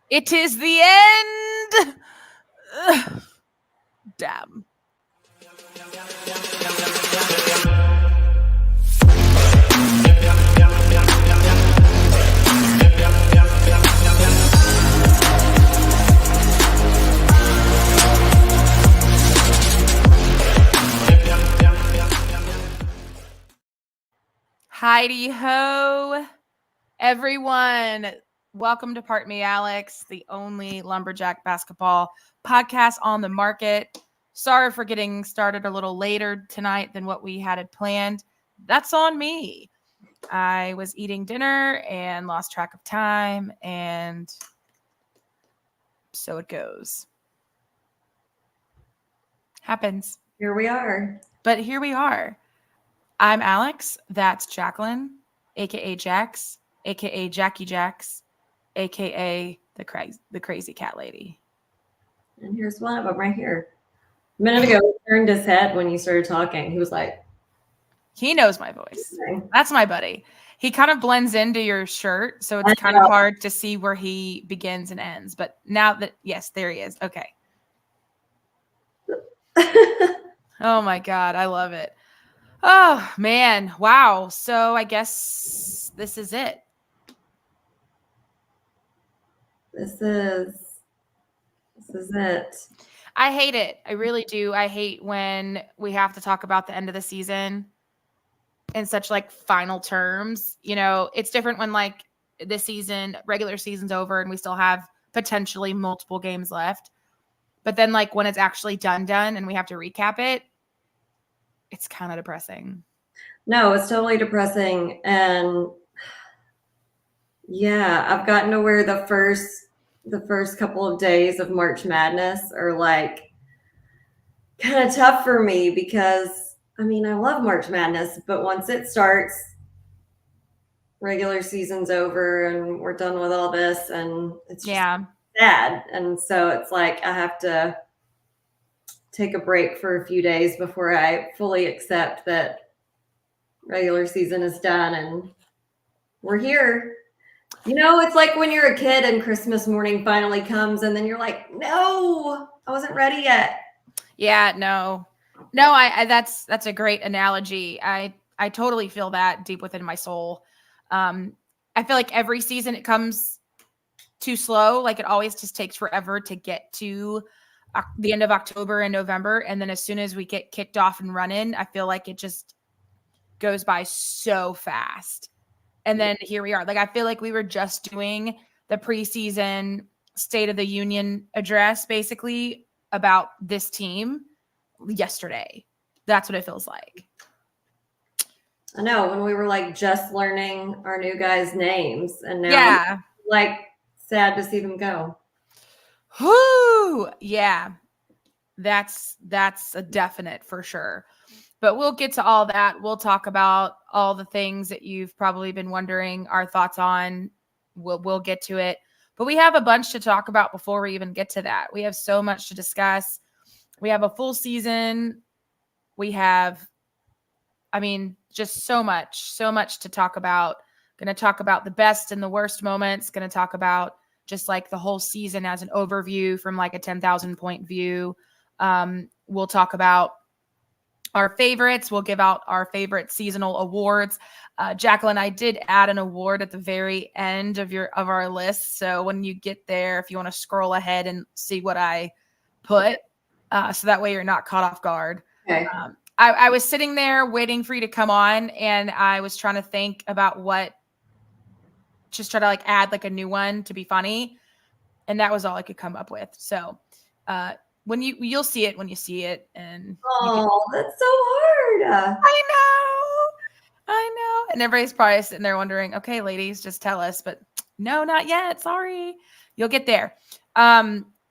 It is the end. Ugh. Damn. Heidi ho, everyone. Welcome to Part Me Alex, the only lumberjack basketball podcast on the market. Sorry for getting started a little later tonight than what we had planned. That's on me. I was eating dinner and lost track of time, and so it goes. Happens. Here we are. But here we are. I'm Alex. That's Jacqueline, a.k.a. Jax, a.k.a. Jackie Jax, a.k.a. the crazy cat lady. And here's one of them right here. A minute ago, he turned his head when you started talking. He was like... He knows my voice. Okay. That's my buddy. He kind of blends into your shirt, so it's kind of hard to see where he begins and ends. But now that, yes, there he is. Okay. Oh, my God. I love it. Oh, man. Wow. So I guess this is it. This is it. I hate it. I really do. I hate when we have to talk about the end of the season in such like final terms. You know, it's different when like this season, regular season's over and we still have potentially multiple games left. But then like when it's actually done and we have to recap it, it's kind of depressing. No, it's totally depressing. And yeah, I've gotten to where the first couple of days of March Madness are like kind of tough for me because I mean, I love March Madness, but once it starts, regular season's over and we're done with all this and it's just sad. And so it's like I have to take a break for a few days before I fully accept that regular season is done and we're here. You know, it's like when you're a kid and Christmas morning finally comes and then you're like, no, I wasn't ready yet. Yeah, no, I that's a great analogy. I totally feel that deep within my soul. I feel like every season it comes too slow. Like it always just takes forever to get to the end of October and November. And then as soon as we get kicked off and running, I feel like it just goes by so fast. And then here we are. Like, I feel like we were just doing the preseason State of the Union address, basically, about this team yesterday. That's what it feels like. I know, when we were like just learning our new guys' names, and now I'm, like sad to see them go. Whoo! Yeah, that's a definite for sure. But we'll get to all that. We'll talk about all the things that you've probably been wondering our thoughts on. We'll get to it. But we have a bunch to talk about before we even get to that. We have so much to discuss. We have a full season. We have, I mean, just so much to talk about. Going to talk about the best and the worst moments. Going to talk about just like the whole season as an overview from like a 10,000 point view. We'll talk about our favorites. We'll give out our favorite seasonal awards. Jacqueline, I did add an award at the very end of our list. So when you get there, if you want to scroll ahead and see what I put, so that way you're not caught off guard. Okay. I was sitting there waiting for you to come on, and I was trying to think about just try to like add like a new one to be funny, and that was all I could come up with. So when you'll see it when you see it, and that's so hard. I know, and everybody's probably sitting there wondering, okay, ladies, just tell us, but no, not yet. Sorry, you'll get there.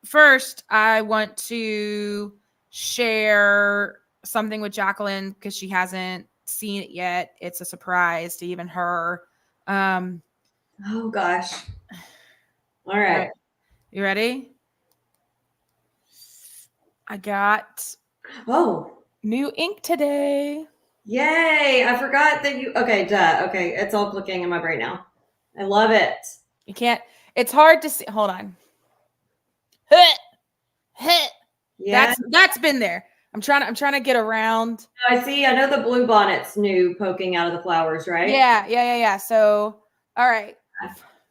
First, I want to share something with Jacqueline because she hasn't seen it yet. It's a surprise to even her. Oh gosh. All right. You ready? I got new ink today. Yay. I forgot that okay, duh. Okay. It's all clicking in my brain now. I love it. You can't, it's hard to see. Hold on. Yeah. That's been there. I'm trying to get around. I see. I know the blue bonnet's new poking out of the flowers, right? Yeah. So, all right.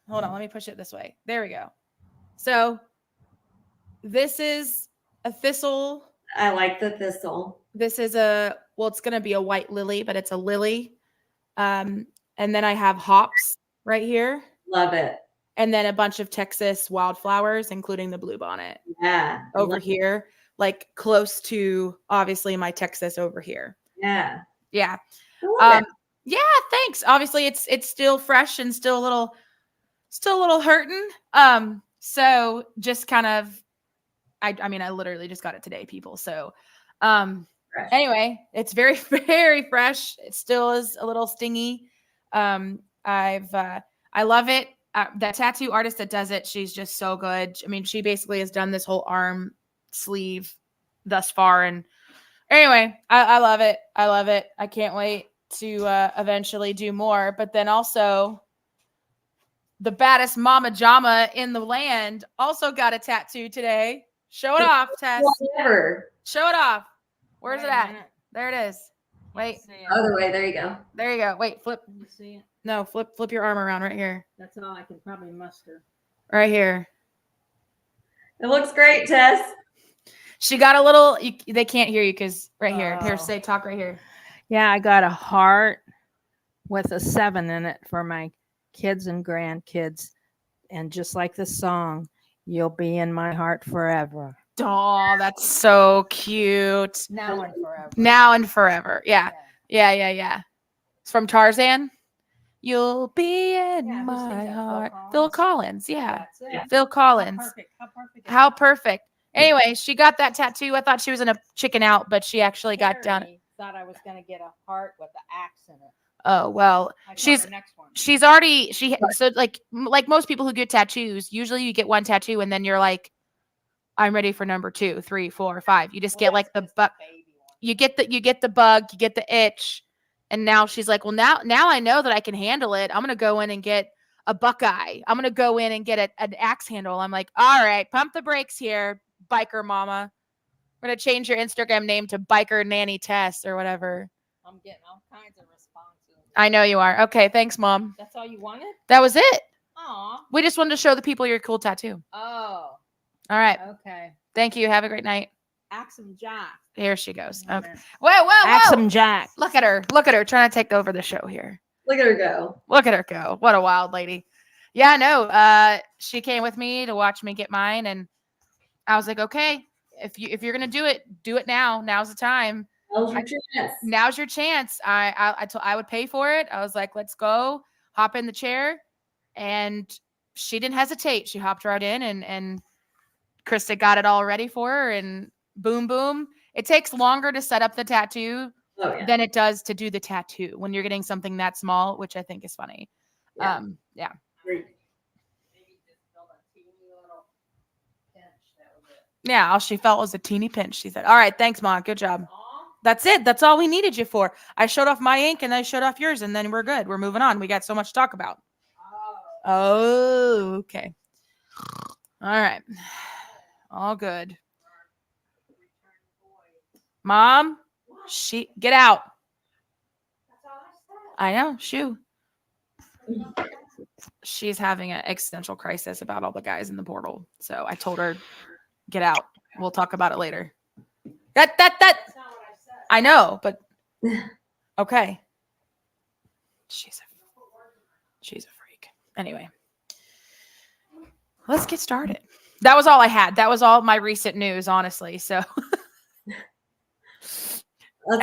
Hold on. Let me push it this way. There we go. So, this is a thistle. I like the thistle. This is it's going to be a white lily, but it's a lily. And then I have hops right here. Love it. And then a bunch of Texas wildflowers, including the blue bonnet. Yeah. Over here, like close to obviously my Texas over here. Yeah. Yeah. Yeah, thanks. Obviously it's still fresh and still a little hurting. So just kind of I mean I literally just got it today, people. So fresh. Anyway, it's very, very fresh. It still is a little stingy. I love it. That tattoo artist that does it, she's just so good. I mean, she basically has done this whole arm sleeve thus far. And anyway, I love it. I love it. I can't wait to eventually do more. But then also the baddest mama jama in the land also got a tattoo today. Show it off, Tess. Whatever. Show it off. Where's it at? There it is. Wait. Other way. There you go. There you go. Wait, flip. Let me see it. No, flip your arm around right here. That's all I can probably muster. Right here. It looks great, Tess. She got a little, they can't hear you because right here. Here, say talk right here. Yeah, I got a heart with a 7 in it for my kids and grandkids. And just like the song, you'll be in my heart forever. Oh, that's so cute. Now and forever. Now and forever. Yeah. It's from Tarzan. You'll be in my heart. Phil Collins. Yeah. Phil Collins. How perfect. How perfect. Anyway, she got that tattoo. I thought she was going to chicken out, but she actually got done. Thought I was going to get a heart with the axe in it. Oh, well, she's already, so like most people who get tattoos, usually you get one tattoo and then you're like, I'm ready for number 2, 3, 4, 5. You just get like the bug. You get the bug, you get the itch. And now she's like, well, now I know that I can handle it. I'm going to go in and get a buckeye. I'm going to go in and get an axe handle. I'm like, all right, pump the brakes here, biker mama. We're going to change your Instagram name to Biker Nanny Tess or whatever. I'm getting all kinds of responses. I know you are. Okay, thanks, Mom. That's all you wanted? That was it. Aw. We just wanted to show the people your cool tattoo. Oh. All right. Okay. Thank you. Have a great night. Axum Jack. Here she goes. Okay. Whoa. Axum Jack. Look at her. Look at her trying to take over the show here. Look at her go. Look at her go. What a wild lady. Yeah, no. She came with me to watch me get mine, and I was like, okay, if you're gonna do it now. Now's the time. Now's your chance. I would pay for it. I was like, let's go. Hop in the chair, and she didn't hesitate. She hopped right in, and Krista got it all ready for her, and boom. It takes longer to set up the tattoo than it does to do the tattoo when you're getting something that small, which I think is funny. Yeah. Yeah, all she felt was a teeny pinch. She said, all right, thanks, Mom. Good job. That's it. That's all we needed you for. I showed off my ink and I showed off yours, and then we're good. We're moving on. We got so much to talk about. Oh, okay. All right. All good. Mom, get out. I know. Shoo. She's having an existential crisis about all the guys in the portal. So I told her, get out. We'll talk about it later. That. I know, but okay. She's a freak. Anyway, let's get started. That was all I had. That was all my recent news, honestly. So that's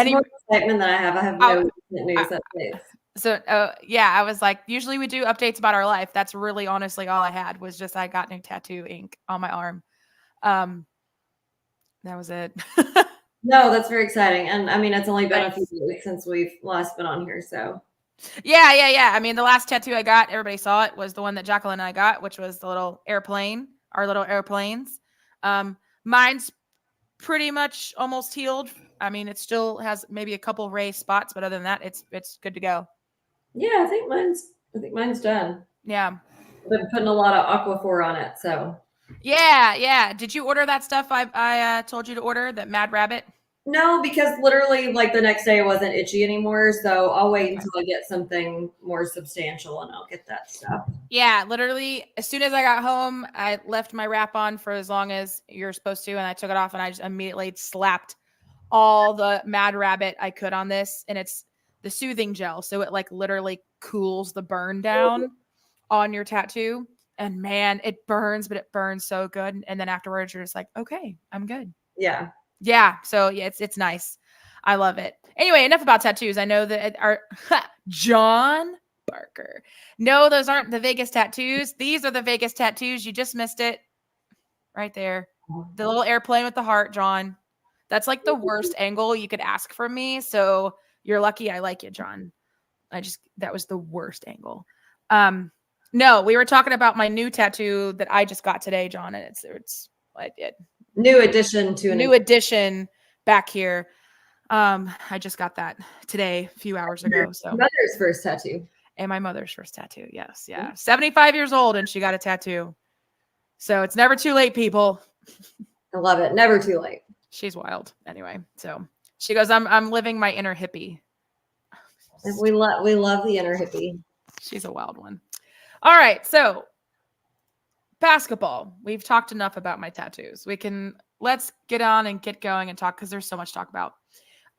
more excitement than I have. I have no news updates. So I was like, usually we do updates about our life. That's really honestly all I had was just I got new tattoo ink on my arm. That was it. No, that's very exciting. And I mean, it's only been a few weeks since we've last been on here. So yeah. I mean, the last tattoo I got, everybody saw it, was the one that Jacqueline and I got, which was the little airplane, our little airplanes. Mine's pretty much almost healed. I mean, it still has maybe a couple raised spots, but other than that, it's good to go. Yeah, I think mine's done. Yeah. I've been putting a lot of Aquaphor on it, so. Yeah. Did you order that stuff I told you to order, that Mad Rabbit? No, because literally like the next day I wasn't itchy anymore. So I'll wait until I get something more substantial and I'll get that stuff. Yeah, literally as soon as I got home, I left my wrap on for as long as you're supposed to, and I took it off and I just immediately slapped all the Mad Rabbit I could on this, and it's the soothing gel, so it like literally cools the burn down on your tattoo. And man, it burns, but it burns so good. And then afterwards, you're just like, okay, I'm good. Yeah. Yeah. So yeah, it's nice. I love it. Anyway, enough about tattoos. I know that our John Barker. No, those aren't the Vegas tattoos. These are the Vegas tattoos. You just missed it. Right there. The little airplane with the heart, John. That's like the worst angle you could ask from me. So you're lucky I like it, John. That was the worst angle. No, we were talking about my new tattoo that I just got today, John, and it's I did. New addition to a new addition back here. I just got that today, a few hours ago. So mother's first tattoo. And my mother's first tattoo. Yes. Yeah. 75 years old and she got a tattoo. So it's never too late, people. I love it. Never too late. She's wild. Anyway, so she goes, I'm living my inner hippie. We love the inner hippie. She's a wild one. All right. So basketball. We've talked enough about my tattoos. Let's get on and get going and talk, because there's so much to talk about.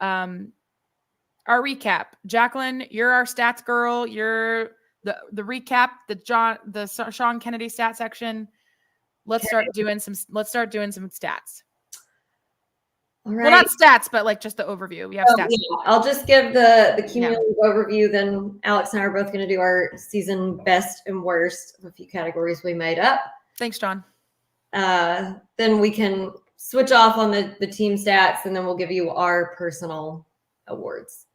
Our recap. Jacqueline, you're our stats girl. You're the recap, the Sean Kennedy stat section. Let's start doing some stats. All right. Well, not stats, but like just the overview. We have stats. Yeah. I'll just give the cumulative overview. Then Alex and I are both going to do our season best and worst of a few categories we made up. Thanks, John. Then we can switch off on the team stats, and then we'll give you our personal awards.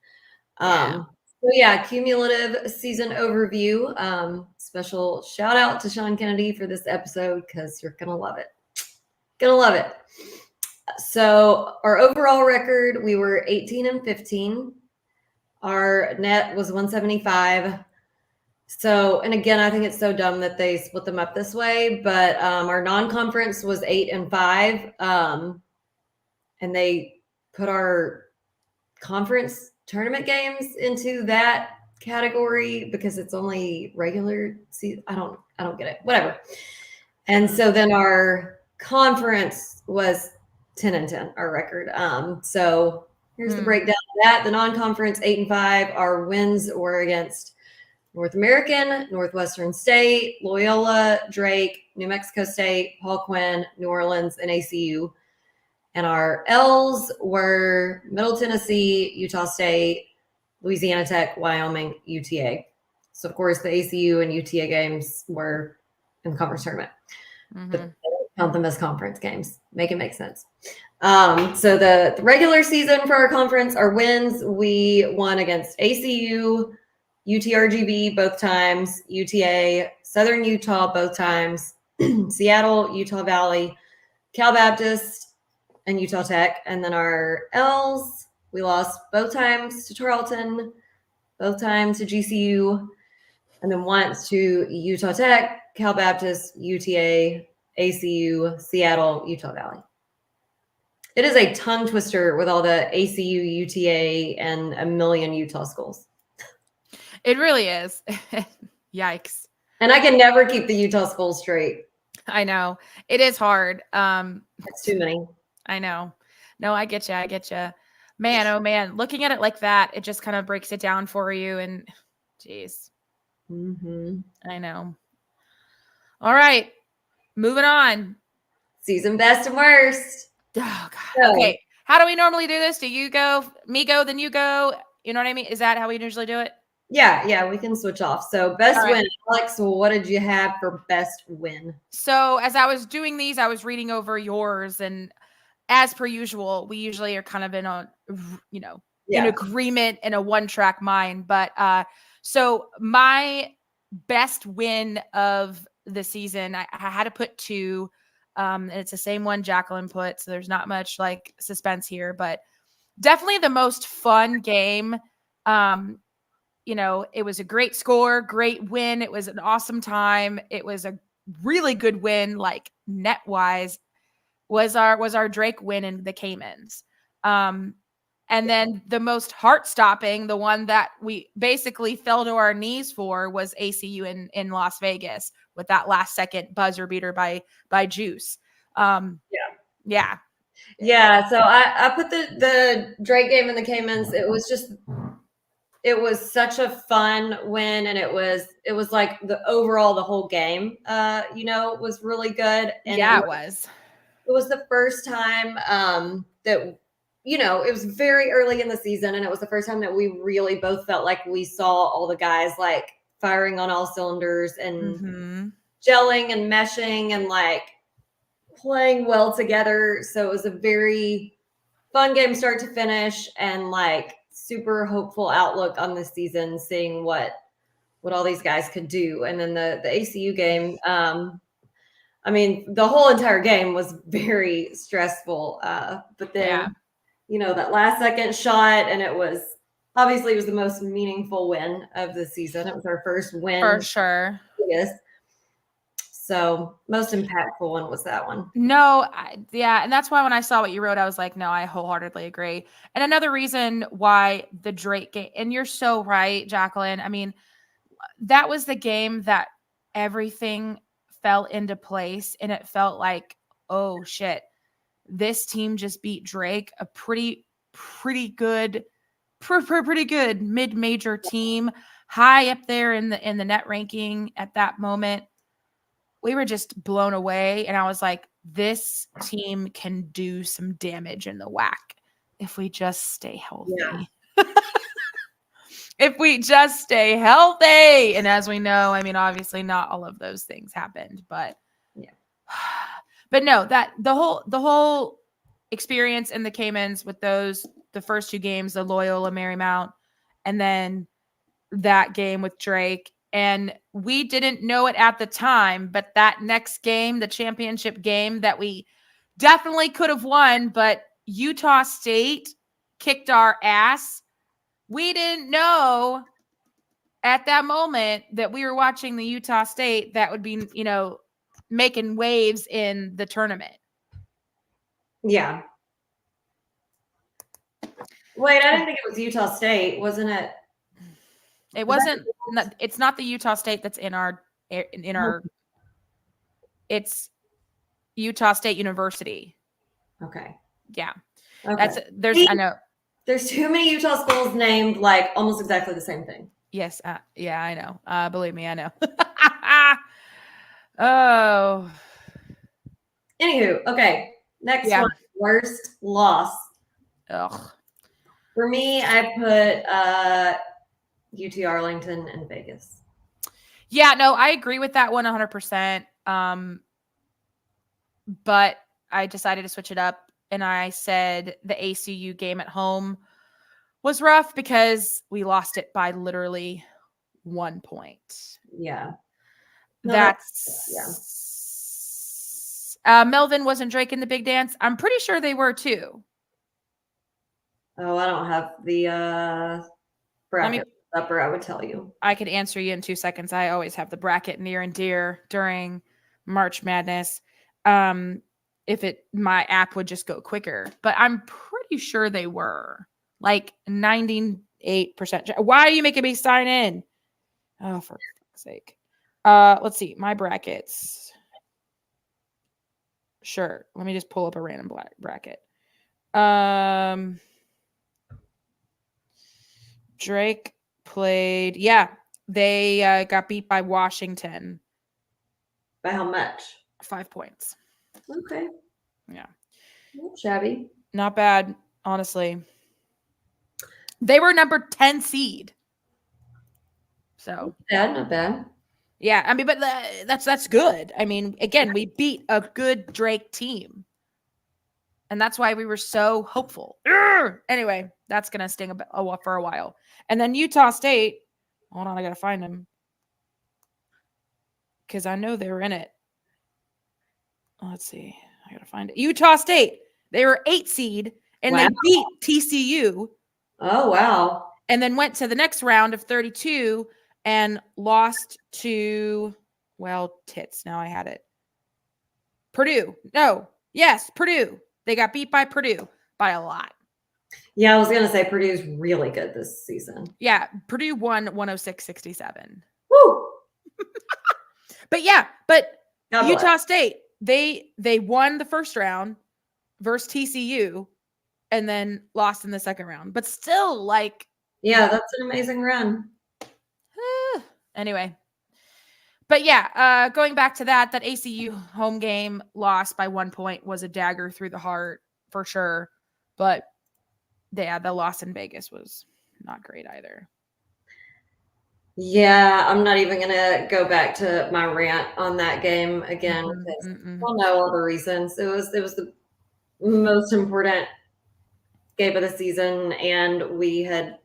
Cumulative season overview. Special shout out to Sean Kennedy for this episode, because you're gonna love it. Gonna love it. So our overall record, we were 18-15. Our net was 175. So, and again, I think it's so dumb that they split them up this way, but our non-conference was 8-5. And they put our conference tournament games into that category because it's only regular season. I don't get it. Whatever. And so then our conference was 10-10, our record. So here's the breakdown of that. The non-conference 8-5. Our wins were against North American, Northwestern State, Loyola, Drake, New Mexico State, Paul Quinn, New Orleans, and ACU. And our L's were Middle Tennessee, Utah State, Louisiana Tech, Wyoming, UTA. So, of course, the ACU and UTA games were in the conference tournament. But they don't count them as conference games. Make it make sense. So the regular season for our conference, our wins, we won against ACU, UTRGV both times, UTA, Southern Utah both times, Seattle, Utah Valley, Cal Baptist, and Utah Tech. And then our L's, we lost both times to Tarleton, both times to GCU, and then once to Utah Tech, Cal Baptist, UTA, ACU, Seattle, Utah Valley. It is a tongue twister with all the ACU, UTA, and a million Utah schools. It really is. Yikes. And I can never keep the Utah schools straight. I know. It is hard. It's too many. I know. No, I get you. Man, oh man. Looking at it like that, it just kind of breaks it down for you. And geez. I know. All right. Moving on. Season best and worst. Oh, God. Okay. How do we normally do this? Do you go, me go, then you go? You know what I mean? Is that how we usually do it? Yeah, we can switch off. So best win. Alex, what did you have for best win? So as I was doing these, I was reading over yours, and as per usual, we usually are kind of in a, in agreement in a one-track mind. But so my best win of the season, I had to put two. And it's the same one Jacqueline put, so there's not much like suspense here, but definitely the most fun game. It was a great score, great win. It was an awesome time. It was a really good win, like net wise, was our Drake win in the Caymans. And then the most heart stopping, the one that we basically fell to our knees for, was ACU in Las Vegas with that last second buzzer beater by Juice. Yeah. So I put the Drake game in the Caymans. It was such a fun win, and it was like the whole game was really good. And it was the first time that it was very early in the season, and it was the first time that we really both felt like we saw all the guys like firing on all cylinders and gelling and meshing and like playing well together. So it was a very fun game start to finish, and like super hopeful outlook on this season, seeing what all these guys could do. And then the ACU game, I mean, the whole entire game was very stressful. But then, that last second shot, and it was the most meaningful win of the season. It was our first win. For sure. Yes. So most impactful one was that one. No, and that's why when I saw what you wrote, I was like, no, I wholeheartedly agree. And another reason why the Drake game, and you're so right, Jacqueline. I mean, that was the game that everything fell into place, and it felt like, oh shit, this team just beat Drake, a pretty good mid-major team, high up there in the net ranking at that moment. We were just blown away, and I was like, this team can do some damage in the WAC if we just stay healthy. Yeah. If we just stay healthy. And as we know, I mean, obviously not all of those things happened, but but no, that the whole experience in the Caymans with the first two games, the Loyola Marymount, and then that game with Drake. And we didn't know it at the time, but that next game, the championship game that we definitely could have won, but Utah State kicked our ass. We didn't know at that moment that we were watching the Utah State that would be, making waves in the tournament. Yeah. Wait, I didn't think it was Utah State, wasn't it? It wasn't. It's not the Utah State that's in our. It's Utah State University. Okay. Yeah. Okay. I know. There's too many Utah schools named like almost exactly the same thing. Yes. Yeah, I know. Believe me, I know. Oh. Anywho, okay. Next one. Worst loss. Ugh. For me, I put UT Arlington and Vegas. Yeah, no, I agree with that one 100%. But I decided to switch it up, and I said the ACU game at home was rough because we lost it by literally 1 point. Yeah. No, Melvin wasn't Drake in the big dance. I'm pretty sure they were too. Oh, I don't have the bracket up, or I would tell you. I could answer you in 2 seconds. I always have the bracket near and dear during March Madness. If my app would just go quicker, but I'm pretty sure they were like 98%. Why are you making me sign in? Oh, for fuck's sake. Let's see my brackets. Sure. Let me just pull up a random bracket. Drake played. Yeah, they got beat by Washington. By how much? 5 points. Okay. Yeah. Not shabby. Not bad, honestly. They were number 10 seed. So. Not bad. Yeah, I mean, but that's good. I mean, again, we beat a good Drake team. And that's why we were so hopeful. Anyway, that's going to sting for a while. And then Utah State. Hold on, I got to find them. Because I know they were in it. Let's see. I got to find it. Utah State. They were 8 seed, and they beat TCU. Oh, wow. And then went to the next round of 32 and lost to Well, tits. Now I had it. Purdue. No. Yes, Purdue. They got beat by Purdue by a lot. Yeah, I was going to say Purdue's really good this season. Yeah, Purdue won 106-67. Woo! But yeah, God Utah bless. State, they won the first round versus TCU and then lost in the second round. But still, like, yeah, that's an amazing run. Anyway. But yeah, going back to that ACU home game loss by 1 point was a dagger through the heart for sure. But yeah, the loss in Vegas was not great either. Yeah, I'm not even going to go back to my rant on that game again because we'll know all the reasons. It was the most important game of the season, and we had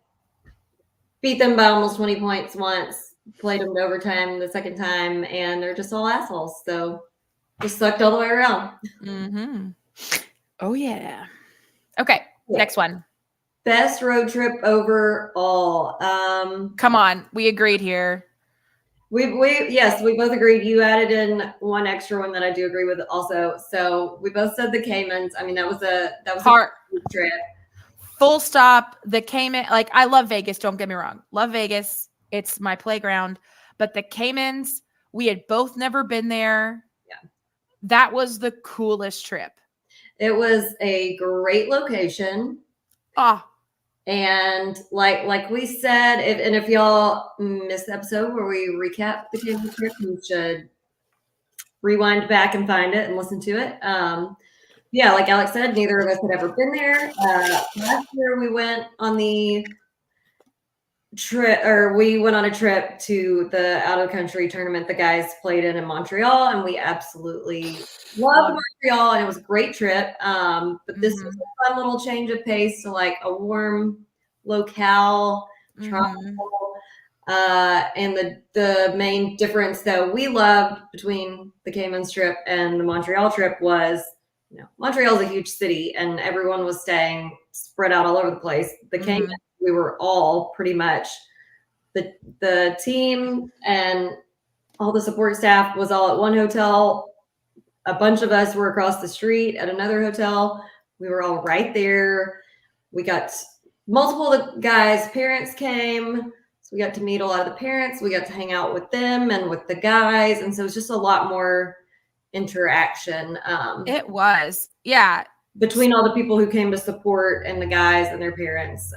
beat them by almost 20 points once, played them to overtime the second time, and they're just all assholes. So just sucked all the way around. Mm-hmm. Oh, yeah. Okay, next one. Best road trip overall. Come on, we agreed here. We both agreed. You added in one extra one that I do agree with also. So we both said the Caymans. I mean, that was a trip. Full stop. The Cayman, like, I love Vegas. Don't get me wrong. Love Vegas. It's my playground. But the Caymans, we had both never been there. Yeah. That was the coolest trip. It was a great location. And like we said, if y'all missed the episode where we recap the Cayman trip, you should rewind back and find it and listen to it. Yeah, like Alex said, neither of us had ever been there. Last year we went on the trip, or we went on a trip to the out of country tournament the guys played in Montreal, and we absolutely loved Montreal, and it was a great trip. But this was a fun little change of pace to like a warm locale, tropical. And the main difference that we loved between the Caymans trip and the Montreal trip was, you know, Montreal's a huge city and everyone was staying spread out all over the place. The Caymans, we were all pretty much the team and all the support staff was all at one hotel. A bunch of us were across the street at another hotel. We were all right there. We got multiple of the guys' parents came. So we got to meet a lot of the parents. We got to hang out with them and with the guys. And so it was just a lot more interaction. It was. Yeah. Between all the people who came to support and the guys and their parents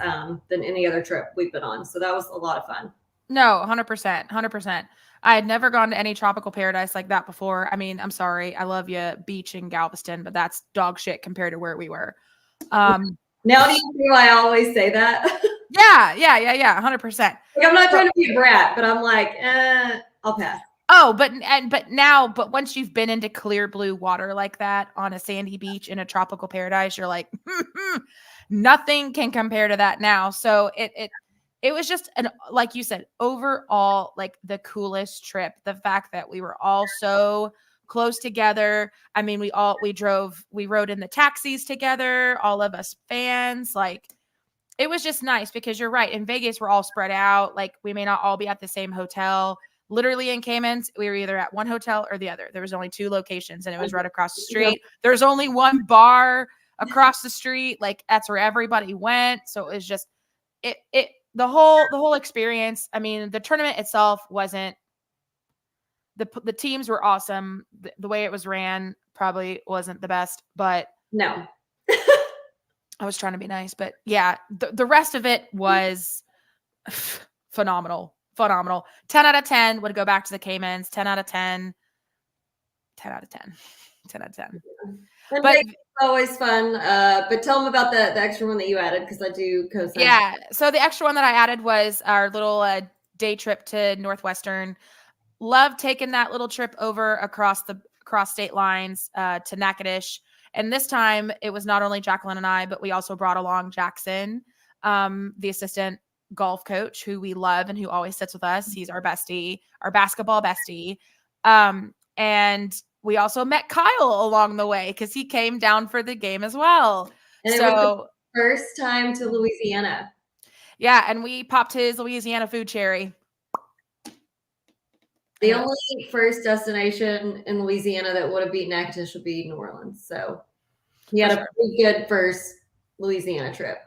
than any other trip we've been on. So that was a lot of fun. No, 100%. 100%. I had never gone to any tropical paradise like that before. I mean, I'm sorry. I love you, beach in Galveston, but that's dog shit compared to where we were. Now do you see why I always say that? Yeah. 100%. Like, I'm not trying to be a brat, but I'm like, I'll pass. Oh, but once you've been into clear blue water like that on a sandy beach in a tropical paradise, you're like, nothing can compare to that now. So it was just like you said, overall, like the coolest trip. The fact that we were all so close together. I mean, we rode in the taxis together, all of us fans. Like, it was just nice because you're right. In Vegas, we're all spread out. Like, we may not all be at the same hotel. Literally in Caymans, we were either at one hotel or the other. There was only 2 locations and it was right across the street. There's only one bar across the street. Like, that's where everybody went. So it was just, the whole experience. I mean, the tournament itself wasn't, the teams were awesome. The way it was ran probably wasn't the best, but no. I was trying to be nice, but yeah, the rest of it was phenomenal. 10 out of 10 would go back to the Caymans. 10 out of 10. 10 out of 10. 10 out of 10. And but it's always fun. But tell them about the extra one that you added, because I do co-sign. Yeah. So the extra one that I added was our little day trip to Northwestern. Love taking that little trip over across state lines to Natchitoches. And this time it was not only Jacqueline and I, but we also brought along Jackson, the assistant golf coach who we love and who always sits with us. He's our bestie, our basketball bestie. And we also met Kyle along the way because he came down for the game as well. And so, it was the first time to Louisiana. Yeah, and we popped his Louisiana food cherry. The only first destination in Louisiana that would have beaten Natchitoches would be New Orleans. So he had a pretty good first Louisiana trip.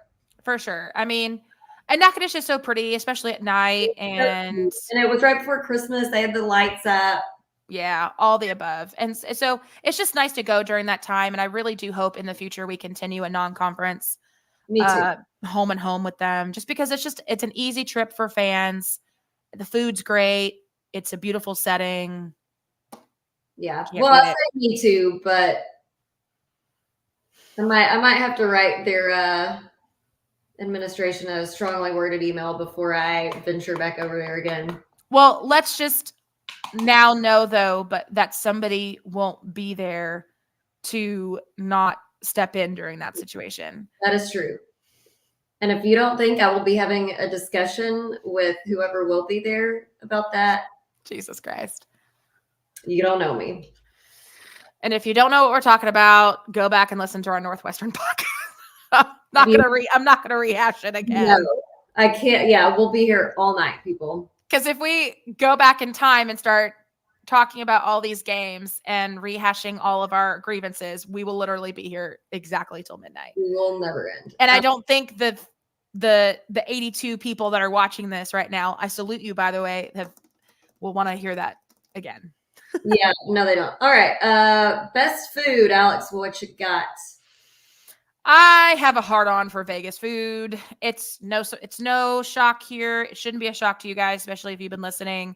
For sure. I mean, and Natchitoches is so pretty, especially at night. And it was right before Christmas. They had the lights up. Yeah, all the above. And so it's just nice to go during that time. And I really do hope in the future we continue a non-conference home and home with them, just because it's an easy trip for fans. The food's great. It's a beautiful setting. Yeah. Well, I say me too, but I might have to write their administration a strongly worded email before I venture back over there again. Well, let's just now know though, but that somebody won't be there to not step in during that situation. That is true. And if you don't think I will be having a discussion with whoever will be there about that, Jesus Christ, you don't know me. And if you don't know what we're talking about, go back and listen to our Northwestern podcast. I'm not gonna rehash it again. No, I can't. Yeah, we'll be here all night, people. Because if we go back in time and start talking about all these games and rehashing all of our grievances, we will literally be here exactly till midnight. We will never end. And I don't think the 82 people that are watching this right now, I salute you, by the way, will want to hear that again. Yeah, no, they don't. All right. Best food, Alex, what you got? I have a hard on for Vegas food. It's no shock here. It shouldn't be a shock to you guys, especially if you've been listening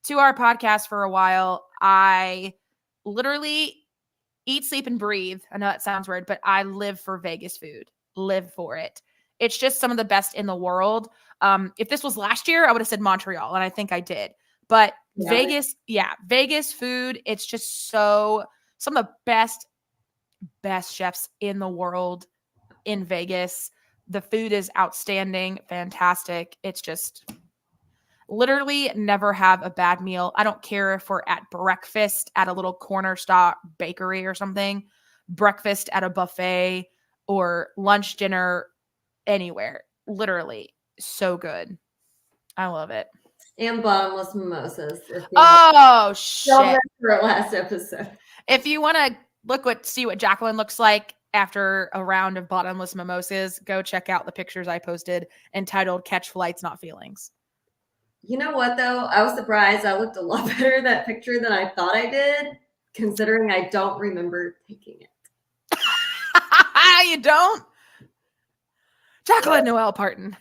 to our podcast for a while. I literally eat, sleep, and breathe. I know that sounds weird, but I live for Vegas food. Live for it. It's just some of the best in the world. If this was last year, I would have said Montreal, and I think I did. But Vegas food, it's just some of the best chefs in the world in Vegas. The food is outstanding, fantastic. It's just literally never have a bad meal. I don't care if we're at breakfast at a little corner stop bakery or something, breakfast at a buffet, or lunch, dinner, anywhere. Literally so good. I love it. And bottomless mimosas. Oh, shit. For our last episode. If you want to see what Jacqueline looks like after a round of bottomless mimosas, go check out the pictures I posted entitled Catch Flights, Not Feelings. You know what, though? I was surprised. I looked a lot better in that picture than I thought I did, considering I don't remember taking it. You don't? Jacqueline Noel Parton.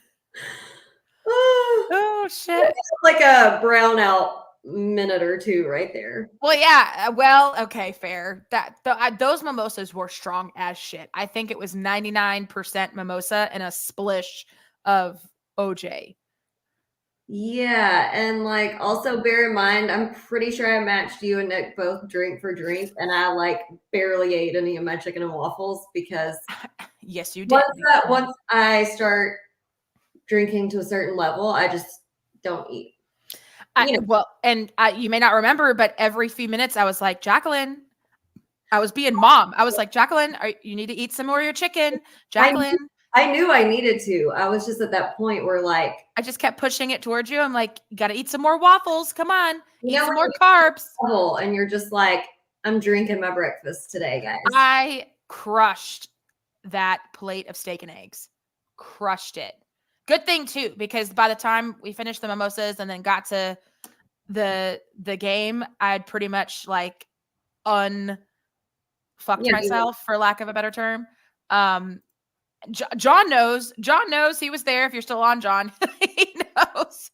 Oh, shit. Like a brownout minute or two right there. Well, yeah. Well, okay, fair. Those mimosas were strong as shit. I think it was 99% mimosa and a splish of OJ. Yeah, and like also bear in mind, I'm pretty sure I matched you and Nick both drink for drink, and I like barely ate any of my chicken and waffles because yes, you did. Once I start drinking to a certain level, I just don't eat. You may not remember, but every few minutes I was like, Jacqueline, I was being mom. I was like, Jacqueline, you need to eat some more of your chicken. Jacqueline. I knew I needed to. I was just at that point where like I just kept pushing it towards you. I'm like, you got to eat some more waffles. Come on, eat some more carbs. And you're just like, I'm drinking my breakfast today, guys. I crushed that plate of steak and eggs. Crushed it. Good thing too, because by the time we finished the mimosas and then got to the game, I'd pretty much like unfucked myself, for lack of a better term. John knows he was there. If you're still on, John, he knows.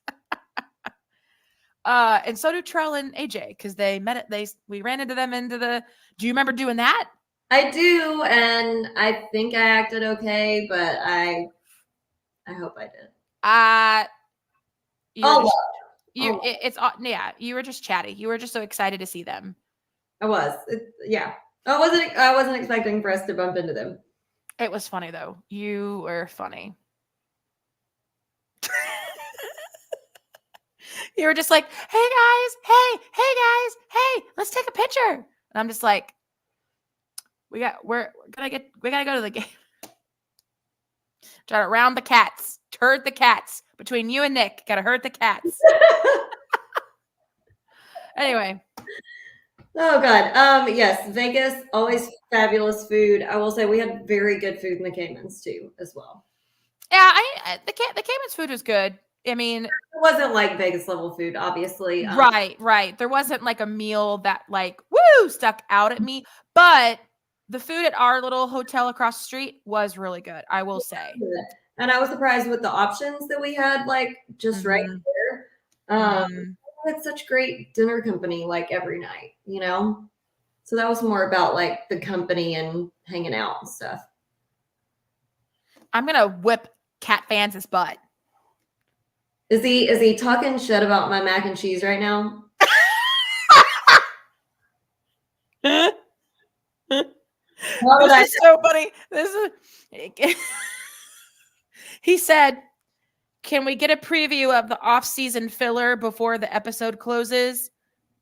And so do Trell and AJ, because we ran into them do you remember doing that? I do, and I think I acted okay, but I hope I did. You were just chatty. You were just so excited to see them. I was. I wasn't expecting for us to bump into them. It was funny though. You were funny. You were just like, hey guys, hey, let's take a picture. And I'm just like, we gotta go to the game. Try to round the cats. Herd the cats. Between you and Nick, gotta herd the cats. Anyway. Oh God. Yes, Vegas, always fabulous food. I will say we had very good food in the Caymans too, as well. Yeah, the Cayman's food was good. I mean, it wasn't like Vegas level food, obviously. Right. There wasn't like a meal that like woo stuck out at me, but the food at our little hotel across the street was really good, I will say. And I was surprised with the options that we had, like just right there. We had such great dinner company like every night, you know? So that was more about like the company and hanging out and stuff. I'm gonna whip Cat Fans' butt. Is he talking shit about my mac and cheese right now? This is so funny. He said, "Can we get a preview of the off-season filler before the episode closes?"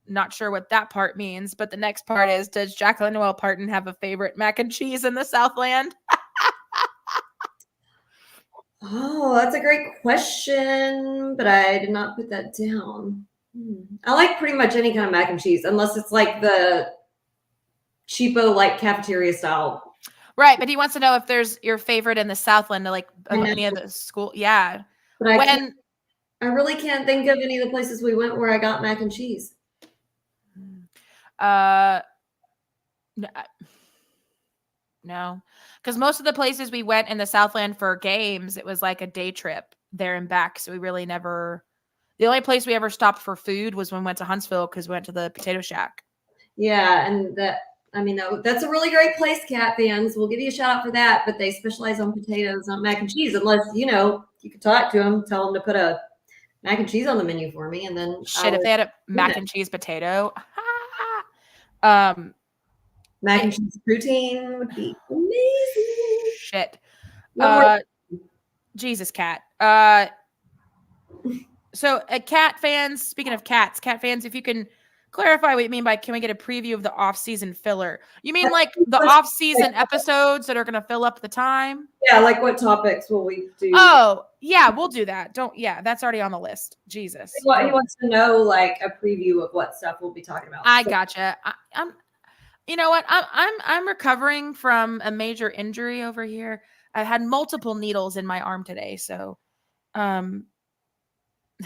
Not sure what that part means, but the next part is, does Jacqueline Noel Parton have a favorite mac and cheese in the Southland? Oh, that's a great question, but I did not put that down. I like pretty much any kind of mac and cheese, unless it's like the cheapo, like cafeteria style. Right, but he wants to know if there's your favorite in the Southland, like any of the school. Yeah, but I really can't think of any of the places we went where I got mac and cheese. No, because most of the places we went in the Southland for games, it was like a day trip there and back. So we really never. The only place we ever stopped for food was when we went to Huntsville because we went to the Potato Shack. Yeah, and that's a really great place, Cat Fans. We'll give you a shout out for that, but they specialize on potatoes, not mac and cheese. Unless you can talk to them, tell them to put a mac and cheese on the menu for me, and then if they had a mac and cheese potato, mac and cheese poutine would be amazing. Shit. Jesus, Cat. So, Cat Fans, speaking of cats, Cat Fans, if you can clarify what you mean by can we get a preview of the off-season filler? You mean like the off-season episodes that are going to fill up the time? Yeah, like what topics will we do? Oh, yeah, we'll do that. That's already on the list. Jesus. He wants to know like a preview of what stuff we'll be talking about. I gotcha. I'm you know what? I'm recovering from a major injury over here. I had multiple needles in my arm today, so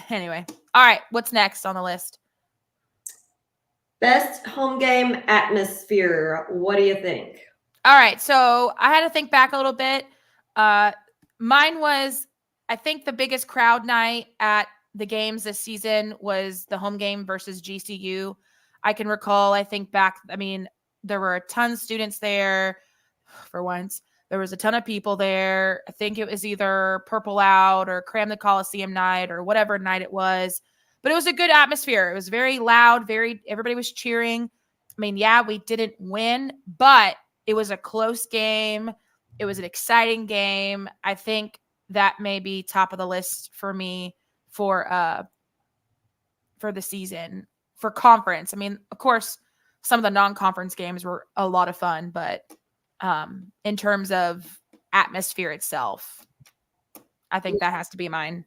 anyway. All right, what's next on the list? Best home game atmosphere. What do you think? All right, so I had to think back a little bit. Mine was, I think the biggest crowd night at the games this season was the home game versus GCU. I can recall, I think back, there were a ton of students there for once. There was a ton of people there. I think it was either Purple Out or Cram the Coliseum night or whatever night it was. But it was a good atmosphere. It was very loud, everybody was cheering. Yeah, we didn't win, but it was a close game. It was an exciting game. I think that may be top of the list for me for the season. For conference, of course, some of the non-conference games were a lot of fun, but in terms of atmosphere itself, I think that has to be mine.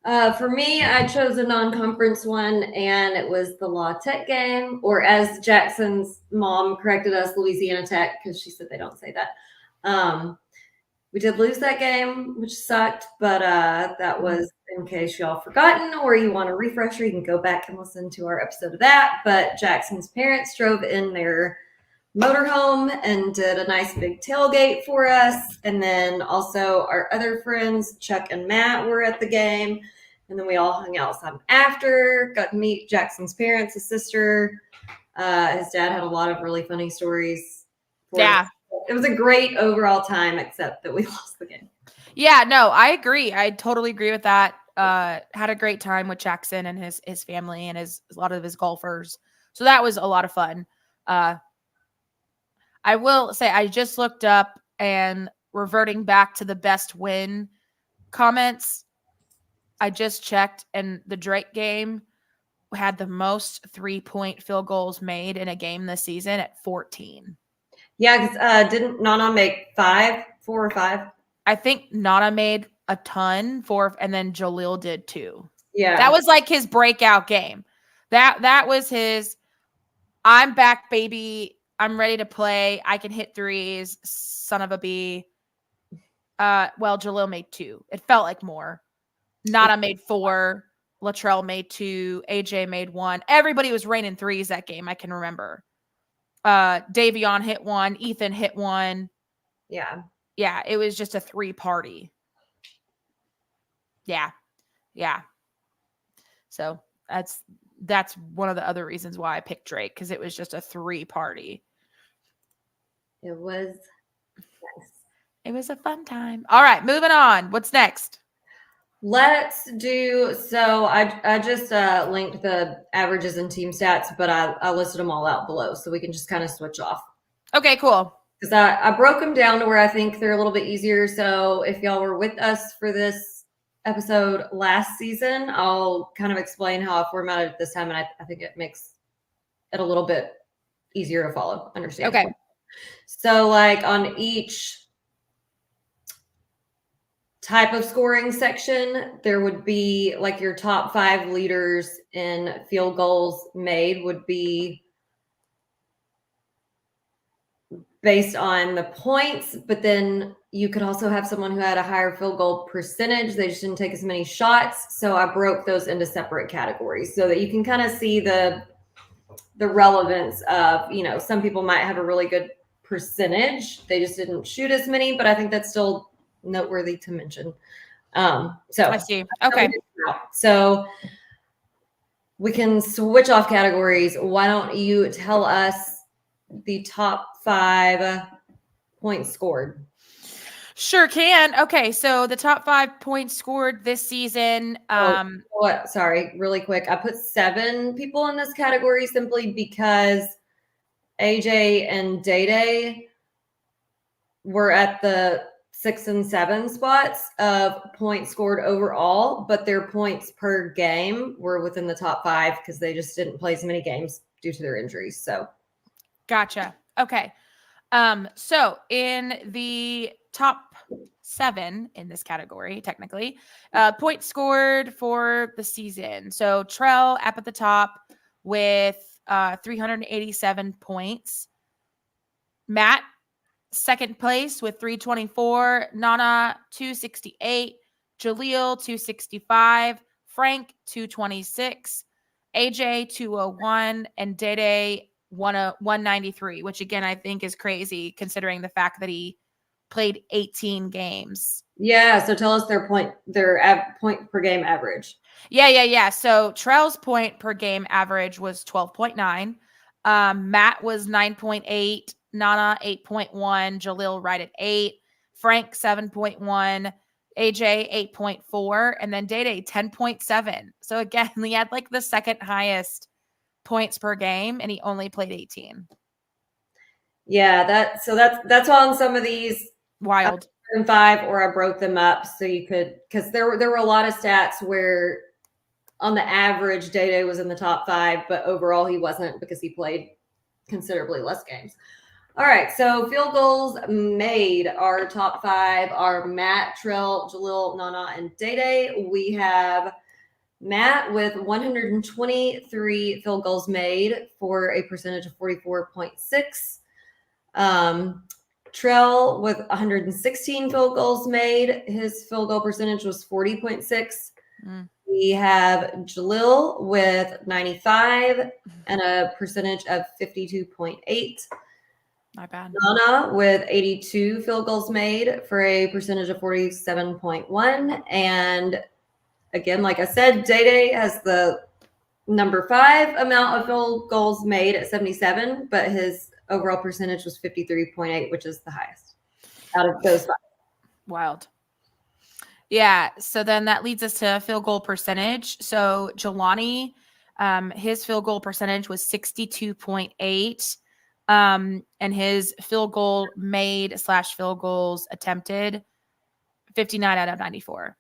For me, I chose a non-conference one, and it was the La Tech game, or as Jackson's mom corrected us, Louisiana Tech, because she said they don't say that. We did lose that game, which sucked, but that was, in case y'all forgotten or you want a refresher, you can go back and listen to our episode of that. But Jackson's parents drove in their motorhome and did a nice big tailgate for us. And then also our other friends, Chuck and Matt, were at the game. And then we all hung out some after, got to meet Jackson's parents, his sister. His dad had a lot of really funny stories. Yeah. It was a great overall time, except that we lost the game. Yeah, no, I agree. I totally agree with that. Had a great time with Jackson and his family and a lot of his golfers. So that was a lot of fun. I will say I just looked up and reverting back to the best win comments. I just checked and the Drake game had the most 3-point field goals made in a game this season at 14. Yeah, because didn't Nana make 4 or 5? I think Nana made a ton, 4, and then Jalil did 2. Yeah. That was like his breakout game. That was his, I'm back, baby. I'm ready to play. I can hit threes. Son of a bee. Well, Jalil made 2. It felt like more. Nana made 4. Latrell made 2. AJ made 1. Everybody was raining threes that game. I can remember. Davion hit 1. Ethan hit 1. Yeah. Yeah. It was just a 3 party. Yeah. Yeah. So that's one of the other reasons why I picked Drake, because it was just a 3 party. It was nice. It was a fun time. All right, moving on. What's next? Let's do, so I just linked the averages and team stats, but I listed them all out below, so we can just kind of switch off. Okay, cool. Because I broke them down to where I think they're a little bit easier. So if y'all were with us for this episode last season, I'll kind of explain how I formatted it this time, and I think it makes it a little bit easier to follow, understand. Okay. So like on each type of scoring section, there would be like your top 5 leaders in field goals made would be based on the points, but then you could also have someone who had a higher field goal percentage. They just didn't take as many shots. So I broke those into separate categories so that you can kind of see the relevance of, you know, some people might have a really good percentage. They just didn't shoot as many, but I think that's still noteworthy to mention. So I see. Okay. So we can switch off categories. Why don't you tell us the top 5 points scored? Sure can. Okay, so the top 5 points scored this season. Sorry, really quick. I put 7 people in this category simply because AJ and Day Day were at the 6 and 7 spots of points scored overall, but their points per game were within the top 5 because they just didn't play as many games due to their injuries. So, gotcha. Okay. So in the top 7 in this category, technically, points scored for the season. So Trell up at the top with 387 points. Matt, second place with 324. Nana, 268. Jaleel, 265. Frank, 226. AJ, 201. And Dede, 193, which again, I think is crazy considering the fact that he played 18 games. Yeah. So tell us their point per game average. Yeah. So Trell's point per game average was 12.9. Matt was 9.8. Nana 8.1, Jaleel right at 8, Frank 7.1, AJ 8.4, and then Dede 10.7. So again, he had like the second highest points per game, and he only played 18. Yeah, that's why on some of these wild 5, or I broke them up so you could, because there were a lot of stats where on the average Dede was in the top 5, but overall he wasn't because he played considerably less games. All right, so field goals made. Our top 5 are Matt, Trell, Jaleel, Nana, and Dede. We have Matt with 123 field goals made for a percentage of 44.6. Trell with 116 field goals made. His field goal percentage was 40.6. We have Jaleel with 95 and a percentage of 52.8. Not bad. Nana with 82 field goals made for a percentage of 47.1. And again, like I said, Dede has the number 5 amount of field goals made at 77, but his overall percentage was 53.8, which is the highest out of those 5. Wild. Yeah. So then that leads us to field goal percentage. So Jelani, his field goal percentage was 62.8. And his field goal made / field goals attempted 59 out of 94.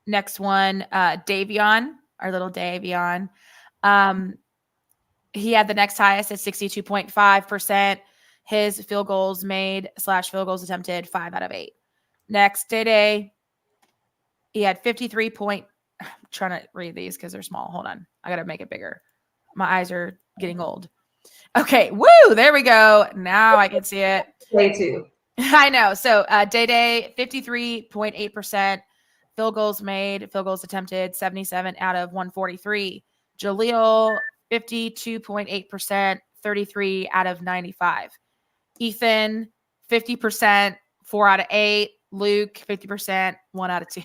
Next one, Davion, our little Davion. He had the next highest at 62.5%. His field goals made / field goals attempted 5 out of 8. Next, Dede, he had 53.5%. I'm trying to read these because they're small. Hold on. I got to make it bigger. My eyes are getting old. Okay. Woo. There we go. Now I can see it. Day 2. I know. So Day, 53.8%. Field goals made, field goals attempted, 77 out of 143. Jaleel, 52.8%, 33 out of 95. Ethan, 50%, 4 out of 8. Luke, 50%, 1 out of 2.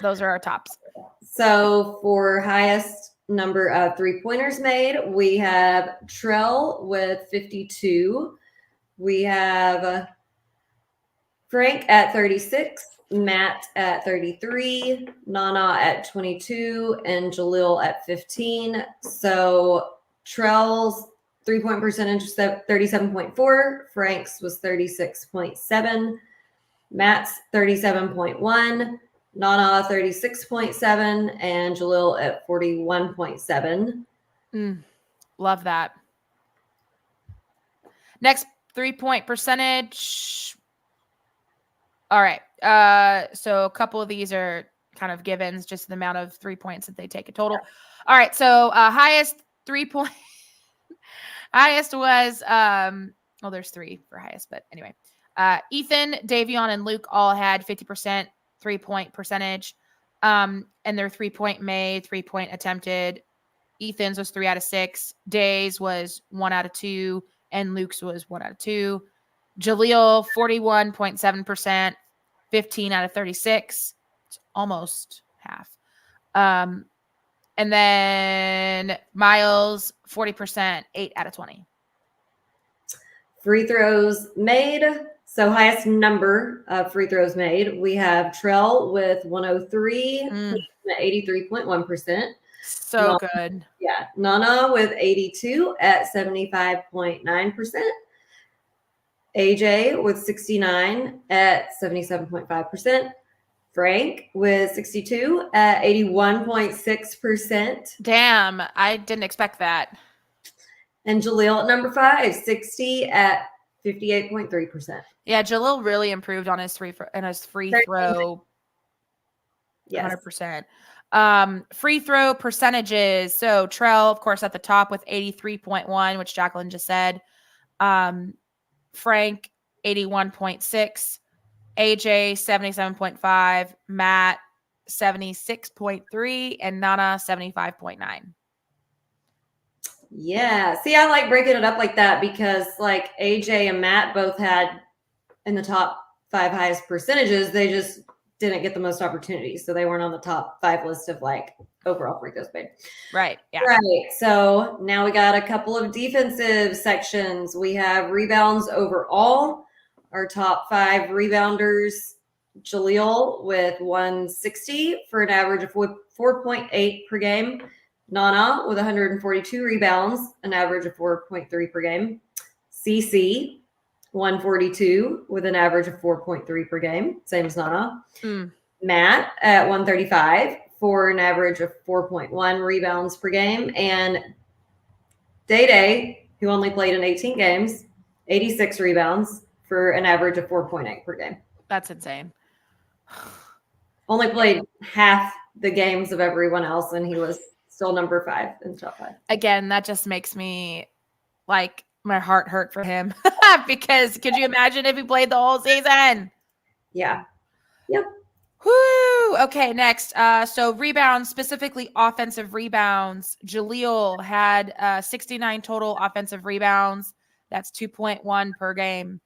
Those are our tops. So for highest number of 3-pointers made, we have Trell with 52. We have Frank at 36, Matt at 33, Nana at 22, and Jaleel at 15. So Trell's 3-point percentage was 37.4, Frank's was 36.7, Matt's 37.1, Nana 36.7, and Jaleel at 41.7. Love that. Next 3-point percentage. All right. So a couple of these are kind of givens, just the amount of 3 points that they take a total. All right. So highest 3-point. Highest was well, there's 3 for highest, but anyway. Ethan, Davion, and Luke all had 50% 3-point percentage. And their 3-point made, 3-point attempted. Ethan's was 3 out of 6. Day's was 1 out of 2, and Luke's was 1 out of 2. Jaleel, 41.7%, 15 out of 36. It's almost half. And then Miles, 40%, 8 out of 20. Free throws made. So highest number of free throws made. We have Trell with 103, 83.1%. So good. Yeah. Nana with 82 at 75.9%. AJ with 69 at 77.5%. Frank with 62 at 81.6%. Damn, I didn't expect that. And Jaleel at number 5, 60 at 58.3%. Yeah, Jaleel really improved on his free throw. Yes. 100%. Free throw percentages. So Trell, of course, at the top with 83.1, which Jacqueline just said. Frank, 81.6. AJ, 77.5. Matt, 76.3. And Nana, 75.9. Yeah. See, I like breaking it up like that because like AJ and Matt both had in the top 5 highest percentages. They just didn't get the most opportunities. So they weren't on the top 5 list of like overall free throws made. Right. Yeah. Right. So now we got a couple of defensive sections. We have rebounds overall. Our top 5 rebounders, Jaleel with 160 for an average of 4.8 per game. Nana with 142 rebounds, an average of 4.3 per game. CC, 142 with an average of 4.3 per game, same as Nana. Matt at 135 for an average of 4.1 rebounds per game. And Day, who only played in 18 games, 86 rebounds for an average of 4.8 per game. That's insane. Only played half the games of everyone else, and he was still number 5 in the top 5. Again, that just makes me like my heart hurt for him because could you imagine if he played the whole season? Yeah. Yep. Whoo. Okay, next. So rebounds, specifically offensive rebounds. Jaleel had 69 total offensive rebounds. That's 2.1 per game.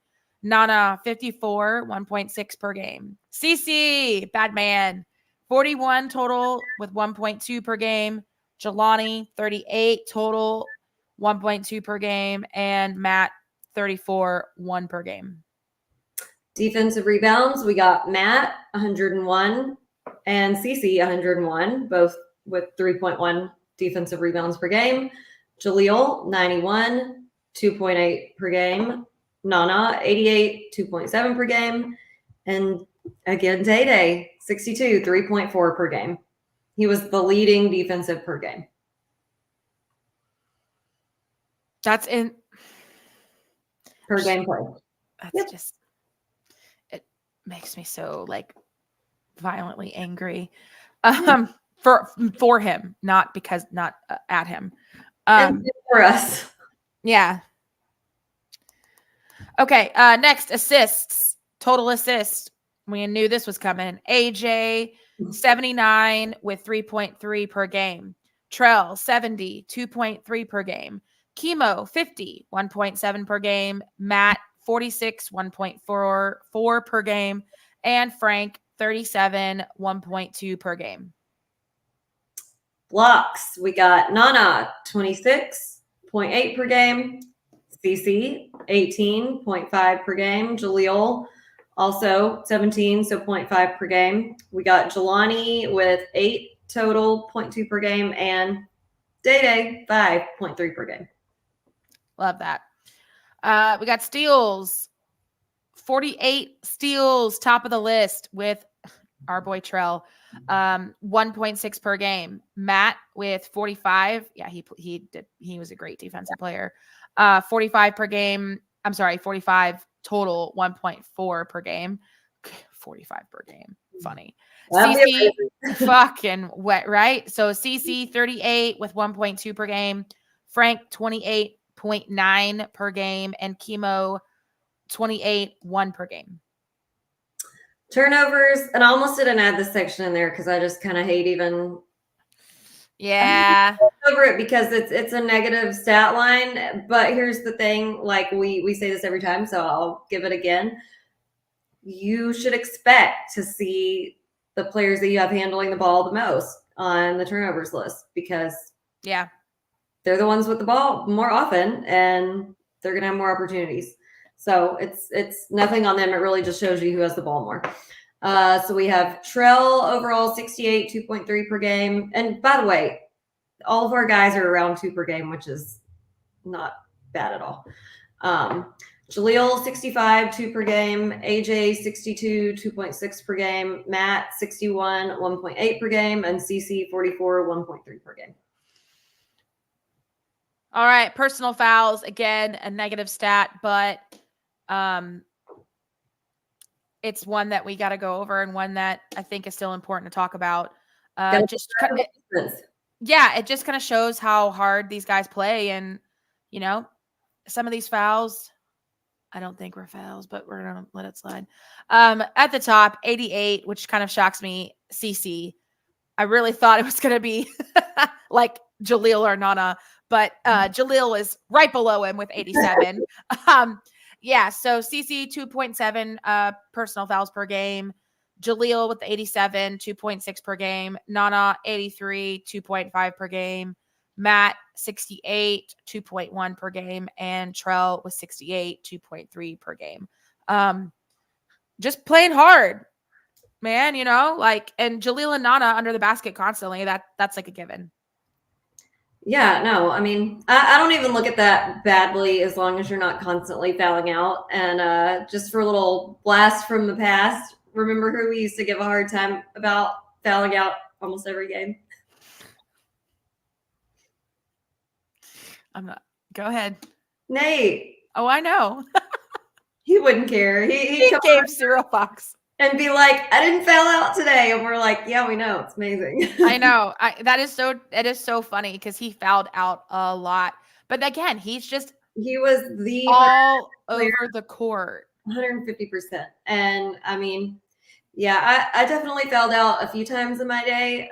Nana, 54, 1.6 per game. CC, bad man, 41 total with 1.2 per game. Jelani, 38 total, 1.2 per game. And Matt, 34, 1 per game. Defensive rebounds, we got Matt, 101, and CC, 101, both with 3.1 defensive rebounds per game. Jaleel, 91, 2.8 per game. Nana, 88, 2.7 per game. And again, Day, 62, 3.4 per game. He was the leading defensive per game. That's in Per game play. That's just, it makes me so like violently angry for him, not at him. And for us. Yeah. Okay. Next, assists. Total assists. We knew this was coming. AJ 79 with 3.3 per game. Trell 70, 2.3 per game. Chemo 50, 1.7 per game. Matt 46, 1.44 per game. And Frank 37, 1.2 per game. Blocks. We got Nana 26.8 per game. CC 18.5 per game. Jaleel also 17, so 0.5 per game. We got Jelani with 8 total, 0.2 per game, and Day 5.3 per game. Love that. We got steals. 48 steals, top of the list with our boy Trell. 1.6 per game. Matt with 45. Yeah, he was a great defensive player. 45 per game. I'm sorry, 45 total, 1.4 per game. 45 per game. Funny. CC fucking wet, right? So CC 38 with 1.2 per game. Frank 28.9 per game, and Chemo 28, 1 per game. Turnovers, and I almost didn't add this section in there because I just kind of hate even over it because it's a negative stat line. But here's the thing, like we say this every time, so I'll give it again. You should expect to see the players that you have handling the ball the most on the turnovers list because they're the ones with the ball more often and they're gonna have more opportunities. So it's nothing on them. It really just shows you who has the ball more. So we have Trell overall 68, 2.3 per game. And by the way, all of our guys are around 2 per game, which is not bad at all. Jaleel 65, 2 per game. AJ 62, 2.6 per game. Matt 61, 1.8 per game. And CC 44, 1.3 per game. All right, personal fouls, again, a negative stat, but it's one that we got to go over and one that I think is still important to talk about. It just kind of shows how hard these guys play. And, you know, some of these fouls, I don't think were fouls, but we're going to let it slide. At the top, 88, which kind of shocks me, CC. I really thought it was going to be like Jaleel or Nana, but Jaleel is right below him with 87. So CC 2.7 personal fouls per game. Jaleel with 87, 2.6 per game. Nana 83, 2.5 per game. Matt 68, 2.1 per game. And Trell with 68, 2.3 per game. Just playing hard, man, you know, like, and Jaleel and Nana under the basket constantly. That's like a given. Yeah, no, I mean, I don't even look at that badly as long as you're not constantly fouling out. And just for a little blast from the past, remember who we used to give a hard time about fouling out almost every game? I'm not. Go ahead. Nate. Oh, I know. He wouldn't care. He gave 0 bucks. And be like, I didn't foul out today. And we're like, yeah, we know. It's amazing. I know. It is so funny because he fouled out a lot. But again, he was all over the court. 150%. And I mean, yeah, I definitely fouled out a few times in my day.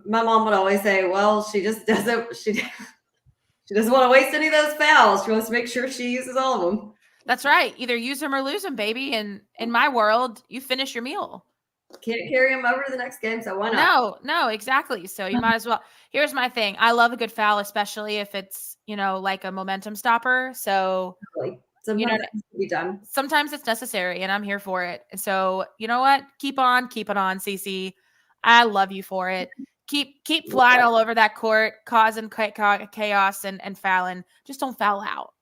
My mom would always say, well, she just doesn't want to waste any of those fouls. She wants to make sure she uses all of them. That's right. Either use them or lose them, baby. And in my world, you finish your meal. Can't carry them over to the next game, so why not? No, exactly. So you might as well. Here's my thing. I love a good foul, especially if it's, you know, like a momentum stopper. So, sometimes it needs to be done. Sometimes it's necessary, and I'm here for it. So, you know what? Keep it on, CC. I love you for it. Keep flying all over that court, causing chaos and fouling. Just don't foul out.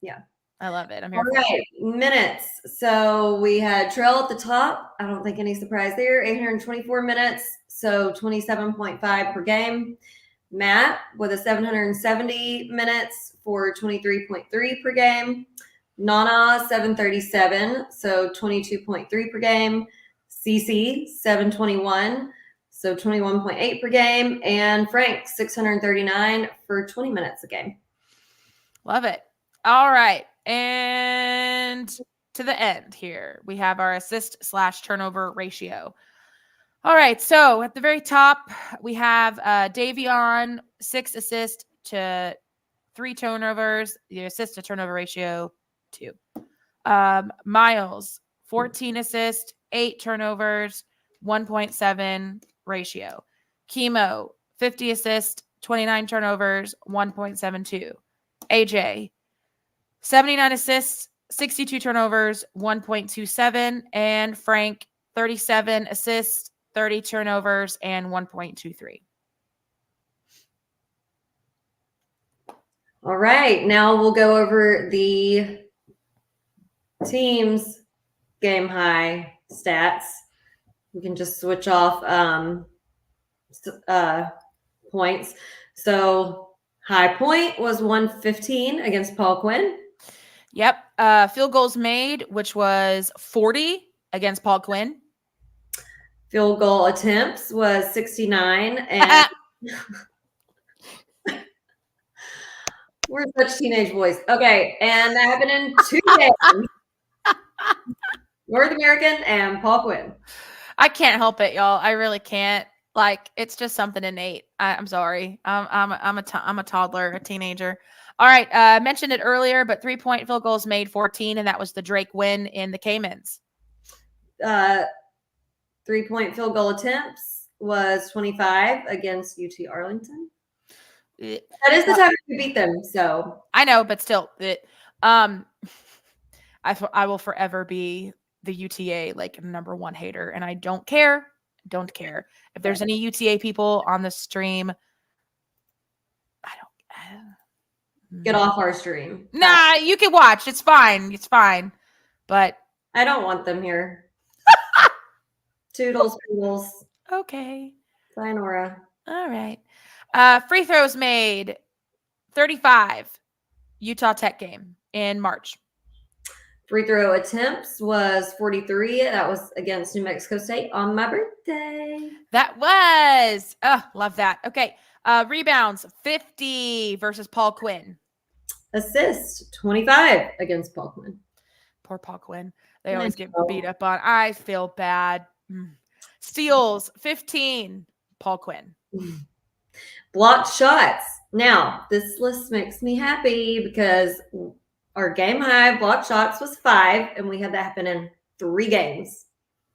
Yeah. I love it. I'm here for it. Minutes. So we had Trell at the top. I don't think any surprise there. 824 minutes. So 27.5 per game. Matt with a 770 minutes for 23.3 per game. Nana 737, so 22.3 per game. CC 721, so 21.8 per game. And Frank 639 for 20 minutes a game. Love it. All right. And to the end here, we have our assist/turnover ratio. All right. So at the very top, we have Davion, 6 assists to 3 turnovers. The assist to turnover ratio, 2. Miles, 14 assists, 8 turnovers, 1.7 ratio. Chemo, 50 assists, 29 turnovers, 1.72. AJ, 79 assists, 62 turnovers, 1.27. And Frank, 37 assists, 30 turnovers, and 1.23. All right. Now we'll go over the team's game high stats. We can just switch off points. So high point was 115 against Paul Quinn. Yep. Field goals made, which was 40 against Paul Quinn. Field goal attempts was 69. And we're such teenage boys. Okay. And that happened in 2 games. North American and Paul Quinn. I can't help it, y'all. I really can't. Like, it's just something innate. I'm sorry. I'm a toddler, a teenager. All right. I mentioned it earlier, but 3-point field goals made, 14, and that was the Drake win in the Caymans. 3-point field goal attempts was 25 against UT Arlington. That is the time we beat them. So I know, but still, I will forever be the UTA like #1 hater, and I don't care. Don't care if there's any UTA people on the stream. I don't get off our stream. Nah, you can watch. It's fine. It's fine. But I don't want them here. Toodles, poodles. Okay. Sayonara. All right. Free throws made, 35. Utah Tech game in March. Free throw attempts was 43. That was against New Mexico State on my birthday. That was. Oh, love that. Okay. Rebounds, 50 versus Paul Quinn. Assist, 25 against Paul Quinn. Poor Paul Quinn. They always get beat up on. I feel bad. Steals, 15. Paul Quinn. Blocked shots. Now, this list makes me happy because our game high blocked shots was 5, and we had that happen in 3 games.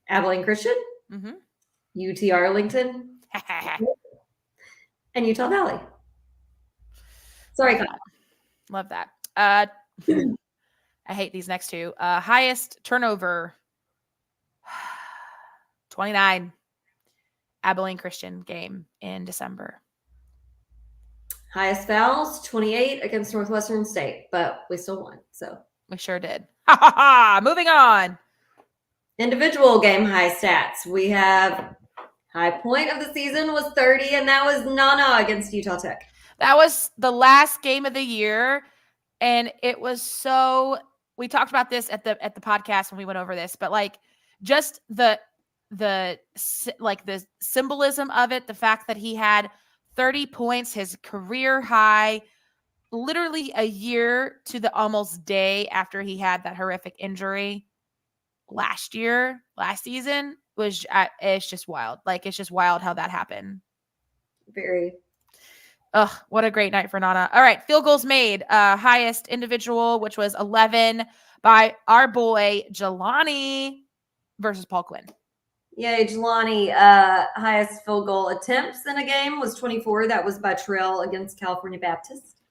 Abilene Christian, UT Arlington, and Utah Valley. Sorry, Kyle. Love that. I hate these next 2. Highest turnover, 29. Abilene Christian game in December. Highest fouls, 28 against Northwestern State, but we still won. So we sure did. Moving on. Individual game high stats. We have high point of the season was 30, and that was Nana against Utah Tech. That was the last game of the year, and it was so. We talked about this at the podcast when we went over this, but like just the symbolism of it, the fact that he had 30 points, his career high, literally a year to the almost day after he had that horrific injury last season, was it's just wild. Like, it's just wild how that happened. Very. Ugh, what a great night for Nana. All right, field goals made, highest individual, which was 11 by our boy Jelani versus Paul Quinn. Yay, Jelani. Highest field goal attempts in a game was 24. That was by Terrell against California Baptist.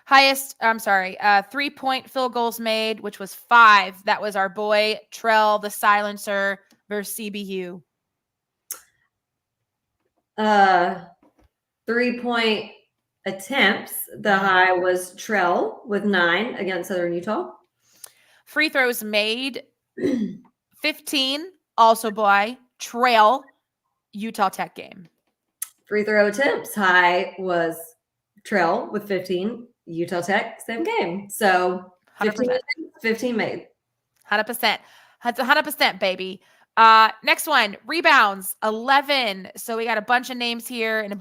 Highest, 3-point field goals made, which was 5. That was our boy Trell, the silencer, versus CBU. 3-point attempts. The high was Trell with 9 against Southern Utah. Free throws made, 15, also by Trail, Utah Tech game. Free throw attempts high was Trail with 15, Utah Tech, same game. So 100%. 15 made. 100%. That's 100%, baby. Next one, rebounds, 11. So we got a bunch of names here and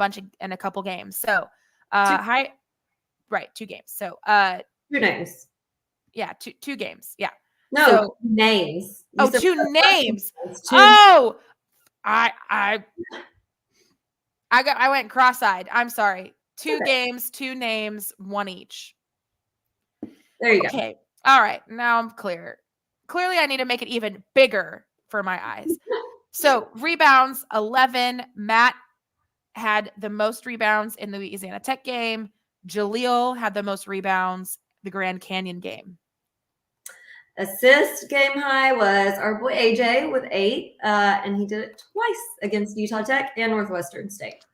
a couple games. So, two games. So, 2 names. Yeah, two games. Yeah. No, so, names. You 2 names. Two. Oh, I went cross-eyed. I'm sorry. 2 games, 2 names, 1 each. There you go. Okay. All right. Now I'm clear. Clearly, I need to make it even bigger for my eyes. So rebounds, 11. Matt had the most rebounds in the Louisiana Tech game. Jaleel had the most rebounds the Grand Canyon game. Assist game high was our boy AJ with 8, and he did it twice against Utah Tech and Northwestern State.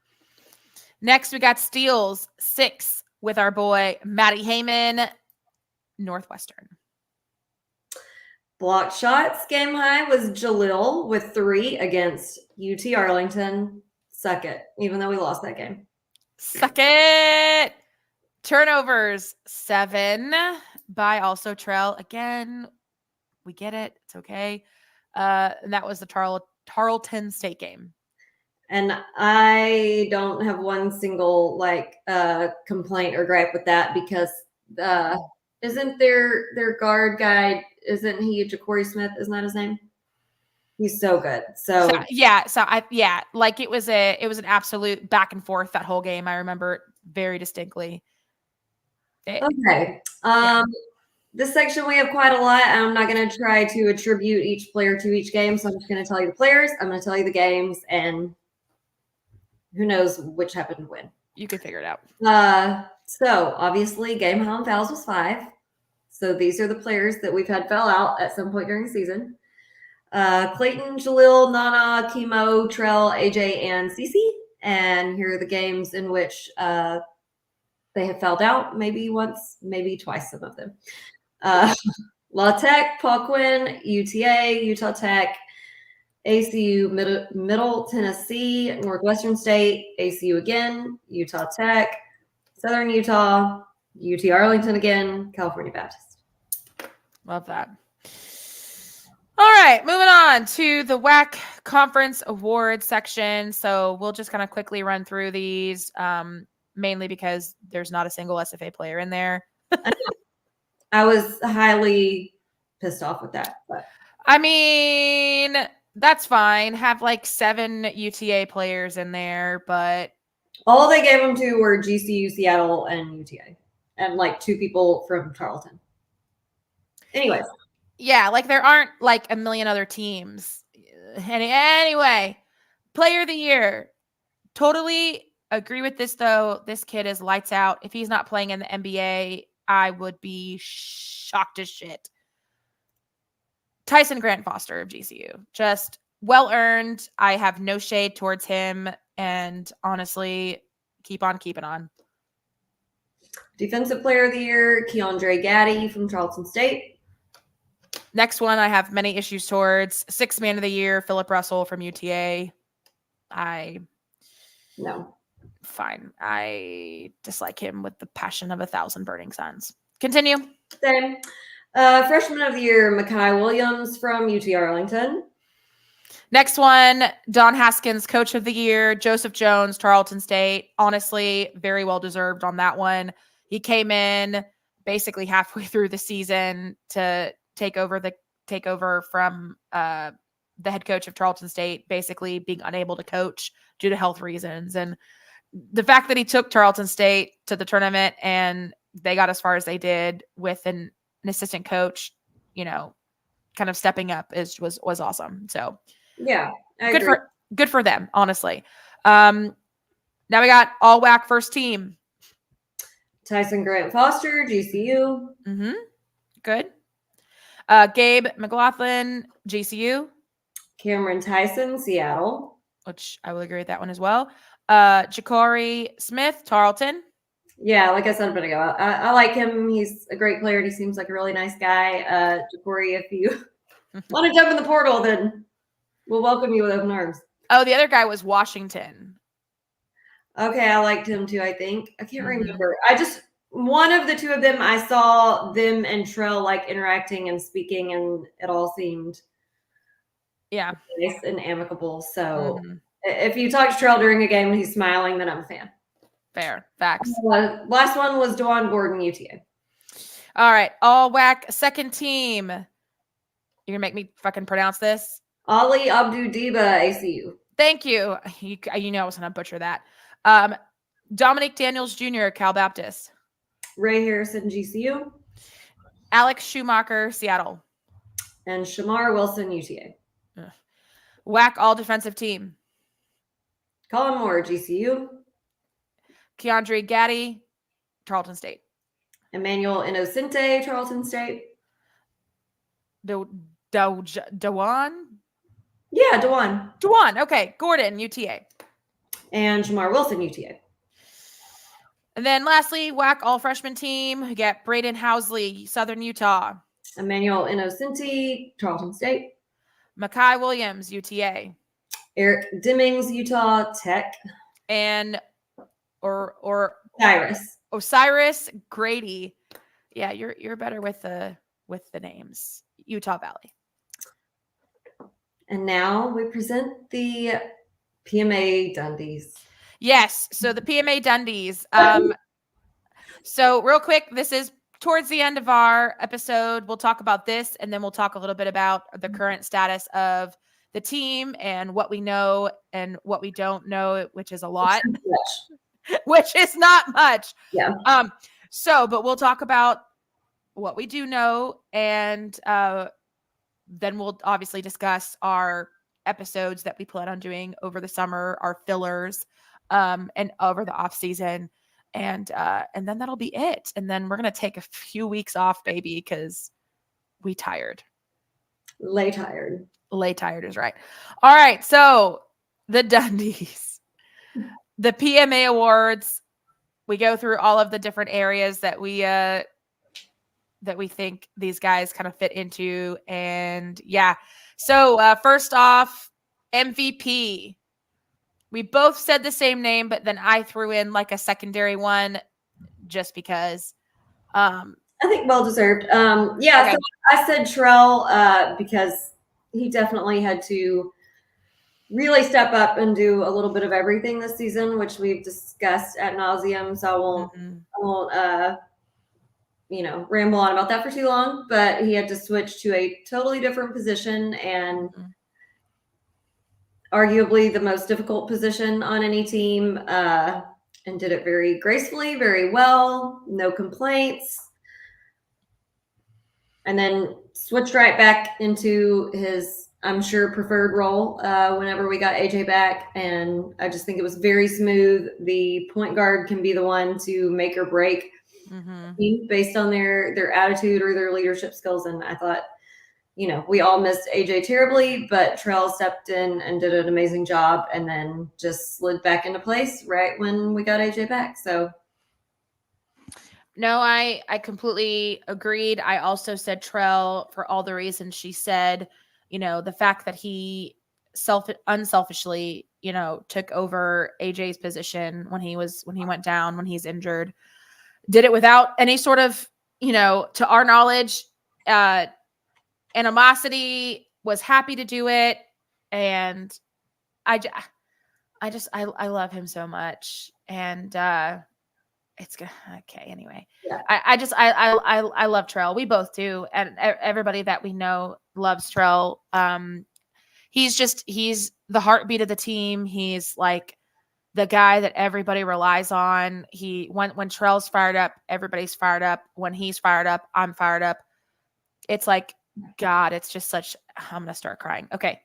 Next, we got steals, 6 with our boy Matty Heyman, Northwestern. Block shots game high was Jaleel with 3 against UT Arlington. Suck it, even though we lost that game. Suck it. Turnovers, 7 by also Trell. Again, we get it. It's okay. And that was the Tarleton State game. And I don't have one single complaint or gripe with that because isn't their guard guy, isn't he Ja'Cory Smith? Isn't that his name? He's so good. So it was an absolute back and forth that whole game. I remember it very distinctly. Okay. This section we have quite a lot. I'm not going to try to attribute each player to each game, so I'm just going to tell you the players. I'm going to tell you the games, and who knows which happened when. You can figure it out. So obviously, game high on fouls was 5. So these are the players that we've had foul out at some point during the season. Clayton, Jaleel, Nana, Chemo, Trell, AJ, and Cece. And here are the games in which they have fouled out, maybe once, maybe twice, some of them. La Tech, Paquin, UTA, Utah Tech, ACU, Middle Tennessee, Northwestern State, ACU again, Utah Tech, Southern Utah, UT Arlington again, California Baptist. Love that. All right, moving on to the WAC Conference Awards section. So we'll just kind of quickly run through these, mainly because there's not a single SFA player in there. I was highly pissed off with that. But I mean, that's fine. Have 7 UTA players in there, but all they gave them to were GCU, Seattle, and UTA, and 2 people from Tarleton. Anyways. Yeah, there aren't a million other teams. Anyway, player of the year. Totally agree with this, though. This kid is lights out. If he's not playing in the NBA, I would be shocked as shit. Tyson Grant Foster of GCU. Just well-earned. I have no shade towards him. And honestly, keep on keeping on. Defensive player of the year, Keandre Gaddy from Charleston State. Next one I have many issues towards. 6th man of the year, Philip Russell from UTA. No. Fine. I dislike him with the passion of 1,000 burning suns. Continue. Same. Freshman of the year, Mekhi Williams from UT Arlington. Next one, Don Haskins, coach of the year, Joseph Jones, Tarleton State. Honestly, very well deserved on that one. He came in basically halfway through the season to take over from the head coach of Tarleton State, basically being unable to coach due to health reasons. And the fact that he took Tarleton State to the tournament and they got as far as they did with an assistant coach, kind of stepping up was awesome. So yeah, good for them, honestly. Now we got all WAC first team. Tyson Grant Foster, GCU. Mm-hmm. Good. Gabe McLaughlin, GCU. Cameron Tyson, Seattle. Which I will agree with that one as well. Ja'Cory Smith, Tarleton. Yeah, like I said a minute ago, I like him. He's a great player. He seems like a really nice guy. Ja'Cory, if you want to jump in the portal, then we'll welcome you with open arms. Oh, the other guy was Washington. Okay, I liked him too, I think. I can't remember. one of the two of them, I saw them and Trell like interacting and speaking, and it all seemed nice and amicable. So if you talk to Trell during a game and he's smiling, then I'm a fan. Fair. Facts. Last one was Dewan Gordon, UTA. All right. All WAC second team. You're going to make me fucking pronounce this? Ali Abdu-Diba, ACU. Thank you. You know I was going to butcher that. Dominic Daniels Jr., Cal Baptist. Ray Harrison, GCU. Alex Schumacher, Seattle. And Shamar Wilson, UTA. WAC all defensive team. Colin Moore, GCU. Keandre Gaddy, Tarleton State. Emmanuel Innocente, Tarleton State. Dewan? Yeah, Dewan. Dewan. Okay. Gordon, UTA. And Shamar Wilson, UTA. And then lastly, WAC all freshman team. We got Braden Housley, Southern Utah. Emmanuel Innocente, Tarleton State. Makai Williams, UTA. Eric Dimmings, Utah Tech. And Osiris Grady. Yeah, you're better with the names. Utah Valley. And now we present the PMA Dundies. Yes, so the PMA Dundies. So real quick, this is towards the end of our episode. We'll talk about this, and then we'll talk a little bit about the current status of the team and what we know and what we don't know, which is a lot, which is not much. Yeah. But we'll talk about what we do know, and then we'll obviously discuss our episodes that we plan on doing over the summer, our fillers, and over the off season. And then that'll be it. And then we're going to take a few weeks off, baby, because we tired. Lay tired is right. All right. So the Dundies, the PMA awards, we go through all of the different areas that we think these guys kind of fit into. And yeah. So first off, MVP. We both said the same name, but then I threw in like a secondary one just because. I think well-deserved. Okay. So I said Trell because he definitely had to really step up and do a little bit of everything this season, which we've discussed ad nauseum. So I won't ramble on about that for too long, but he had to switch to a totally different position and arguably the most difficult position on any team, and did it very gracefully, very well, no complaints. And then switched right back into his, I'm sure, preferred role whenever we got AJ back. And I just think it was very smooth. The point guard can be the one to make or break based on their attitude or their leadership skills. And I thought, we all missed AJ terribly, but Trell stepped in and did an amazing job and then just slid back into place right when we got AJ back. So. No, I completely agreed. I also said Trell for all the reasons she said, the fact that he unselfishly, took over AJ's position when he went down, when he's injured, did it without any sort of, to our knowledge, animosity, was happy to do it. And I love him so much. And, it's good. Okay. Anyway, yeah. I love Trell. We both do. And everybody that we know loves Trell. He's the heartbeat of the team. He's like the guy that everybody relies on. When Trell's fired up, everybody's fired up. When he's fired up, I'm fired up. It's like, God, it's just I'm going to start crying. Okay.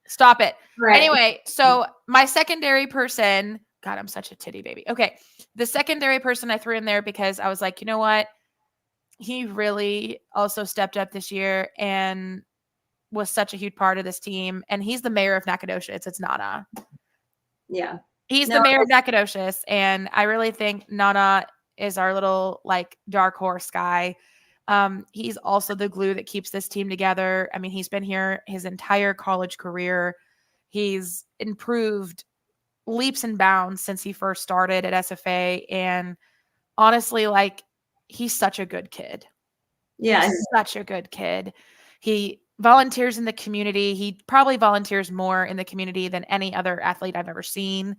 Stop it. Right. Anyway, so my secondary person, God, I'm such a titty baby. Okay. The secondary person I threw in there because I was like, you know what? He really also stepped up this year and was such a huge part of this team. And he's the mayor of Nacogdoches. It's Nana. Yeah. He's the mayor of Nacogdoches. And I really think Nana is our little dark horse guy. He's also the glue that keeps this team together. I mean, he's been here his entire college career. He's improved leaps and bounds since he first started at SFA. And honestly, like, he's such a good kid. Yeah. He's such a good kid. He volunteers in the community. He probably volunteers more in the community than any other athlete I've ever seen.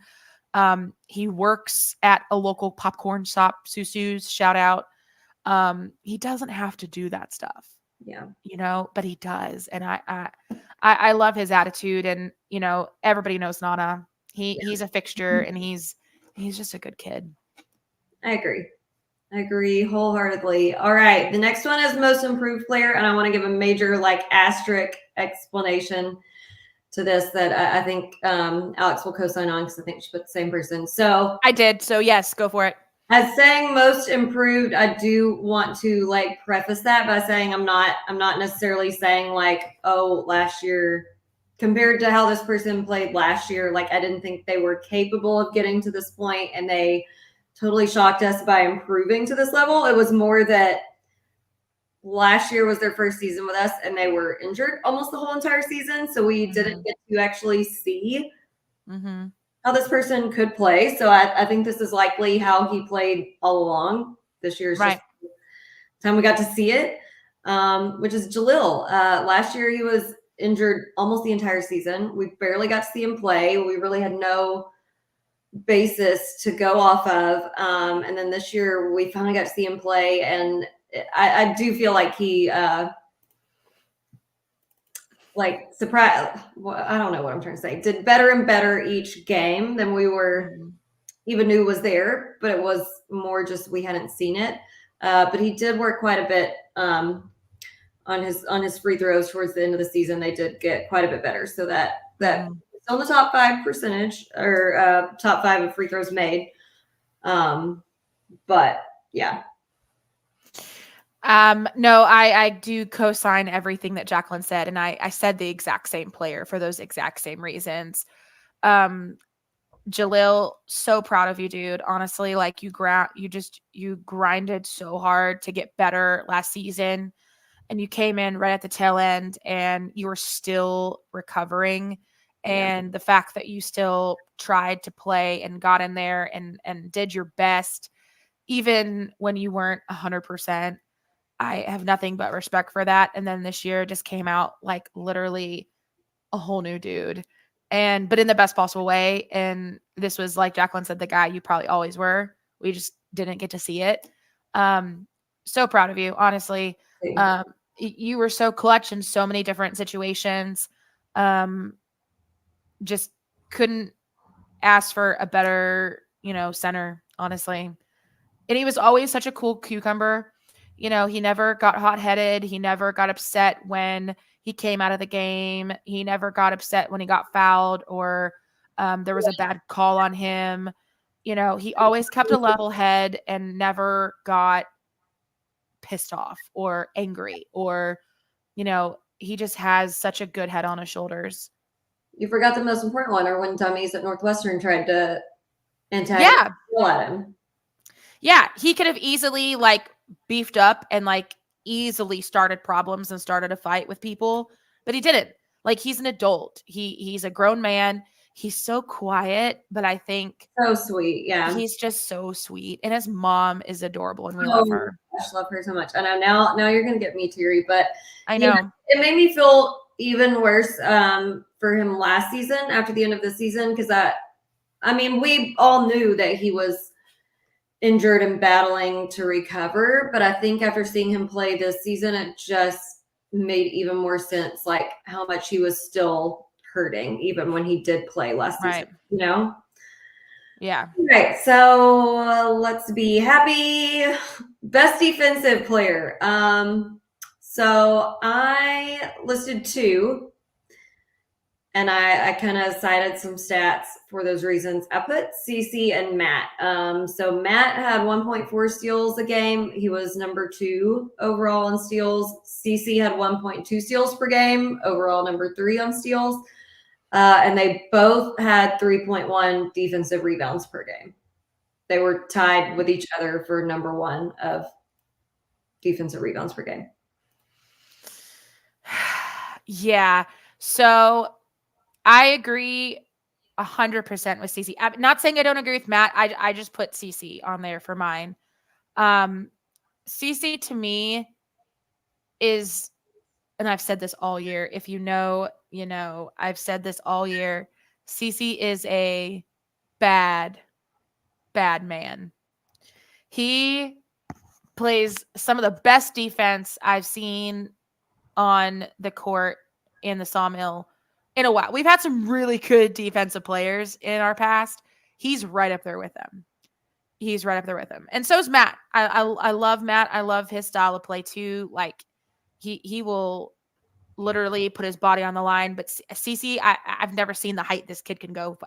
He works at a local popcorn shop, Susu's, shout out. He doesn't have to do that stuff. Yeah. But he does. And I love his attitude, and everybody knows Nana. He's a fixture, and he's just a good kid. I agree wholeheartedly. All right. The next one is most improved player. And I want to give a major asterisk explanation to this that I think Alex will co-sign on, because I think she put the same person. So I did. So yes, go for it. As saying most improved, I do want to preface that by saying I'm not necessarily saying last year compared to how this person played last year, I didn't think they were capable of getting to this point, and they totally shocked us by improving to this level. It was more that last year was their first season with us, and they were injured almost the whole entire season. So we didn't get to actually see how this person could play. So I think this is likely how he played all along. This year's just time we got to see it, which is Jalil. Last year he was injured almost the entire season. We barely got to see him play. We really had no basis to go off of. And then this year we finally got to see him play, and I do feel like he surprise. Well, I don't know what I'm trying to say. Did better and better each game than we were even knew was there, but it was more just we hadn't seen it. But he did work quite a bit on his free throws towards the end of the season. They did get quite a bit better, so that it's on the top 5 percentage, or top 5 of free throws made. But yeah. No, I do co-sign everything that Jacqueline said, and I said the exact same player for those exact same reasons. Jalil, so proud of you, dude. Honestly, you grinded so hard to get better last season, and you came in right at the tail end, and you were still recovering. And the fact that you still tried to play and got in there and did your best, even when you weren't 100%. I have nothing but respect for that. And then this year just came out literally a whole new dude, but in the best possible way. And this was, like Jacqueline said, the guy you probably always were. We just didn't get to see it. So proud of you, honestly. You were so clutch in so many different situations. Just couldn't ask for a better, center, honestly. And he was always such a cool cucumber. He never got hot-headed. He never got upset when he came out of the game. He never got upset when he got fouled or there was a bad call on him. He always kept a level head and never got pissed off or angry, or, he just has such a good head on his shoulders. You forgot the most important one, or when Tommy's at Northwestern tried to antagonize at him. Yeah, he could have easily beefed up and easily started problems and started a fight with people, but he didn't. He's an adult. He's a grown man. He's so quiet, but I think so sweet. Yeah, he's just so sweet, and his mom is adorable, and we love her. I love her so much. I know now you're gonna get me teary, but I know it made me feel even worse for him last season after the end of the season, because I mean we all knew that he was injured and battling to recover, but I think after seeing him play this season, it just made even more sense how much he was still hurting even when he did play last season, Yeah. Right. So let's be happy. Best defensive player. So I listed 2. And I kind of cited some stats for those reasons. I put CC and Matt. So Matt had 1.4 steals a game. He was number 2 overall in steals. CC had 1.2 steals per game, overall number 3 on steals. And they both had 3.1 defensive rebounds per game. They were tied with each other for number 1 of defensive rebounds per game. Yeah. So I agree 100% with CC. I'm not saying I don't agree with Matt. I just put CC on there for mine. CC to me is, and I've said this all year. If you know, you know, I've said this all year. CC is a bad man. He plays some of the best defense I've seen on the court in the Sawmill in a while. We've had some really good defensive players in our past. He's right up there with them. And so is Matt. I love Matt. I love his style of play too. Like he will literally put his body on the line. But CC, I've never seen the height this kid can go.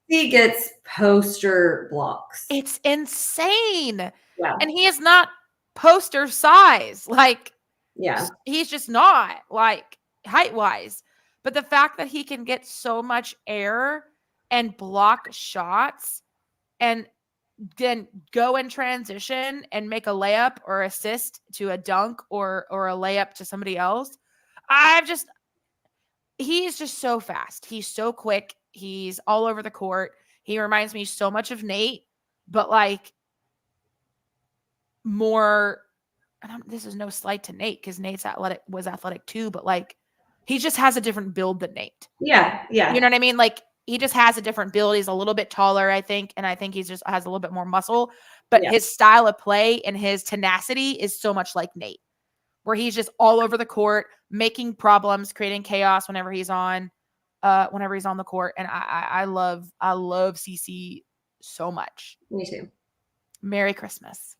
He gets poster blocks. It's insane. Yeah. And he is not poster size. Like, yeah, he's just not, like, height-wise. But the fact that he can get so much air and block shots and then go in transition and make a layup or assist to a dunk or a layup to somebody else. He's just so fast. He's so quick. He's all over the court. He reminds me so much of Nate, but like more, this is no slight to Nate because Nate's was athletic too, but like he just has a different build than Nate. Yeah. You know what I mean? Like he just has a different build. He's a little bit taller, I think, and I think he just has a little bit more muscle, but his style of play and his tenacity is so much like Nate, where he's just all over the court, making problems, creating chaos whenever he's on the court. And I love CC so much. Me too. Merry Christmas.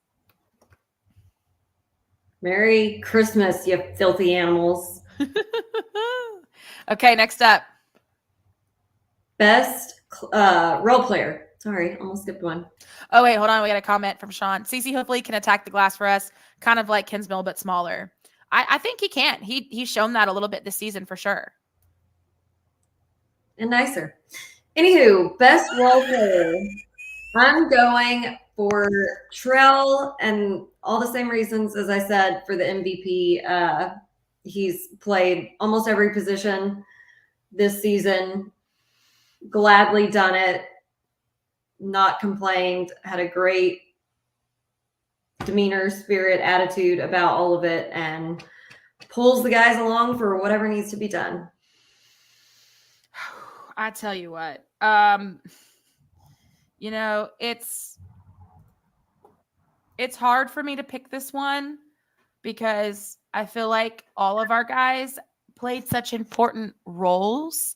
Merry Christmas, you filthy animals. Okay, next up. Best role player. Sorry, almost skipped one. Oh, wait, hold on. We got a comment from Sean. CC hopefully can attack the glass for us, kind of like Kinsmill, but smaller. I think he can. He's shown that a little bit this season for sure. And nicer. Anywho, best role player. I'm going for Trell, and all the same reasons as I said for the MVP. He's played almost every position this season. Gladly done it. Not complained. Had a great demeanor, spirit, attitude about all of it, and pulls the guys along for whatever needs to be done. I tell you what, you know, it's hard for me to pick this one because I feel like all of our guys played such important roles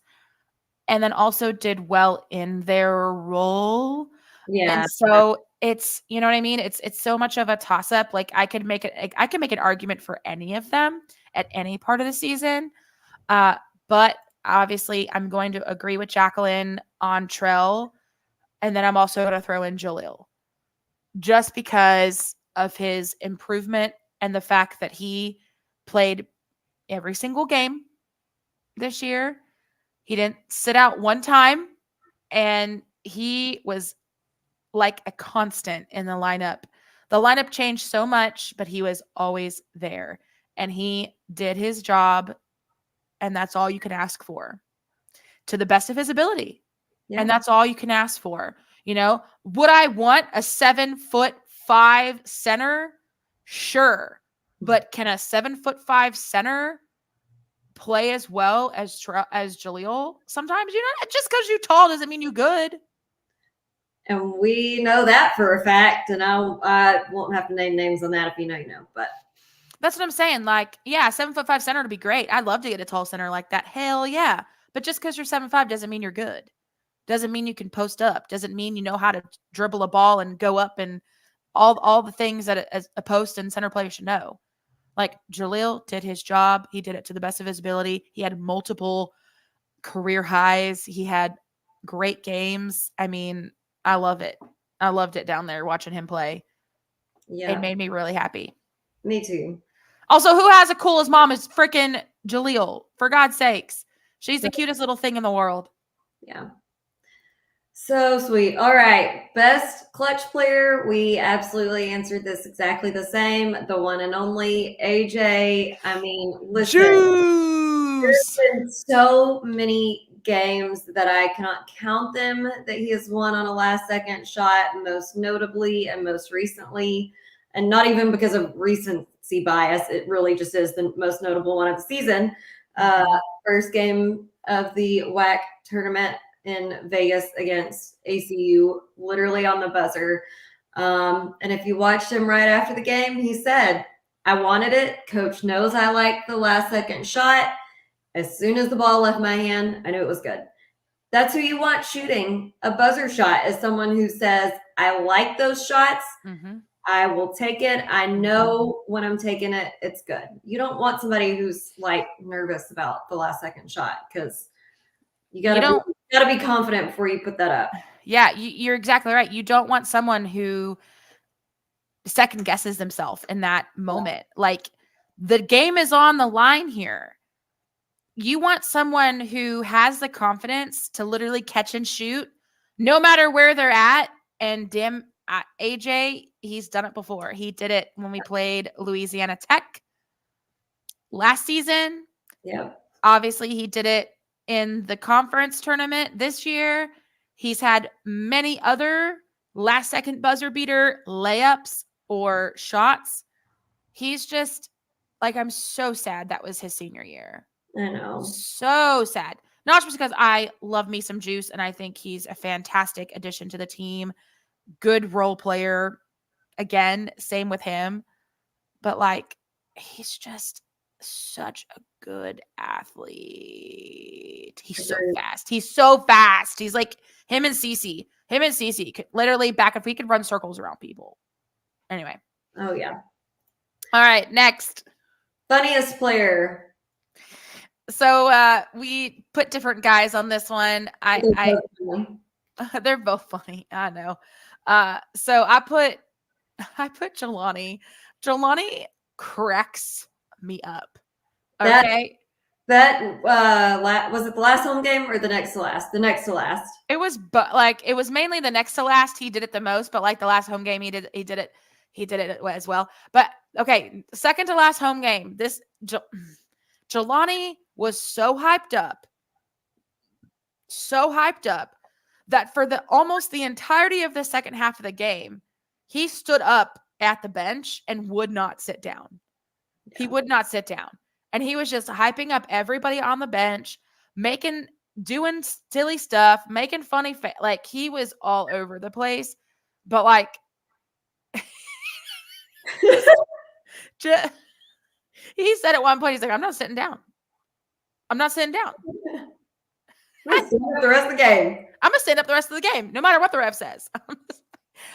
and then also did well in their role. Yeah. And so it's, you know what I mean? It's so much of a toss up. Like I could make an argument for any of them at any part of the season. But obviously I'm going to agree with Jacqueline on Trell. And then I'm also going to throw in Jaleel just because of his improvement and the fact that he played every single game this year. He didn't sit out one time, and he was like a constant in the lineup. The lineup changed so much, but he was always there, and he did his job, and that's all you can ask for to the best of his ability. Yeah. And that's all you can ask for. You know, would I want a 7'5" center? Sure. But can a 7'5" center play as well as Jaleel? Sometimes, you know, just because you're tall doesn't mean you're good. And we know that for a fact. And I won't have to name names on that if you know, you know. But that's what I'm saying. Like, yeah, 7'5" center would be great. I'd love to get a tall center like that. Hell yeah. But just because you're 7'5" doesn't mean you're good. Doesn't mean you can post up. Doesn't mean you know how to dribble a ball and go up and all the things that a post and center player should know. Like Jaleel did his job. He did it to the best of his ability. He had multiple career highs. He had great games. I mean, I love it. I loved it down there watching him play. Yeah. It made me really happy. Me too. Also, who has a cool as mom is freaking Jaleel, for God's sakes. She's the cutest little thing in the world. Yeah. So sweet. All right. Best clutch player. We absolutely answered this exactly the same. The one and only AJ. I mean, listen. There's been so many games that I cannot count them that he has won on a last second shot, most notably and most recently, and not even because of recency bias. It really just is the most notable one of the season. First game of the WAC tournament in Vegas against ACU, literally on the buzzer. And if you watched him right after the game, he said, I wanted it. Coach knows I like the last second shot. As soon as the ball left my hand, I knew it was good. That's who you want shooting a buzzer shot, is someone who says, I like those shots. I will take it. I know when I'm taking it, it's good. You don't want somebody who's like nervous about the last second shot, because you gotta be confident before you put that up. Yeah, you're exactly right. You don't want someone who second guesses themselves in that moment. Like, the game is on the line here. You want someone who has the confidence to literally catch and shoot no matter where they're at. And AJ, he's done it before. He did it when we played Louisiana Tech last season. Yeah. Obviously, he did it in the conference tournament this year. He's had many other last second buzzer beater layups or shots. He's just like, I'm so sad that was his senior year. I know. So sad. Not just because I love me some Juice and I think he's a fantastic addition to the team. Good role player. Again, same with him. But like, he's just such a good athlete. He's so fast. He's so fast. He's like him and Cece. Him and Cece could literally back if we could run circles around people. Anyway. Oh, yeah. All right, next. Funniest player. So we put different guys on this one. They're both funny. I know. So I put Jelani. Jelani cracks me up. Okay. Was it the last home game or the next to last? The next to last. It was mainly the next to last. He did it the most, but like the last home game, he did it as well. But okay, second to last home game. This Jelani was so hyped up that for almost the entirety of the second half of the game, he stood up at the bench and would not sit down. Yeah. He would not sit down. And he was just hyping up everybody on the bench, doing silly stuff, making funny like he was all over the place. But like he said at one point, he's like, I'm not sitting down. I'm not sitting down. I'm going to stand up the rest of the game. I'm going to stand up the rest of the game, no matter what the ref says.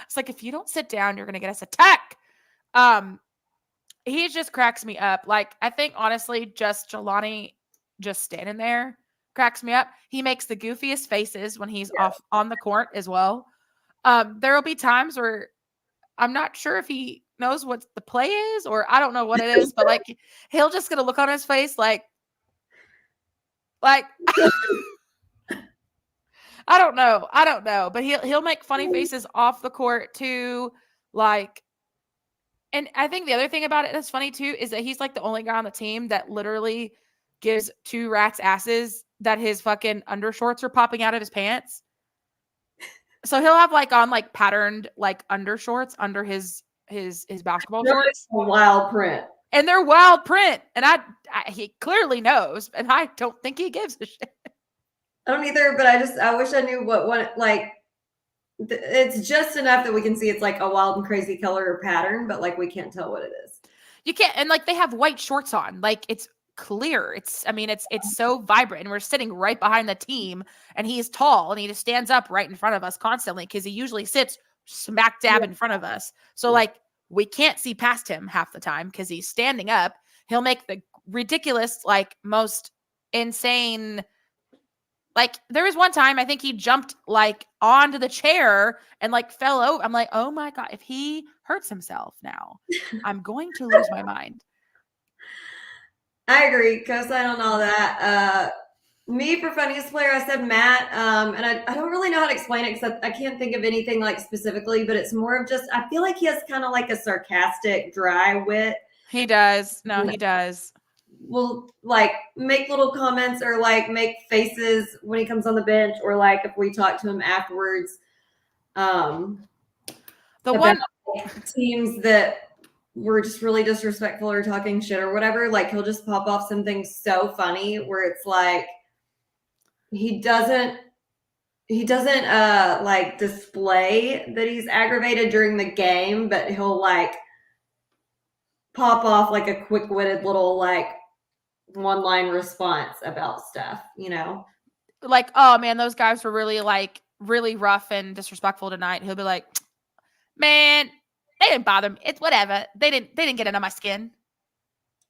It's like, if you don't sit down, you're going to get us attacked. He just cracks me up. Like, I think, honestly, just Jelani just standing there cracks me up. He makes the goofiest faces when he's off on the court as well. There will be times where I'm not sure if he knows what the play is, or I don't know what it is, but like, he'll just get a look on his face like I don't know, but he'll make funny faces off the court too, like. And I think the other thing about it that's funny too is that he's like the only guy on the team that literally gives two rats asses that his fucking undershorts are popping out of his pants. So he'll have like on like patterned like undershorts under his basketball shorts. Wild print. And they're wild print. And he clearly knows, and I don't think he gives a shit. I don't either, but I wish I knew what like. It's just enough that we can see it's like a wild and crazy color or pattern, but like we can't tell what it is. You can't, and like they have white shorts on, like it's clear. It's so vibrant, and we're sitting right behind the team, and he's tall, and he just stands up right in front of us constantly because he usually sits smack dab in front of us. So like we can't see past him half the time because he's standing up. He'll make the ridiculous, like most insane. Like there was one time I think he jumped like onto the chair and like fell over. I'm like, oh my God, if he hurts himself now, I'm going to lose my mind. I agree. Co-sign on all that. Me for funniest player, I said Matt. And I don't really know how to explain it because I can't think of anything like specifically, but it's more of just, I feel like he has kind of like a sarcastic, dry wit. He does. No, he does. will like make little comments or like make faces when he comes on the bench, or like if we talk to him afterwards. The one teams that were just really disrespectful or talking shit or whatever, like he'll just pop off something so funny where it's like he doesn't like display that he's aggravated during the game, but he'll like pop off like a quick-witted little like one-line response about stuff, you know? Like, oh man, those guys were really like really rough and disrespectful tonight. He'll be like, man, they didn't bother me. It's whatever. They didn't get under my skin.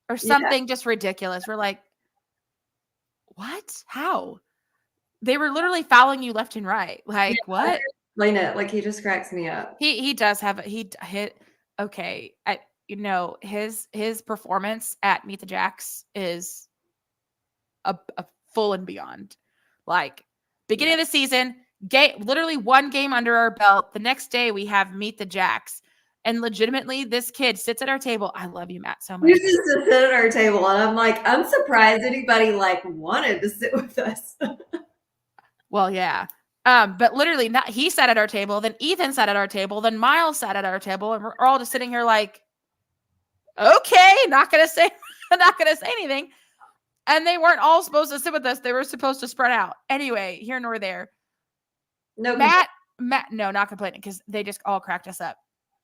Or something just ridiculous. We're like, what? How? They were literally fouling you left and right. Like, what? Explain it. Like, he just cracks me up. He does have he hit okay. His performance at Meet the Jacks is a full and beyond. Like, beginning of the season, literally one game under our belt. The next day we have Meet the Jacks. And legitimately, this kid sits at our table. I love you, Matt, so much. He used to sit at our table, and I'm like, I'm surprised anybody like wanted to sit with us. Well, yeah. But literally, he sat at our table, then Ethan sat at our table, then Miles sat at our table, and we're all just sitting here like, okay, not gonna say anything. And they weren't all supposed to sit with us; they were supposed to spread out. Anyway, here nor there. No, Matt, no, not complaining because they just all cracked us up.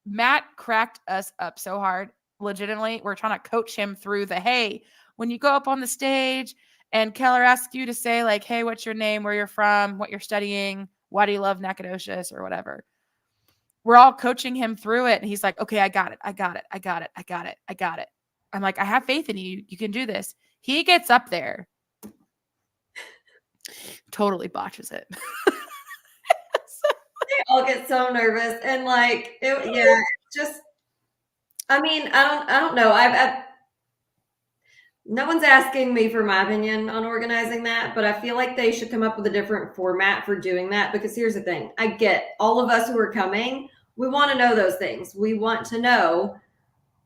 Matt cracked us up so hard. Legitimately, we're trying to coach him through hey, when you go up on the stage and Keller asks you to say like, hey, what's your name, where you're from, what you're studying, why do you love Nacogdoches or whatever. We're all coaching him through it. And he's like, okay, I got it. I'm like, I have faith in you. You can do this. He gets up there. Totally botches it. They all get so nervous and like just I mean, I don't know. I've no one's asking me for my opinion on organizing that, but I feel like they should come up with a different format for doing that, because here's the thing. I get all of us who are coming, we want to know those things. We want to know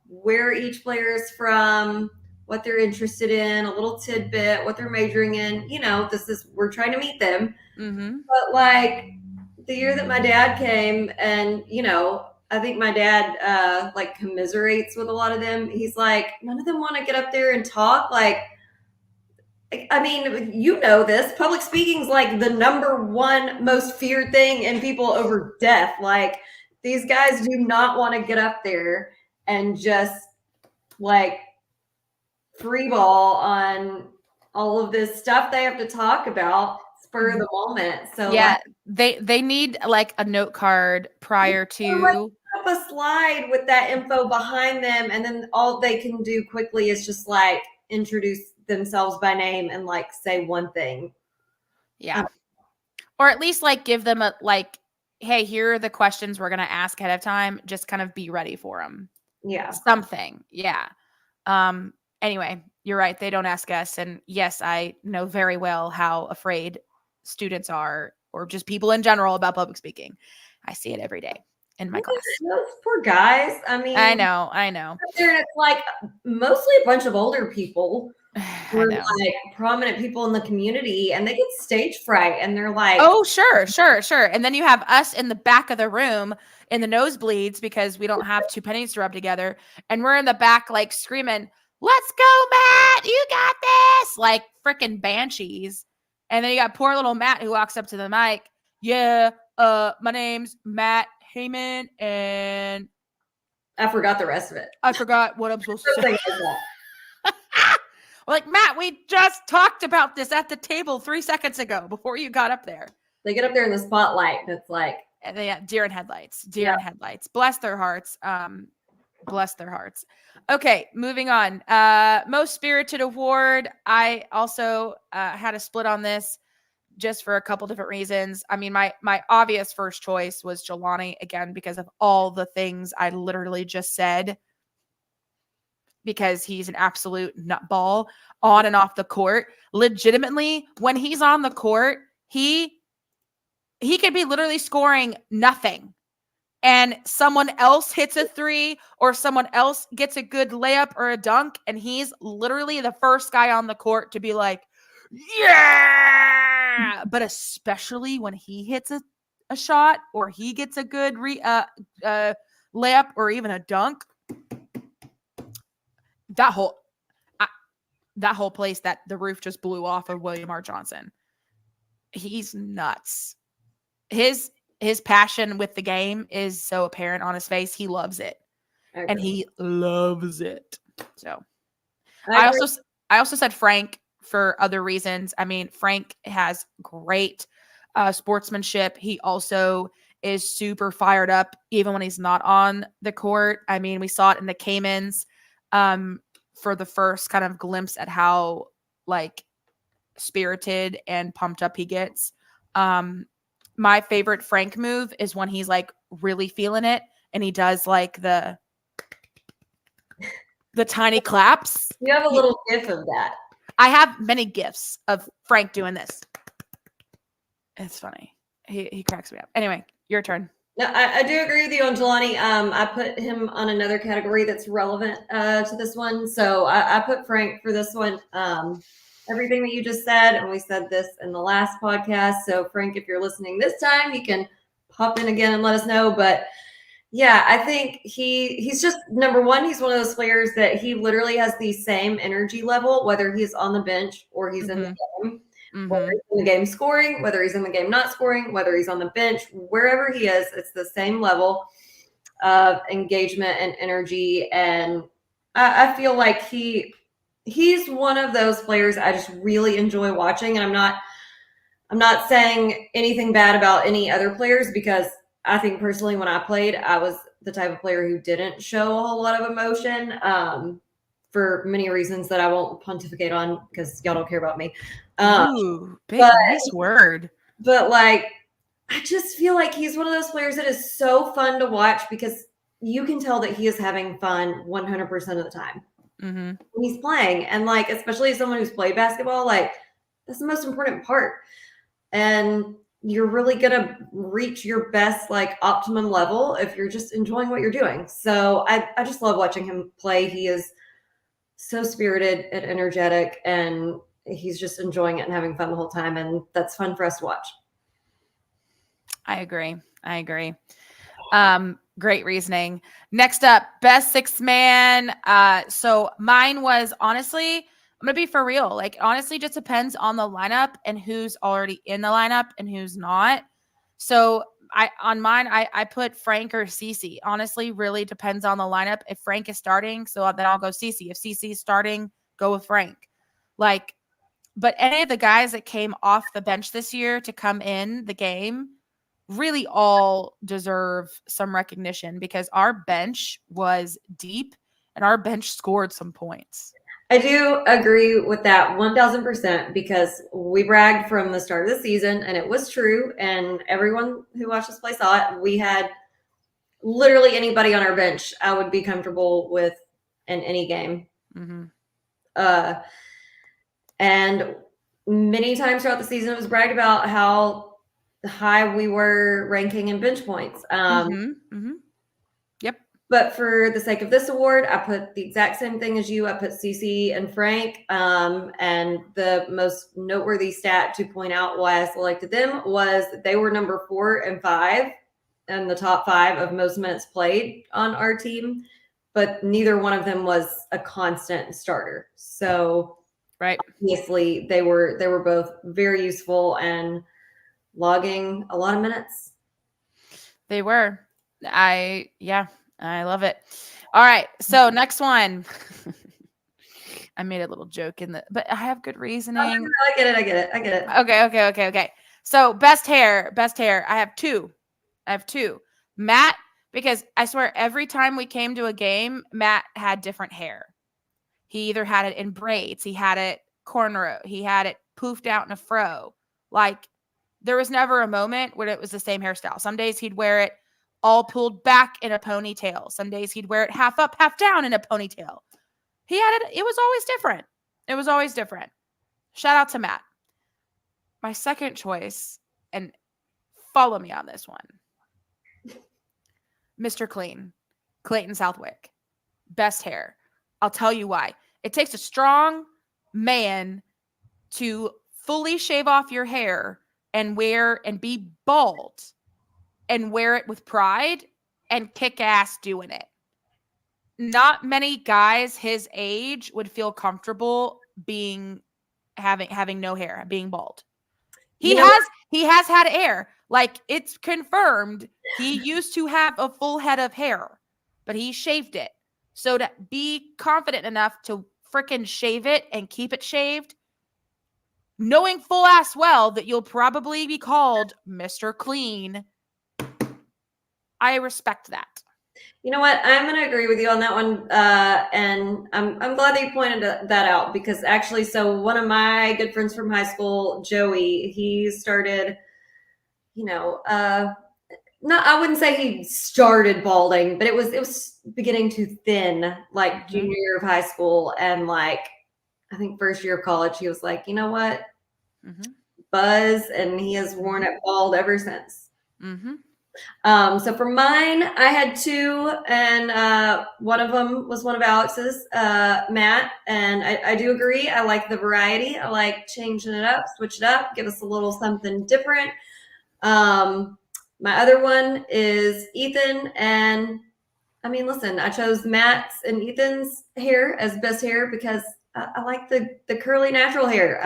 where each player is from, what they're interested in, a little tidbit, what they're majoring in. You know, we're trying to meet them. Mm-hmm. But like the year that my dad came, and you know, I think my dad like commiserates with a lot of them. He's like, none of them want to get up there and talk. Like, I mean, you know this. Public speaking's like the number one most feared thing in people over death. Like, these guys do not want to get up there and just like free ball on all of this stuff they have to talk about spur of the moment. So yeah, like, they need like a note card prior to like, up a slide with that info behind them, and then all they can do quickly is just like introduce themselves by name and like say one thing. Yeah. Or at least like give them a like, hey, here are the questions we're going to ask ahead of time. Just kind of be ready for them. Yeah. Something. Yeah. Anyway, you're right. They don't ask us. And yes, I know very well how afraid students are, or just people in general, about public speaking. I see it every day in my class. Those poor guys. I mean, I know. It's like mostly a bunch of older people who are like prominent people in the community, and they get stage fright, and they're like, oh, sure. And then you have us in the back of the room in the nosebleeds because we don't have two pennies to rub together. And we're in the back like screaming, let's go, Matt. You got this. Like freaking banshees. And then you got poor little Matt who walks up to the mic. Yeah, my name's Matt Heyman, and I forgot the rest of it. I forgot what I'm supposed to say. Like, Matt, we just talked about this at the table 3 seconds ago before you got up there. They get up there in the spotlight. That's like, and they deer in headlights. Bless their hearts. Okay, moving on. Most spirited award. I also had a split on this just for a couple different reasons. I mean, my obvious first choice was Jelani, again, because of all the things I literally just said, because he's an absolute nutball on and off the court. Legitimately, when he's on the court, he could be literally scoring nothing, and someone else hits a 3 or someone else gets a good layup or a dunk, and he's literally the first guy on the court to be like, yeah, but especially when he hits a shot or he gets a good layup or even a dunk, that whole place, that the roof just blew off of William R. Johnson. He's nuts. His passion with the game is so apparent on his face. He loves it. And he loves it. So I also said Frank for other reasons. I mean, Frank has great sportsmanship. He also is super fired up even when he's not on the court. I mean, we saw it in the Caymans for the first kind of glimpse at how like spirited and pumped up he gets. My favorite Frank move is when he's like really feeling it and he does like the tiny claps. You have a little gif of that. I have many gifs of Frank doing this. It's funny. He cracks me up. Anyway, your turn. No, I do agree with you on Jelani. I put him on another category that's relevant to this one. So I put Frank for this one. Everything that you just said, and we said this in the last podcast. So Frank, if you're listening this time, you can pop in again and let us know. But yeah, I think he's just, number one, he's one of those players that he literally has the same energy level, whether he's on the bench or he's in the game. Whether he's in the game scoring, whether he's in the game not scoring, whether he's on the bench, wherever he is, it's the same level of engagement and energy. And I feel like he's one of those players I just really enjoy watching. And I'm not saying anything bad about any other players, because I think personally when I played, I was the type of player who didn't show a whole lot of emotion for many reasons that I won't pontificate on because y'all don't care about me. Ooh, nice word. But like, I just feel like he's one of those players that is so fun to watch because you can tell that he is having fun 100% of the time when he's playing. And like, especially as someone who's played basketball, like that's the most important part. And you're really going to reach your best, like optimum level if you're just enjoying what you're doing. So I just love watching him play. He is so spirited and energetic, and he's just enjoying it and having fun the whole time. And that's fun for us to watch. I agree. Great reasoning. Next up, best sixth man. So mine was, honestly, I'm going to be for real. Like, honestly, just depends on the lineup and who's already in the lineup and who's not. So I put Frank or Cece. Honestly, really depends on the lineup. If Frank is starting, so then I'll go Cece. If Cece is starting, go with Frank. Like, but any of the guys that came off the bench this year to come in the game really all deserve some recognition because our bench was deep and our bench scored some points. I do agree with that 1000% because we bragged from the start of the season, and it was true. And everyone who watched us play saw it. We had literally anybody on our bench I would be comfortable with in any game. And many times throughout the season, it was bragged about how high we were ranking in bench points. Yep. But for the sake of this award, I put the exact same thing as you. I put Cece and Frank. And the most noteworthy stat to point out why I selected them was that they were number 4 and 5 in the top 5 of most minutes played on our team. But neither one of them was a constant starter. So right, obviously they were both very useful and logging a lot of minutes. They were. I love it. All right. So next one. I made a little joke but I have good reasoning. I get it. Okay. So best hair. I have two. Matt, because I swear every time we came to a game, Matt had different hair. He either had it in braids, he had it cornrow, he had it poofed out in a fro. Like, there was never a moment when it was the same hairstyle. Some days he'd wear it all pulled back in a ponytail. Some days he'd wear it half up, half down in a ponytail. He had it. It was always different. Shout out to Matt. My second choice, and follow me on this one. Mr. Clean, Clayton Southwick. Best hair. I'll tell you why. It takes a strong man to fully shave off your hair and be bald and wear it with pride and kick ass doing it. Not many guys his age would feel comfortable having no hair, being bald. He has had hair. Like, it's confirmed he used to have a full head of hair, but he shaved it. So to be confident enough to freaking shave it and keep it shaved, knowing full ass well that you'll probably be called Mr. Clean, I respect that. You know what? I'm going to agree with you on that one. And I'm glad that you pointed that out, because actually, so one of my good friends from high school, Joey, he started, I wouldn't say he started balding, but it was beginning to thin, like junior year of high school. And like, I think first year of college, he was like, you know what? Buzz. And he has worn it bald ever since. So for mine, I had two, and one of them was one of Alex's, Matt. And I do agree. I like the variety. I like changing it up, switch it up, give us a little something different. My other one is Ethan. And I mean, listen, I chose Matt's and Ethan's hair as best hair because I like the curly natural hair.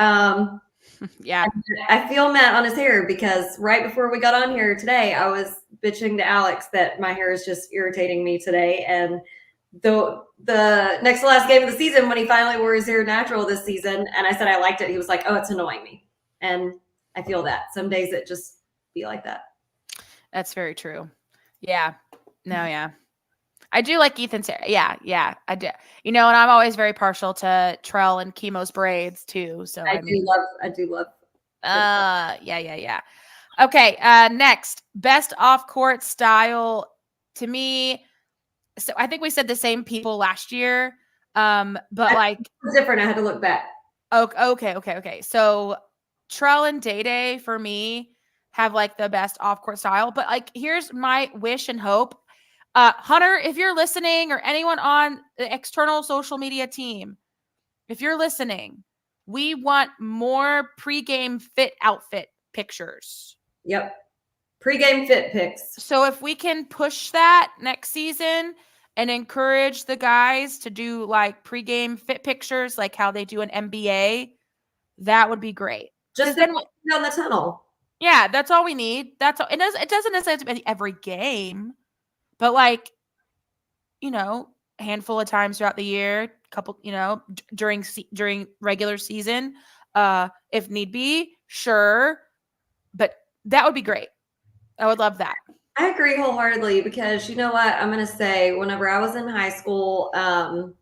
Yeah. I feel Matt on his hair, because right before we got on here today, I was bitching to Alex that my hair is just irritating me today. And the next to last game of the season, when he finally wore his hair natural this season, and I said I liked it, he was like, oh, it's annoying me. And I feel that some days it just be like that. That's very true. Yeah. No, yeah. I do like Ethan's hair. Yeah, I do. And I'm always very partial to Trell and Chemo's braids too. So I do love. Yeah. Okay. Next, best off-court style to me. So I think we said the same people last year. But like, it's different. I had to look back. Okay. So Trell and Day for me have like the best off-court style. But like, here's my wish and hope. Hunter, if you're listening, or anyone on the external social media team, if you're listening, we want more pregame fit outfit pictures. Yep. Pregame fit pics. So if we can push that next season and encourage the guys to do like pregame fit pictures, like how they do an NBA, that would be great. Just then on the tunnel. Yeah, that's all we need. That's all. It doesn't necessarily have to be every game. But like, a handful of times throughout the year, couple, during regular season, if need be, sure. But that would be great. I would love that. I agree wholeheartedly, because you know what? I'm going to say, whenever I was in high school, that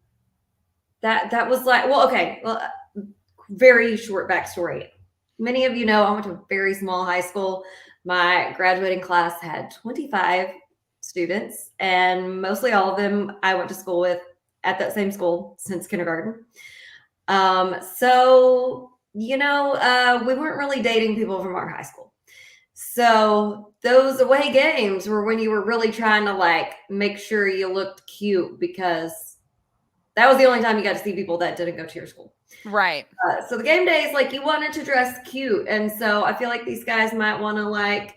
was like, very short backstory. Many of you know I went to a very small high school. My graduating class had 25 students, and mostly all of them I went to school with at that same school since kindergarten. So we weren't really dating people from our high school. So those away games were when you were really trying to like make sure you looked cute, because that was the only time you got to see people that didn't go to your school. Right. So the game days, like, you wanted to dress cute. And so I feel like these guys might want to like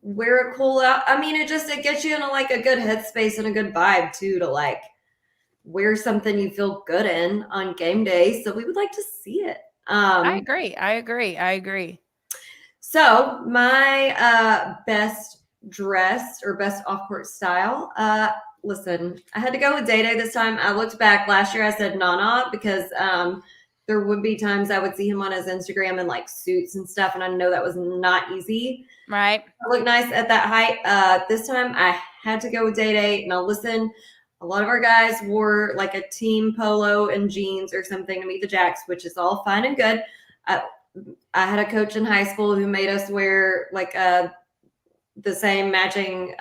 wear a cool out. I mean, it gets you in a good headspace and a good vibe too, to like wear something you feel good in on game day. So we would like to see it. I agree. So my best dress or best off-court style, listen, I had to go with Day this time. I looked back last year, I said Nana, because there would be times I would see him on his Instagram in like suits and stuff, and I know that was not easy. Right. I look nice at that height. This time I had to go with Day. Now listen, a lot of our guys wore like a team polo and jeans or something to meet the Jacks, which is all fine and good. I had a coach in high school who made us wear like the same matching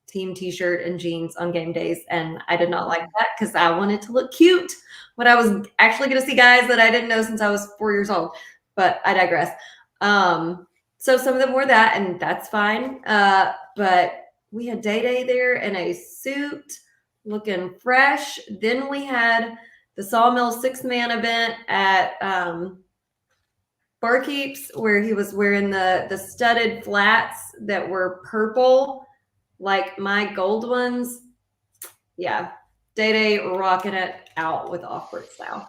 team t-shirt and jeans on game days, and I did not like that, because I wanted to look cute when I was actually going to see guys that I didn't know since I was 4 years old. But I digress. So some of them wore that, and that's fine. But we had Day Day there in a suit, looking fresh. Then we had the Sawmill 6-man event at Barkeep's, where he was wearing the studded flats that were purple, like my gold ones. Yeah, Day Day rocking it out with off-road style.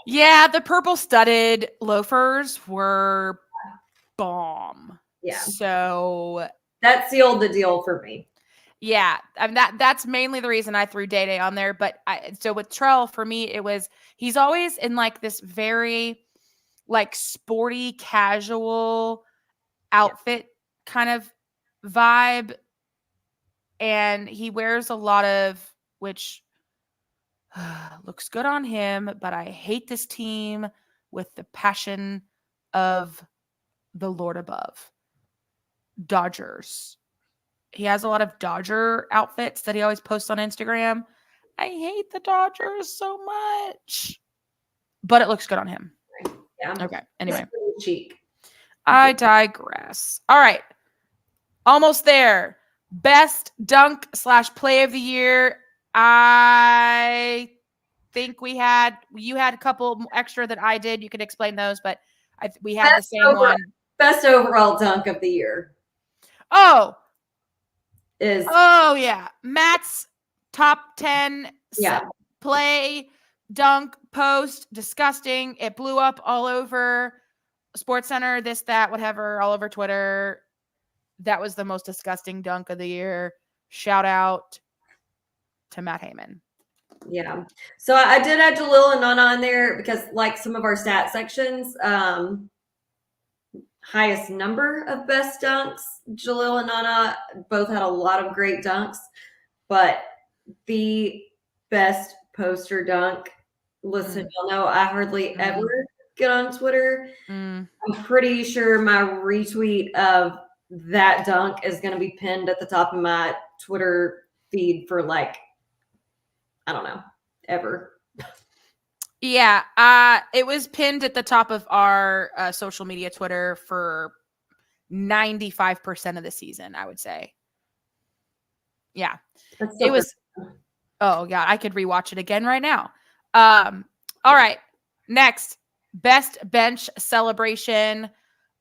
Yeah, the purple studded loafers were bomb. Yeah. So that sealed the deal for me. Yeah, I mean that's mainly the reason I threw Day Day on there. But so with Trell, for me, it was he's always in like this very like sporty, casual outfit kind of vibe, and he wears a lot of which looks good on him. But I hate this team with the passion of the Lord above. Dodgers. He has a lot of Dodger outfits that he always posts on Instagram. I hate the Dodgers so much, but it looks good on him. Yeah. Okay. Anyway, cheek. I digress. All right. Almost there. Best dunk / play of the year. I think you had a couple extra that I did. You could explain those, but we had the same one. Best overall dunk of the year. Oh yeah, Matt's top 10 play dunk post, disgusting. It blew up all over SportsCenter, this, that, whatever, all over Twitter. That was the most disgusting dunk of the year. Shout out to Matt Heyman. Yeah. So I did add Jalil and Nana on there because like some of our stat sections, highest number of best dunks, Jalil and Nana both had a lot of great dunks, but the best poster dunk, listen, y'all know I hardly ever get on Twitter. I'm pretty sure my retweet of that dunk is going to be pinned at the top of my Twitter feed for like, I don't know, ever. Yeah, it was pinned at the top of our social media Twitter for 95% of the season, I would say. Yeah, it was. Oh yeah, I could rewatch it again right now. All right, next, best bench celebration.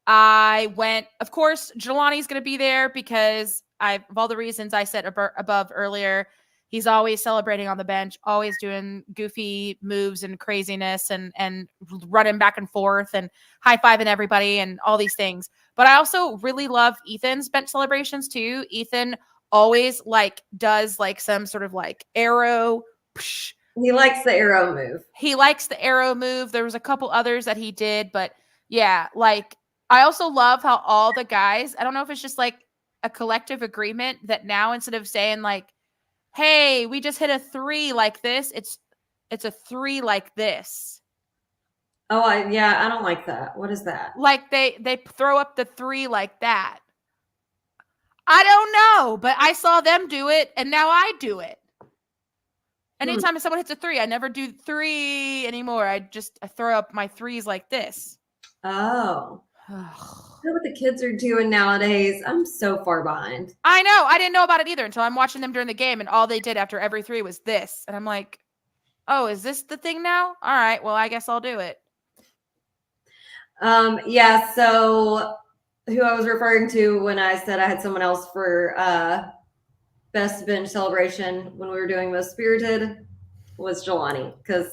I went, of course, Jelani's going to be there because of all the reasons I said above earlier. He's always celebrating on the bench, always doing goofy moves and craziness and running back and forth and high-fiving everybody and all these things. But I also really love Ethan's bench celebrations too. Ethan always like does like some sort of like arrow. Psh. He likes the arrow move. He likes the arrow move. There was a couple others that he did, but yeah, like I also love how all the guys, I don't know if it's just like a collective agreement that now instead of saying like, hey, we just hit a 3 like this, it's a 3 like this. Oh, I don't like that. What is that? Like they throw up the 3 like that. I don't know, but I saw them do it and now I do it. Anytime someone hits a 3, I never do 3 anymore. I throw up my 3s like this. Oh. I know what the kids are doing nowadays. I'm so far behind. I know. I didn't know about it either until I'm watching them during the game, and all they did after every 3 was this. And I'm like, oh, is this the thing now? All right, well, I guess I'll do it. Yeah, so who I was referring to when I said I had someone else for best bench celebration when we were doing Most Spirited was Jelani, because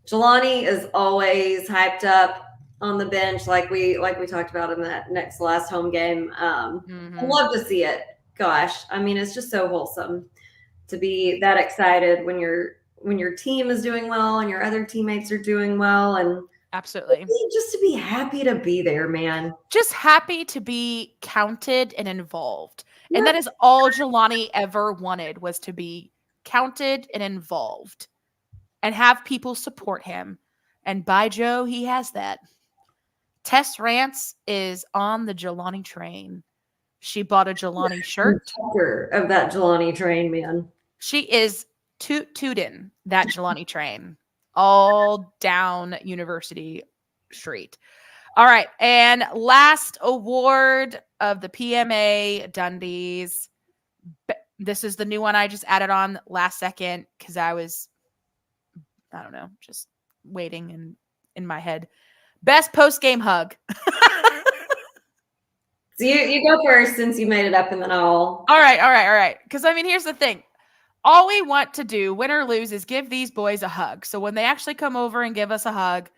Jelani is always hyped up on the bench, like we talked about in that last home game. I love to see it. Gosh, I mean, it's just so wholesome to be that excited when your team is doing well and your other teammates are doing well, and absolutely just to be happy to be there, man. Just happy to be counted and involved. Yeah. And that is all Jelani ever wanted, was to be counted and involved and have people support him. And by Joe, he has that. Tess Rance is on the Jelani train. She bought a Jelani shirt. Of that Jelani train, man. She is tootin' that Jelani train all down University Street. All right. And last award of the PMA Dundies, This is the new one I just added on last second because I was, I don't know, just waiting in my head. Best post-game hug. So you go first since you made it up, and then I'll. All right. Because, I mean, here's the thing. All we want to do, win or lose, is give these boys a hug. So when they actually come over and give us a hug,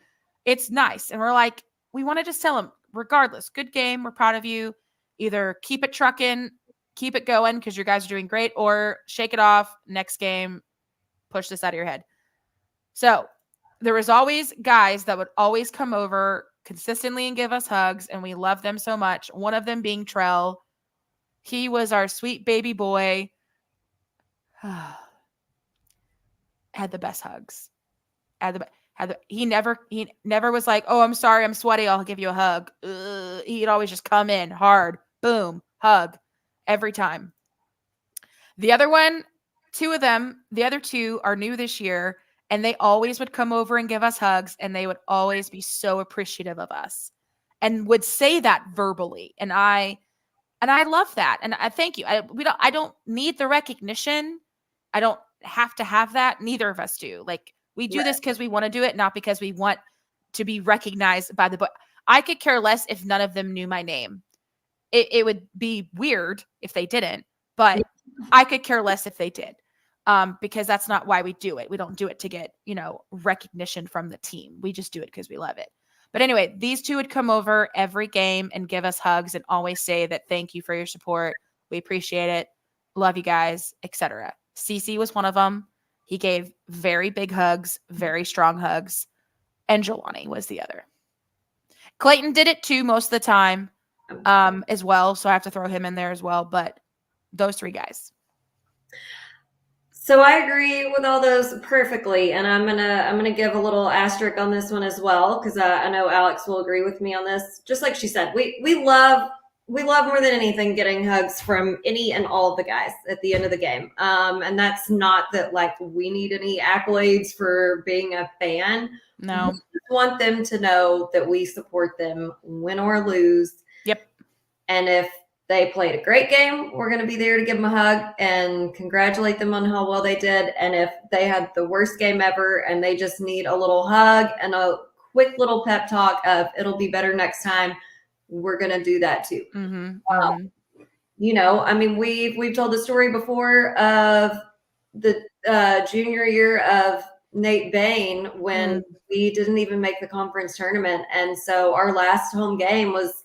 it's nice. And we're like, we want to just tell them, regardless, good game, we're proud of you. Either keep it trucking, keep it going because you guys are doing great, or shake it off, next game, push this out of your head. So there was always guys that would always come over consistently and give us hugs, and we love them so much. One of them being Trell. He was our sweet baby boy. Had the best hugs. He never was like, oh, I'm sorry, I'm sweaty, I'll give you a hug. He'd always just come in hard, boom, hug, every time. The other one, two of them, the other two are new this year, and they always would come over and give us hugs, and they would always be so appreciative of us and would say that verbally. And I love that. And I thank you. I don't need the recognition. I don't have to have that. Neither of us do. Like, we do this because we want to do it, not because we want to be recognized by the book. I could care less if none of them knew my name. It would be weird if they didn't, but I could care less if they did. Because that's not why we do it. We don't do it to get, recognition from the team. We just do it because we love it. But anyway, these two would come over every game and give us hugs and always say that thank you for your support. We appreciate it. Love you guys, etc. CC was one of them. He gave very big hugs, very strong hugs. And Jelani was the other. Clayton did it too most of the time as well. So I have to throw him in there as well. But those three guys. So I agree with all those perfectly, and I'm gonna give a little asterisk on this one as well because I know Alex will agree with me on this. Just like she said, we love more than anything getting hugs from any and all of the guys at the end of the game, and that's not that like we need any accolades for being a fan. No, we just want them to know that we support them, win or lose. Yep. And if they played a great game, we're going to be there to give them a hug and congratulate them on how well they did. And if they had the worst game ever and they just need a little hug and a quick little pep talk of it'll be better next time, we're going to do that too. I mean, we've told the story before of the junior year of Nate Bain when we didn't even make the conference tournament. And so our last home game was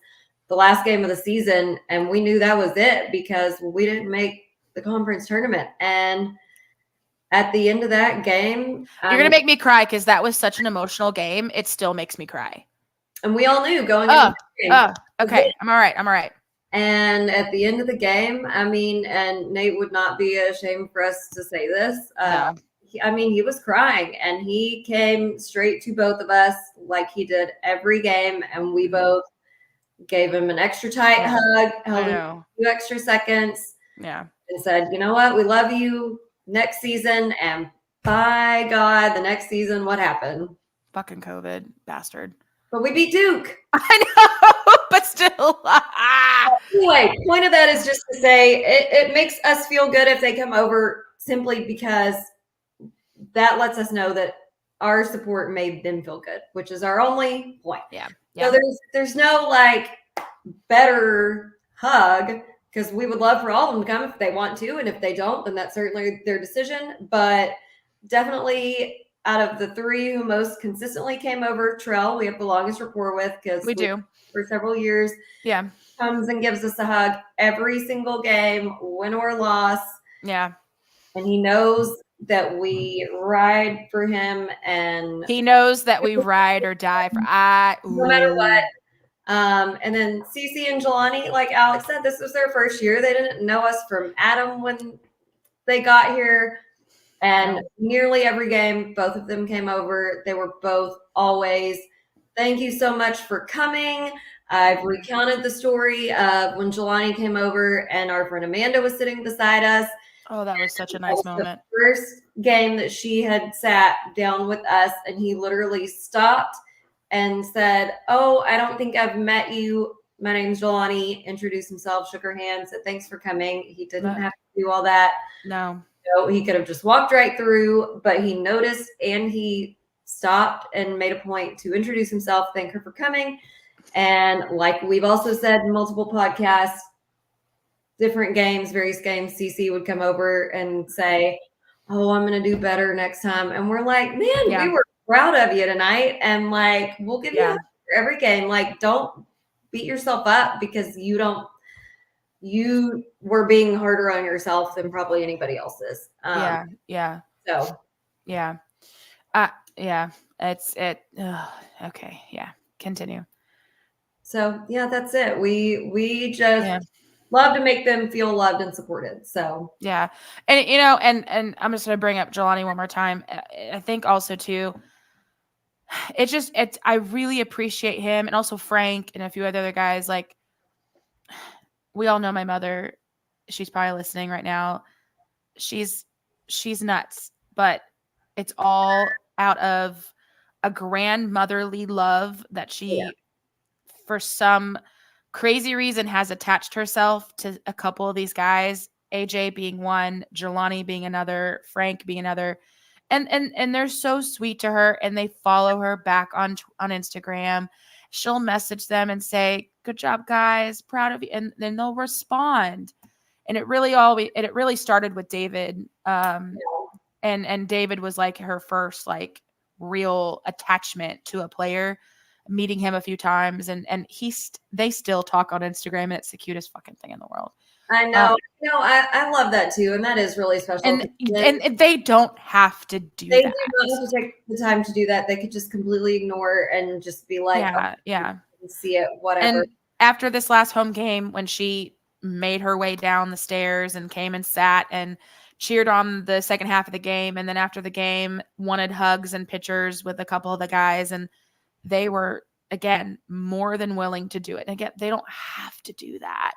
the last game of the season, and we knew that was it because we didn't make the conference tournament. And at the end of that game, you're gonna make me cry because that was such an emotional game. It still makes me cry. And we all knew going into the game. Okay, I'm all right. And at the end of the game, I mean, and Nate would not be ashamed for us to say this. No. He was crying, and he came straight to both of us like he did every game, and we both gave him an extra tight hug, held him a few extra seconds, and said, you know what, we love you next season. And by God, the next season, what happened? Fucking COVID, bastard. But we beat Duke. I know, but still. Anyway, point of that is just to say it makes us feel good if they come over simply because that lets us know that our support made them feel good, which is our only point. Yeah. So there's no like better hug because we would love for all of them to come if they want to, and if they don't, then that's certainly their decision. But definitely out of the three who most consistently came over, Trell, we have the longest rapport with because we do for several years. Yeah, comes and gives us a hug every single game, win or loss. Yeah, and he knows that we ride for him, and he knows that we ride or die for no matter what. And then Cece and Jelani, like Alex said, this was their first year. They didn't know us from Adam when they got here. And nearly every game, both of them came over. They were both always, thank you so much for coming. I've recounted the story of when Jelani came over and our friend Amanda was sitting beside us. Oh, that was such a nice moment. The first game that she had sat down with us, and he literally stopped and said, oh, I don't think I've met you. My name's Jelani. Introduced himself, shook her hand, said, thanks for coming. He didn't have to do all that. No. So he could have just walked right through, but he noticed and he stopped and made a point to introduce himself, thank her for coming. And like we've also said in multiple podcasts, different games, various games, CC would come over and say, "Oh, I'm going to do better next time." And we're like, "Man, we were proud of you tonight. And like, we'll give you a hug for every game. Like, don't beat yourself up because you were being harder on yourself than probably anybody else is." Yeah. So, yeah. Okay. Yeah. Continue. So yeah, that's it. We just love to make them feel loved and supported. So yeah, and you know, and I'm just gonna bring up Jelani one more time. I think also too, I really appreciate him and also Frank and a few other guys. Like, we all know my mother. She's probably listening right now. She's nuts, but it's all out of a grandmotherly love that she, for some crazy reason, has attached herself to a couple of these guys, AJ being one, Jelani being another, Frank being another. And they're so sweet to her, and they follow her back on Instagram. She'll message them and say, "Good job, guys, proud of you," and then they'll respond. And it really started with David. And David was like her first like real attachment to a player, meeting him a few times, and they still talk on Instagram, and it's the cutest fucking thing in the world. I know. I love that too, and that is really special. And they don't have to do that. They do not have to take the time to do that. They could just completely ignore and just be like, see it, whatever. And after this last home game, when she made her way down the stairs and came and sat and cheered on the second half of the game, and then after the game wanted hugs and pictures with a couple of the guys, and they were, again, more than willing to do it. And again, they don't have to do that,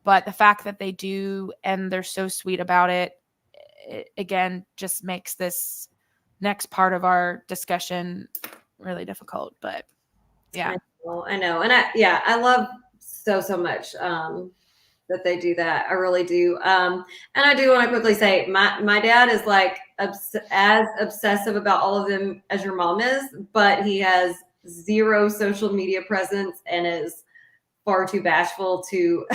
but the fact that they do and they're so sweet about it again just makes this next part of our discussion really difficult. But yeah, I know. And I love so much that they do that. I really do. And I do want to quickly say my dad is like as obsessive about all of them as your mom is, but he has zero social media presence and is far too bashful to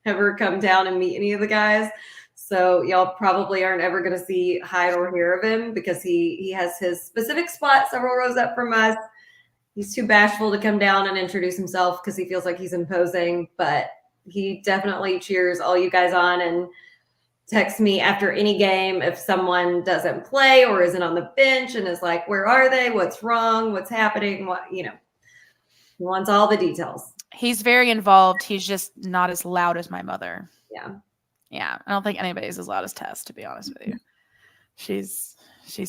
ever come down and meet any of the guys. So y'all probably aren't ever going to see, hide, or hear of him because he has his specific spot several rows up from us. He's too bashful to come down and introduce himself because he feels like he's imposing, but he definitely cheers all you guys on and texts me after any game if someone doesn't play or isn't on the bench and is like, "Where are they? What's wrong? What's happening?" He wants all the details. He's very involved. He's just not as loud as my mother. Yeah. I don't think anybody's as loud as Tess, to be honest with you. She's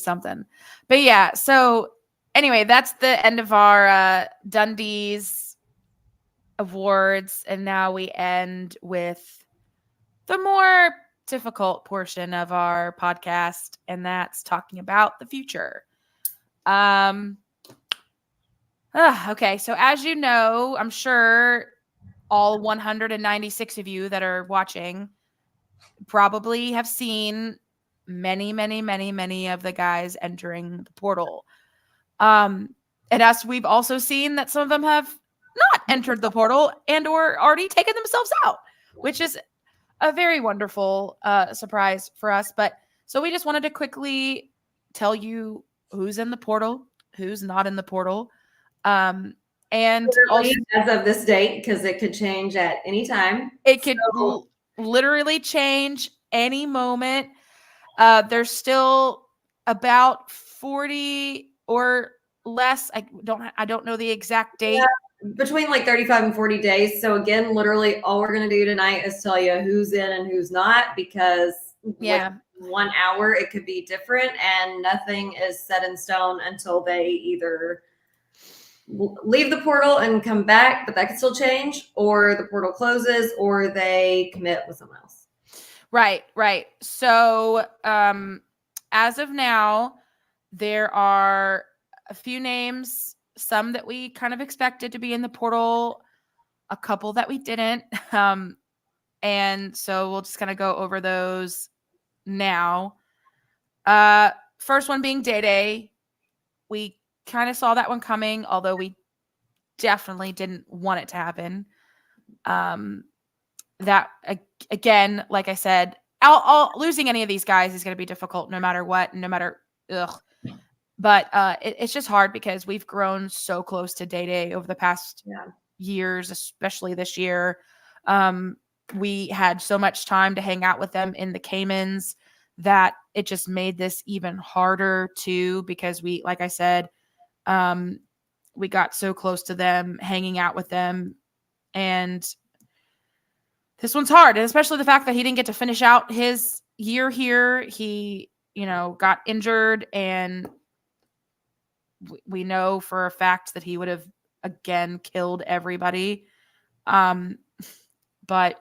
something. But yeah, so anyway, that's the end of our Dundee's awards, and now we end with the more difficult portion of our podcast, and that's talking about the future. Okay, so as you know, I'm sure all 196 of you that are watching probably have seen many of the guys entering the portal. And as we've also seen that some of them have not entered the portal and or already taken themselves out, which is a very wonderful surprise for us. But so we just wanted to quickly tell you who's in the portal, who's not in the portal. And also, as of this date, because it could change at any time. It could literally change any moment. There's still about 40 or less. I don't know the exact date. Yeah, between like 35 and 40 days. So again, literally all we're going to do tonight is tell you who's in and who's not, because with 1 hour it could be different and nothing is set in stone until they either leave the portal and come back, but that could still change, or the portal closes, or they commit with someone else. Right. So as of now, there are a few names, some that we kind of expected to be in the portal, a couple that we didn't. And so we'll just kind of go over those now. First one being Day. We kind of saw that one coming, although we definitely didn't want it to happen. That again, like I said, losing any of these guys is going to be difficult no matter what, no matter But it's just hard because we've grown so close to Day over the past years, especially this year. We had so much time to hang out with them in the Caymans that it just made this even harder too, because we, like I said, we got so close to them, hanging out with them. And this one's hard, and especially the fact that he didn't get to finish out his year here. He, got injured, and we know for a fact that he would have again killed everybody. But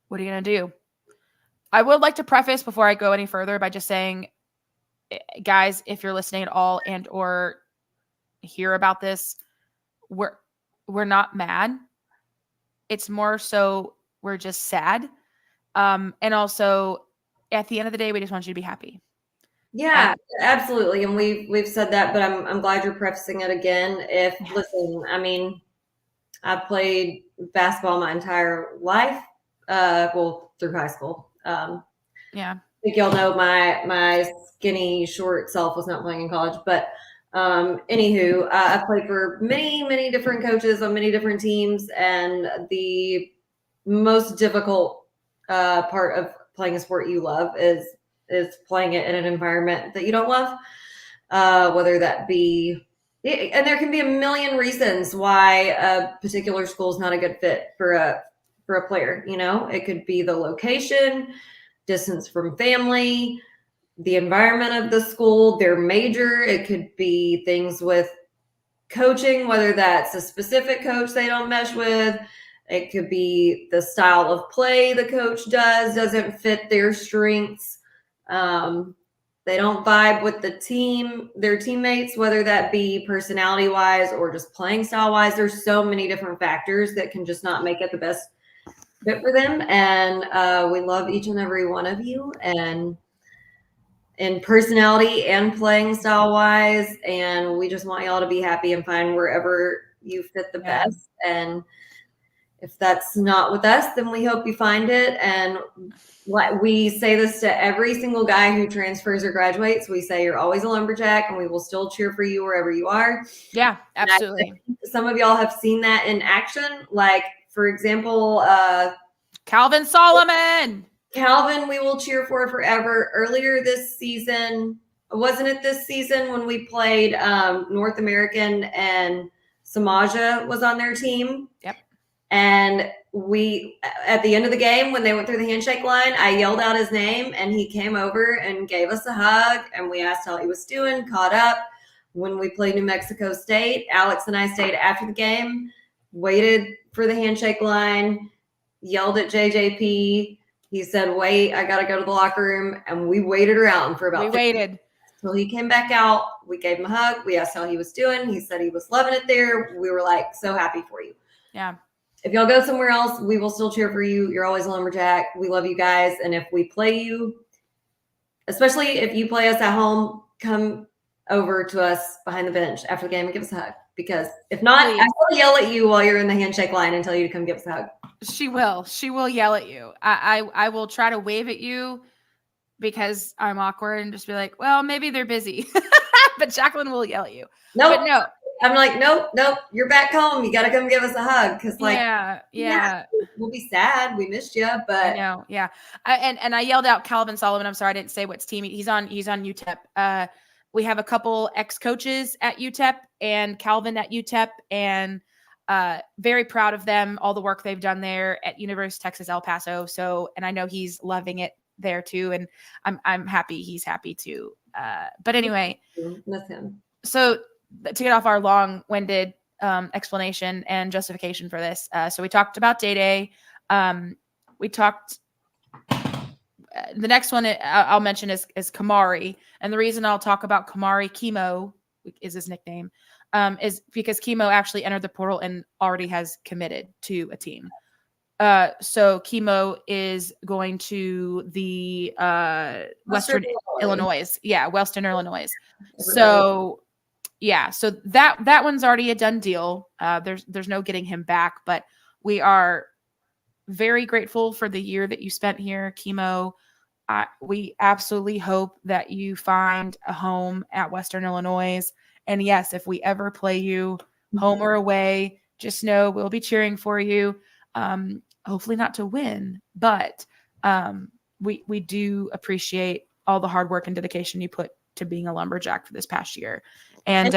what are you going to do? I would like to preface before I go any further by just saying, guys, if you're listening at all and or hear about this, we're not mad. It's more so we're just sad. And also at the end of the day, we just want you to be happy. Yeah, absolutely. And we've said that, but I'm glad you're prefacing it again. Listen, I mean, I've played basketball my entire life. Through high school. Yeah. I think y'all know my skinny, short self was not playing in college, but anywho, I've played for many, many different coaches on many different teams, and the most difficult part of playing a sport you love is playing it in an environment that you don't love, whether that be, and there can be a million reasons why a particular school is not a good fit for a player. It could be the location, distance from family, the environment of the school, their major. It could be things with coaching, whether that's a specific coach they don't mesh with. It could be the style of play the coach doesn't fit their strengths. They don't vibe with their teammates, whether that be personality wise or just playing style wise. There's so many different factors that can just not make it the best fit for them. And we love each and every one of you, and in personality and playing style wise. And we just want y'all to be happy and find wherever you fit the best. And if that's not with us, then we hope you find it. And we say this to every single guy who transfers or graduates. We say you're always a lumberjack, and we will still cheer for you wherever you are. Yeah, absolutely. Some of y'all have seen that in action. Like, for example, Calvin Solomon. Calvin, we will cheer for forever. Earlier this season, wasn't it this season when we played North American and Samaja was on their team? Yep. And we, at the end of the game, when they went through the handshake line, I yelled out his name, and he came over and gave us a hug, and we asked how he was doing, caught up. When we played New Mexico State, Alex and I stayed after the game, waited for the handshake line, yelled at JJP. He said, wait, I got to go to the locker room. And we waited around for about 15 minutes until he came back out. We gave him a hug. We asked how he was doing. He said he was loving it there. We were like, so happy for you. Yeah. If y'all go somewhere else, we will still cheer for you. You're always a lumberjack. We love you guys. And if we play you, especially if you play us at home, come over to us behind the bench after the game and give us a hug. Because if not, please. I will yell at you while you're in the handshake line and tell you to come give us a hug. She will yell at you. I will try to wave at you because I'm awkward and just be like, well, maybe they're busy. But Jacqueline will yell at you. Nope. But no. I'm like, nope. You're back home. You got to come give us a hug. Cause like, yeah. We'll be sad. We missed you, but I know. Yeah. And I yelled out Calvin Solomon. I'm sorry. I didn't say what team he's on. He's on UTEP. We have a couple ex-coaches at UTEP and Calvin at UTEP, and very proud of them, all the work they've done there at University of Texas, El Paso. So, and I know he's loving it there too. And I'm happy he's happy too. But anyway, with him. So to get off our long-winded explanation and justification for this. So we talked about Day. We talked, the next one I'll mention is Kamari. And the reason I'll talk about Kamari, Chemo is his nickname, is because Chemo actually entered the portal and already has committed to a team. So Chemo is going to the Western Illinois. Yeah, Western Illinois. So yeah, so that one's already a done deal. There's no getting him back, but we are very grateful for the year that you spent here, Chemo. We absolutely hope that you find a home at Western Illinois. And yes, if we ever play you home or away, just know we'll be cheering for you. Hopefully not to win, but we do appreciate all the hard work and dedication you put to being a lumberjack for this past year. And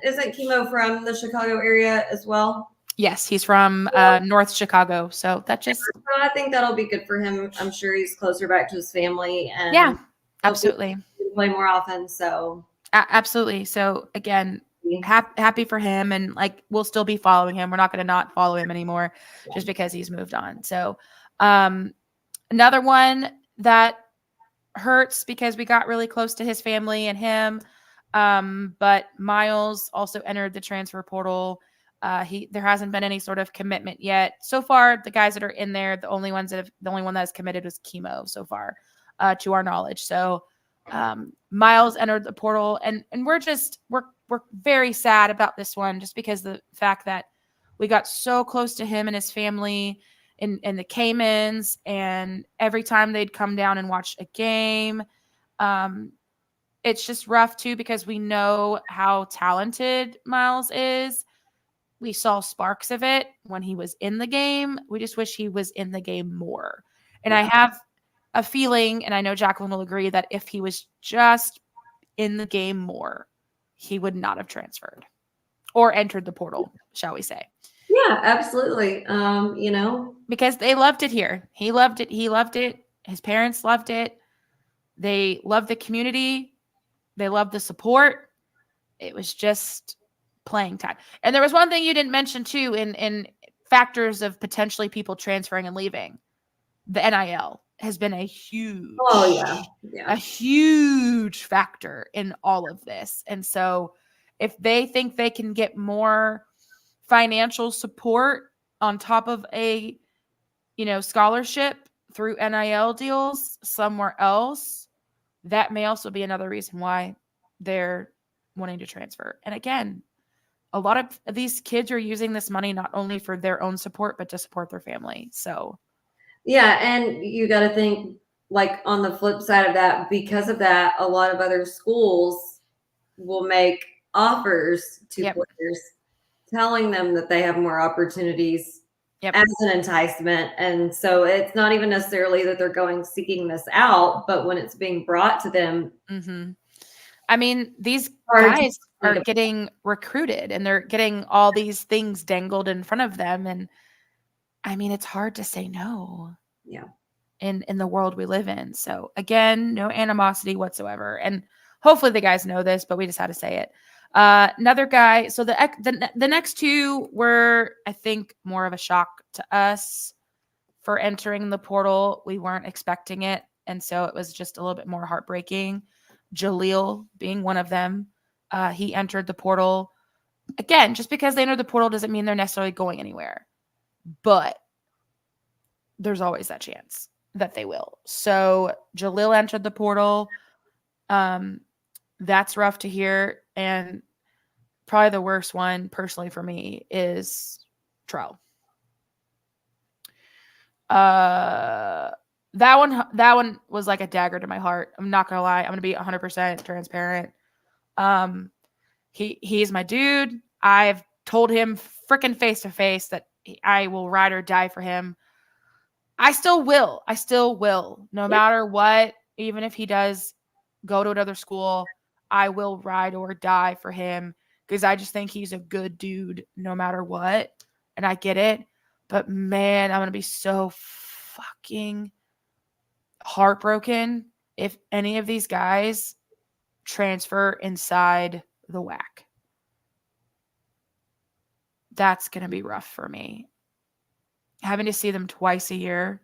isn't Chemo from the Chicago area as well? Yes, he's from North Chicago. So that just I think that'll be good for him. I'm sure he's closer back to his family, and yeah, absolutely play more often. So absolutely. So again, happy for him, and like we'll still be following him. We're not going to not follow him anymore just because he's moved on. So another one that hurts because we got really close to his family and him. But Miles also entered the transfer portal. There hasn't been any sort of commitment yet. So far, the guys that are in there, the only one that has committed was Chemo so far, to our knowledge. So Miles entered the portal, and we're very sad about this one, just because the fact that we got so close to him and his family in the Caymans, and every time they'd come down and watch a game, it's just rough too, because we know how talented Miles is. We saw sparks of it when he was in the game. We just wish he was in the game more. And I have a feeling, and I know Jacqueline will agree, that if he was just in the game more, he would not have transferred or entered the portal, shall we say. Yeah, absolutely. Because they loved it here. He loved it. He loved it. His parents loved it. They loved the community. They loved the support. It was just playing time. And there was one thing you didn't mention too, in factors of potentially people transferring and leaving. The NIL has been a huge, a huge factor in all of this. And so if they think they can get more financial support on top of a, scholarship through NIL deals somewhere else, that may also be another reason why they're wanting to transfer. And again, a lot of these kids are using this money not only for their own support, but to support their family. So yeah, and you got to think, like, on the flip side of that, because of that, a lot of other schools will make offers to players, telling them that they have more opportunities as an enticement. And so it's not even necessarily that they're going seeking this out, but when it's being brought to them. Mm-hmm. I mean, these guys are getting recruited, and they're getting all these things dangled in front of them. And I mean, it's hard to say no. Yeah. In the world we live in. So again, no animosity whatsoever. And hopefully the guys know this, but we just had to say it. Another guy. So the next two were, I think, more of a shock to us for entering the portal. We weren't expecting it. And so it was just a little bit more heartbreaking. Jaleel being one of them. He entered the portal. Again, just because they entered the portal doesn't mean they're necessarily going anywhere. But there's always that chance that they will. So Jaleel entered the portal. That's rough to hear. And probably the worst one personally for me is Trell. That one was like a dagger to my heart. I'm not gonna lie. I'm gonna be 100% transparent. He's my dude. I've told him freaking face to face that I will ride or die for him. I still will. No matter what, even if he does go to another school, I will ride or die for him, because I just think he's a good dude no matter what. And I get it. But man, I'm going to be so fucking heartbroken if any of these guys transfer inside the WAC. That's going to be rough for me. Having to see them twice a year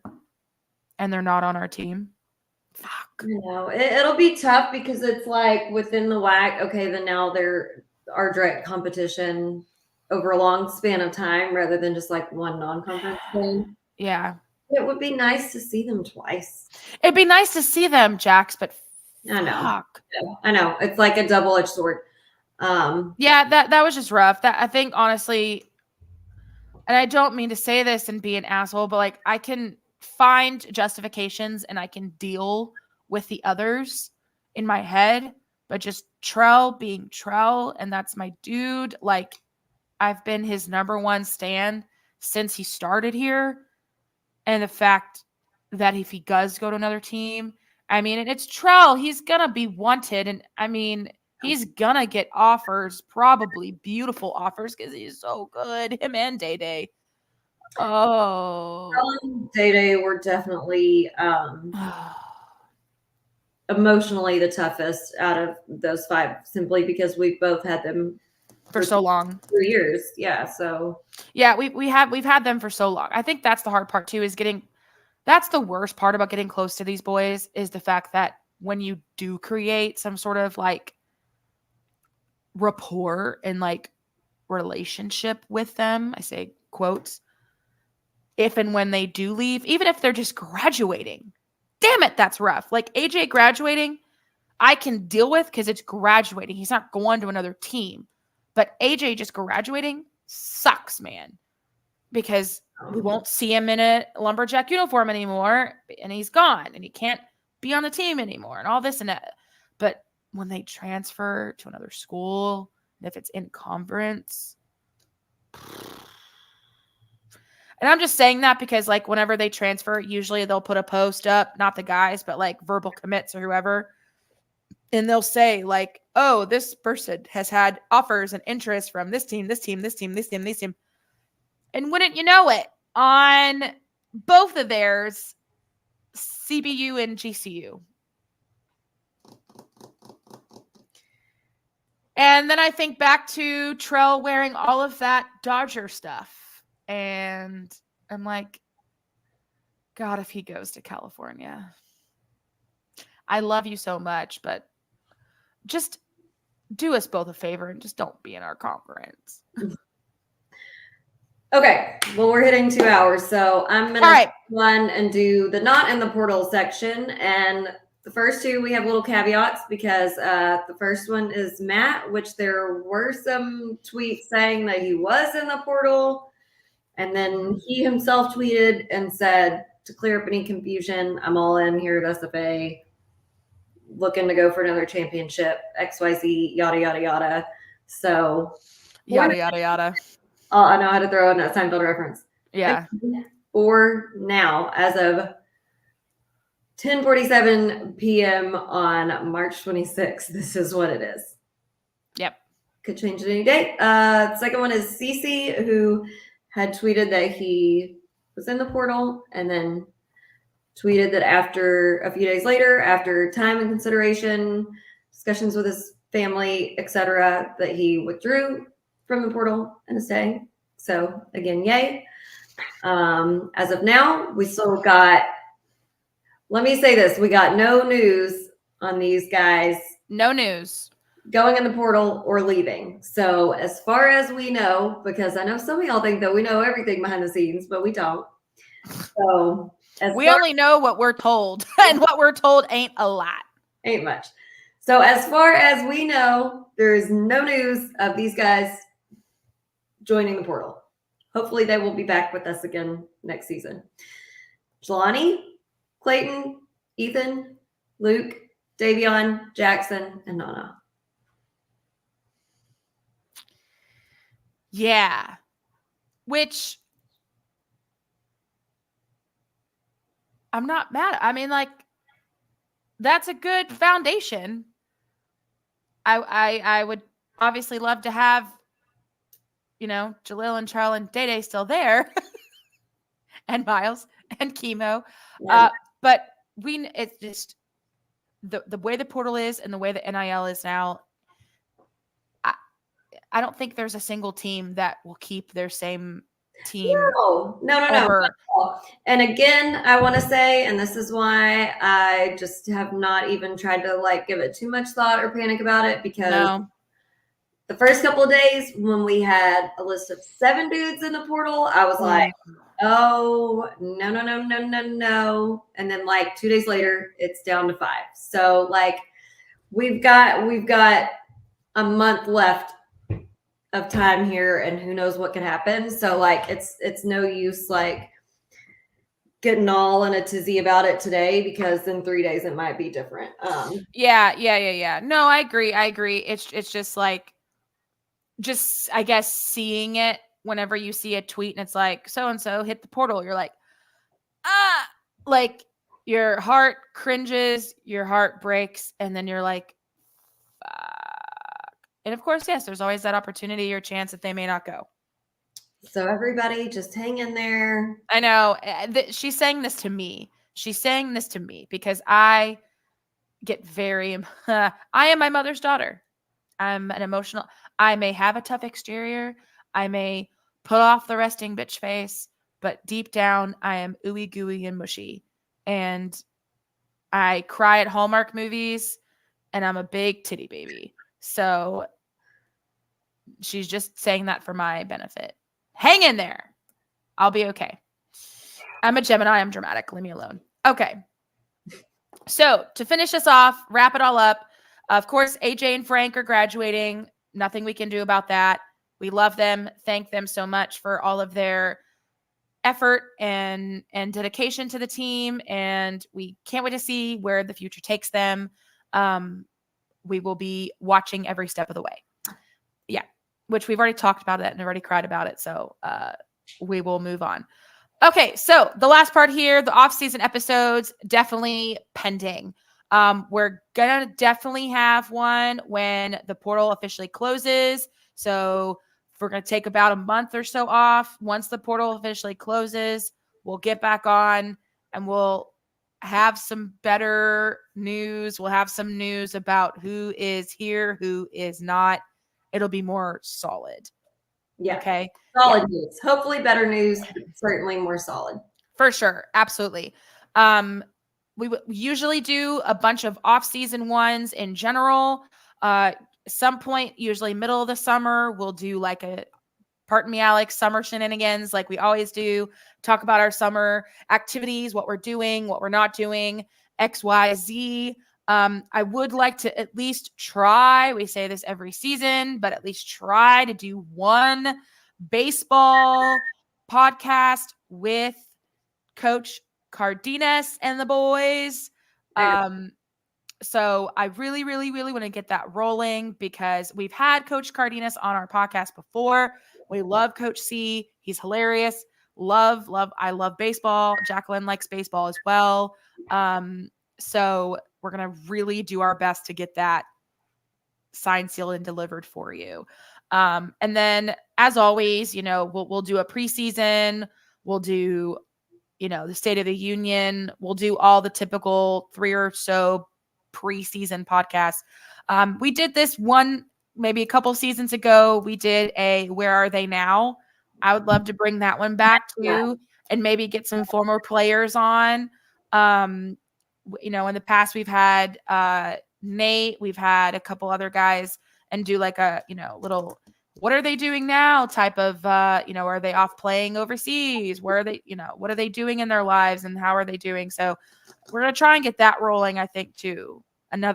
and they're not on our team. Fuck. No, it'll be tough, because it's like within the WAC, okay, then now they're our direct competition over a long span of time rather than just like one non-conference game. Yeah. It would be nice to see them twice. It'd be nice to see them, Jax, but I know. fuck. I know. It's like a double-edged sword. Yeah, that was just rough. That I think honestly, and I don't mean to say this and be an asshole, but like I can find justifications and I can deal with the others in my head, but just Trell being Trell, and that's my dude. Like I've been his number one stan since he started here. And the fact that if he does go to another team, I mean, and it's Trell, he's going to be wanted. And I mean, he's going to get offers, probably beautiful offers because he's so good. Him and Day Day. Oh. Trell and Day Day were definitely emotionally the toughest out of those 5, simply because we've both had them for so long. 2 years. Yeah. So yeah, we've had them for so long. I think that's the hard part too, is that's the worst part about getting close to these boys, is the fact that when you do create some sort of like rapport and like relationship with them, I say quotes, if and when they do leave, even if they're just graduating, damn it, that's rough. Like AJ graduating, I can deal with because it's graduating. He's not going to another team. But AJ just graduating sucks, man, because we won't see him in a Lumberjack uniform anymore, and he's gone, and he can't be on the team anymore, and all this and that. But when they transfer to another school, and if it's in conference, and I'm just saying that because, like, whenever they transfer, usually they'll put a post up, not the guys, but like verbal commits or whoever. And they'll say, like, oh, this person has had offers and interest from this team, this team, this team, this team, this team. And wouldn't you know it, on both of theirs, CBU and GCU. And then I think back to Trell wearing all of that Dodger stuff. And I'm like, God, if he goes to California. I love you so much, but just do us both a favor and just don't be in our conference. Okay, well, we're hitting 2 hours, so I'm gonna run and do the not in the portal section. And the first 2, we have little caveats because the first one is Matt, which there were some tweets saying that he was in the portal, and then he himself tweeted and said, to clear up any confusion, I'm all in here at SFA, looking to go for another championship, XYZ, yada, yada, yada. So yada, yada, yada. I know how to throw in that Seinfeld reference. Yeah. For now, as of 10:47 p.m. on March 26th, this is what it is. Yep. Could change at any day. The second one is Cece, who had tweeted that he was in the portal and then tweeted that after a few days later, after time and consideration, discussions with his family, etc., that he withdrew from the portal and is staying. So again, yay. As of now, we still got, let me say this, we got no news on these guys. No news. Going in the portal or leaving. So as far as we know, because I know some of y'all think that we know everything behind the scenes, but we don't. So we only know what we're told, and what we're told ain't a lot. Ain't much. So as far as we know, there is no news of these guys joining the portal. Hopefully they will be back with us again next season. Jelani, Clayton, Ethan, Luke, Davion, Jackson, and Nana. Yeah. Which I'm not mad at. I mean, like, that's a good foundation. I would obviously love to have, you know, Jalil and Charles and Day Day still there. And Miles and Chemo. Yeah. But it's just the way the portal is and the way the NIL is now. I don't think there's a single team that will keep their same team. No. And again, I want to say, and this is why I just have not even tried to like give it too much thought or panic about it, because the first couple of days when we had a list of 7 dudes in the portal, I was like, oh, no. And then like 2 days later, it's down to 5. So like we've got a month left of time here, and who knows what could happen. So like it's no use like getting all in a tizzy about it today, because in 3 days it might be different. Yeah. No, I agree. It's just like, just, I guess, seeing it whenever you see a tweet and it's like, so and so hit the portal, you're like, like your heart cringes, your heart breaks, and then you're like, fuck. And of course, yes, there's always that opportunity or chance that they may not go. So everybody just hang in there. I know. She's saying this to me. Because I get very, I am my mother's daughter. I'm an emotional, I may have a tough exterior. I may put off the resting bitch face, but deep down, I am ooey gooey and mushy. And I cry at Hallmark movies, and I'm a big titty baby. So she's just saying that for my benefit. Hang in there. I'll be okay. I'm a Gemini. I'm dramatic. Leave me alone. Okay. So to finish us off, wrap it all up. Of course, AJ and Frank are graduating. Nothing we can do about that. We love them. Thank them so much for all of their effort and dedication to the team. And we can't wait to see where the future takes them. We will be watching every step of the way. Yeah, which we've already talked about it and already cried about it. So we will move on. Okay, so the last part here, the off-season episodes, definitely pending. We're going to definitely have one when the portal officially closes. So we're going to take about a month or so off. Once the portal officially closes, we'll get back on and we'll have some better news. We'll have some news about who is here, who is not. It'll be more solid. Yeah. Okay. Solid news. Hopefully better news, certainly more solid. For sure. Absolutely. We usually do a bunch of off-season ones in general. Some point, usually middle of the summer, we'll do like a, pardon me, Alex, summer shenanigans like we always do. Talk about our summer activities, what we're doing, what we're not doing, X, Y, Z. I would like to at least try, we say this every season, but at least try to do one baseball podcast with Coach Cardenas and the boys. So I really want to get that rolling because we've had Coach Cardenas on our podcast before. We love Coach C. He's hilarious. I love baseball. Jacqueline likes baseball as well. So we're going to really do our best to get that signed, sealed, and delivered for you. And then as always, we'll do a preseason. We'll do, the State of the Union. We'll do all the typical 3 or so preseason podcasts. We did this one, maybe a couple seasons ago. We did a Where Are They Now? I would love to bring that one back too, and maybe get some former players on. In the past we've had Nate, we've had a couple other guys, and do like a, little, what are they doing now type of, are they off playing overseas? Where are they, what are they doing in their lives and how are they doing? So we're going to try and get that rolling, I think, too.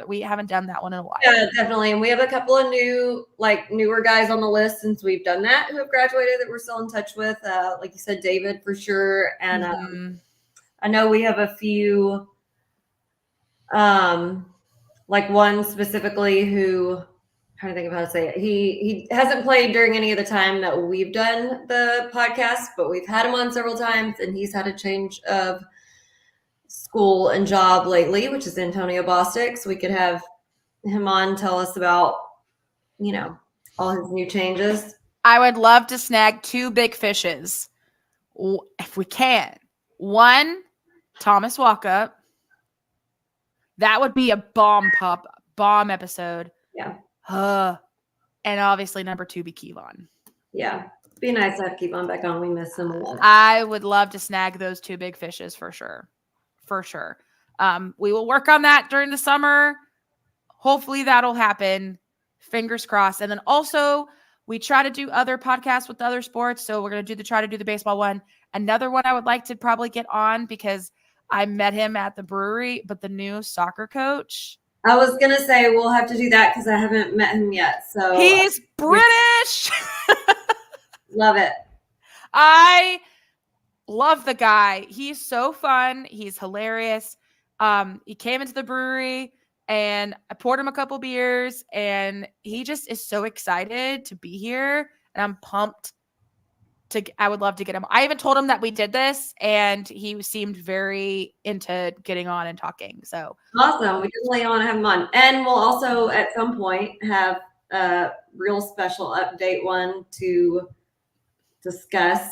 We haven't done that one in a while. Yeah, definitely. And we have a couple of newer guys on the list since we've done that who have graduated that we're still in touch with. Like you said, David for sure. And I know we have a few, like one specifically who, I'm trying to think of how to say it. He hasn't played during any of the time that we've done the podcast, but we've had him on several times, and he's had a change of school and job lately, which is Antonio Bostic. So we could have him on, tell us about, all his new changes. I would love to snag 2 big fishes if we can. One, Thomas Walkup. That would be a bomb episode. Yeah. And obviously number 2 be Kevon. Yeah. Be nice to have Kevon back on. We miss him a lot. I would love to snag those 2 big fishes for sure. For sure. We will work on that during the summer. Hopefully that'll happen. Fingers crossed. And then also we try to do other podcasts with other sports. So we're going to try to do the baseball one. Another one I would like to probably get on because I met him at the brewery, but the new soccer coach. I was going to say we'll have to do that because I haven't met him yet. So he's British. Love it. I love the guy. He's so fun. He's hilarious. He came into the brewery and I poured him a couple beers and he just is so excited to be here. And I'm pumped I would love to get him. I even told him that we did this and he seemed very into getting on and talking. So awesome. We definitely want to have him on. And we'll also at some point have a real special update one to discuss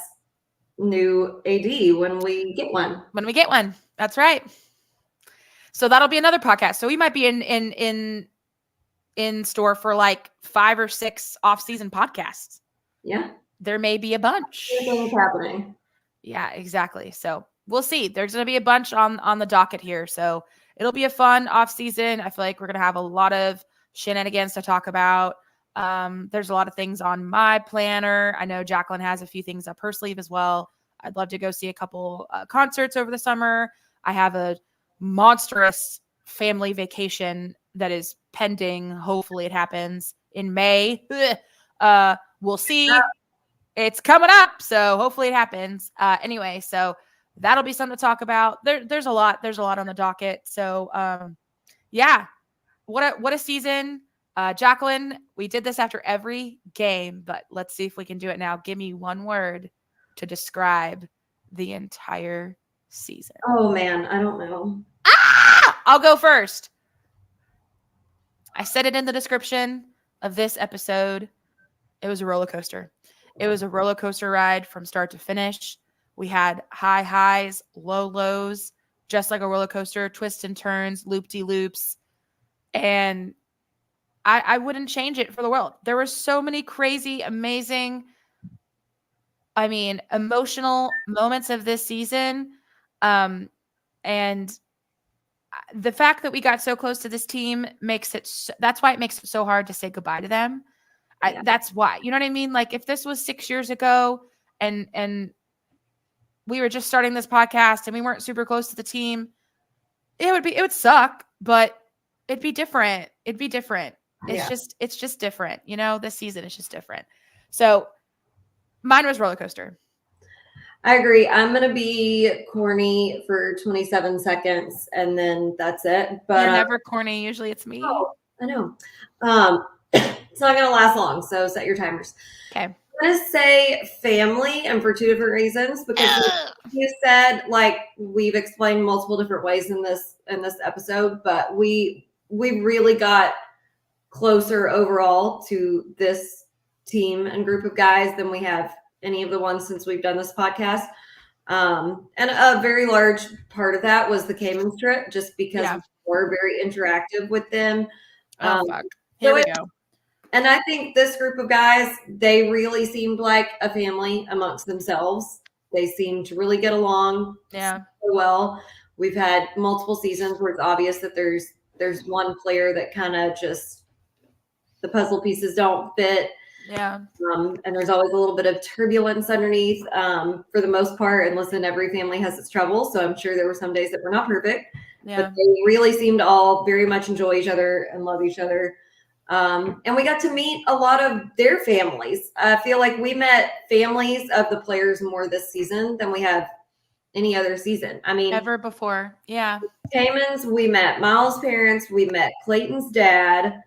new AD when we get one. When we get one. That's right. So that'll be another podcast. So we might be in store for like 5 or 6 off-season podcasts. Yeah. There may be a bunch. Everything's happening. Yeah, exactly. So we'll see. There's going to be a bunch on the docket here. So it'll be a fun off season. I feel like we're going to have a lot of shenanigans to talk about. There's a lot of things on my planner. I know Jacqueline has a few things up her sleeve as well. I'd love to go see a couple concerts over the summer. I have a monstrous family vacation that is pending. Hopefully it happens in May. We'll see. It's coming up, so hopefully it happens. Anyway, so that'll be something to talk about. There's a lot on the docket. So yeah, what a season. Jacqueline, we did this after every game, but let's see if we can do it now. Give me one word to describe the entire season. Oh man, I don't know. I'll go first. I said it in the description of this episode. It was a roller coaster. It was a roller coaster ride from start to finish. We had high highs, low lows, just like a roller coaster, twists and turns, loop-de-loops. And I wouldn't change it for the world. There were so many crazy, amazing, emotional moments of this season. And the fact that we got so close to this team that's why it makes it so hard to say goodbye to them. Yeah. That's why, you know what I mean? Like if this was 6 years ago and we were just starting this podcast and we weren't super close to the team, it would suck, but it'd be different. It's just different. You know, this season is just different. So mine was roller coaster. I agree. I'm going to be corny for 27 seconds and then that's it. But you're never corny. Usually it's me. Oh, I know. It's not going to last long. So set your timers. Okay. I'm going to say family and for 2 different reasons, because you said, like we've explained multiple different ways in this episode, but we really got closer overall to this team and group of guys than we have any of the ones since we've done this podcast. And a very large part of that was the Cayman trip, just because we're very interactive with them. Fuck. Here we go. And I think this group of guys, they really seemed like a family amongst themselves. They seemed to really get along so well. We've had multiple seasons where it's obvious that there's one player that kind of just the puzzle pieces don't fit. Yeah. And there's always a little bit of turbulence underneath for the most part. And listen, every family has its trouble. So I'm sure there were some days that were not perfect. Yeah. But they really seemed to all very much enjoy each other and love each other. And we got to meet a lot of their families. I feel like we met families of the players more this season than we have any other season. I mean, ever before. Yeah. Cayman's, we met Miles' parents. We met Clayton's dad.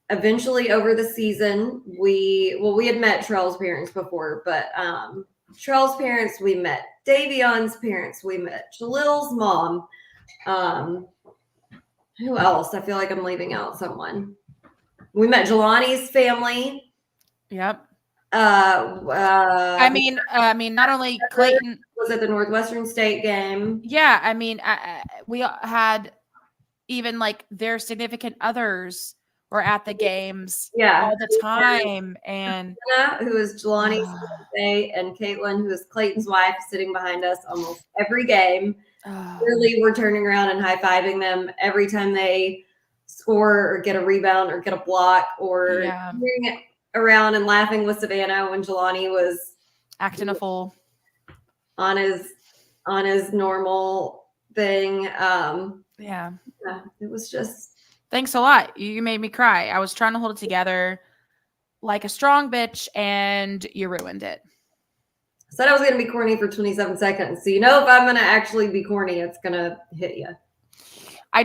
Eventually over the season, we had met Trell's parents before, but Trell's parents, we met Davion's parents. We met Jalil's mom. Who else? I feel like I'm leaving out someone. We met Jelani's family. Yep. I mean, not only Clayton was at the Northwestern State game. Yeah, I mean, we had even like their significant others were at the games all the time. And Anna, who is Jelani's fiance, and Caitlin, who is Clayton's wife, sitting behind us almost every game. Really, we're turning around and high-fiving them every time they score or get a rebound or get a block, or cheering around and laughing with Savannah when Jelani was acting a fool. on his normal thing. Yeah, it was just. Thanks a lot. You made me cry. I was trying to hold it together like a strong bitch, and you ruined it. I said I was going to be corny for 27 seconds. So, if I'm going to actually be corny, it's going to hit you. I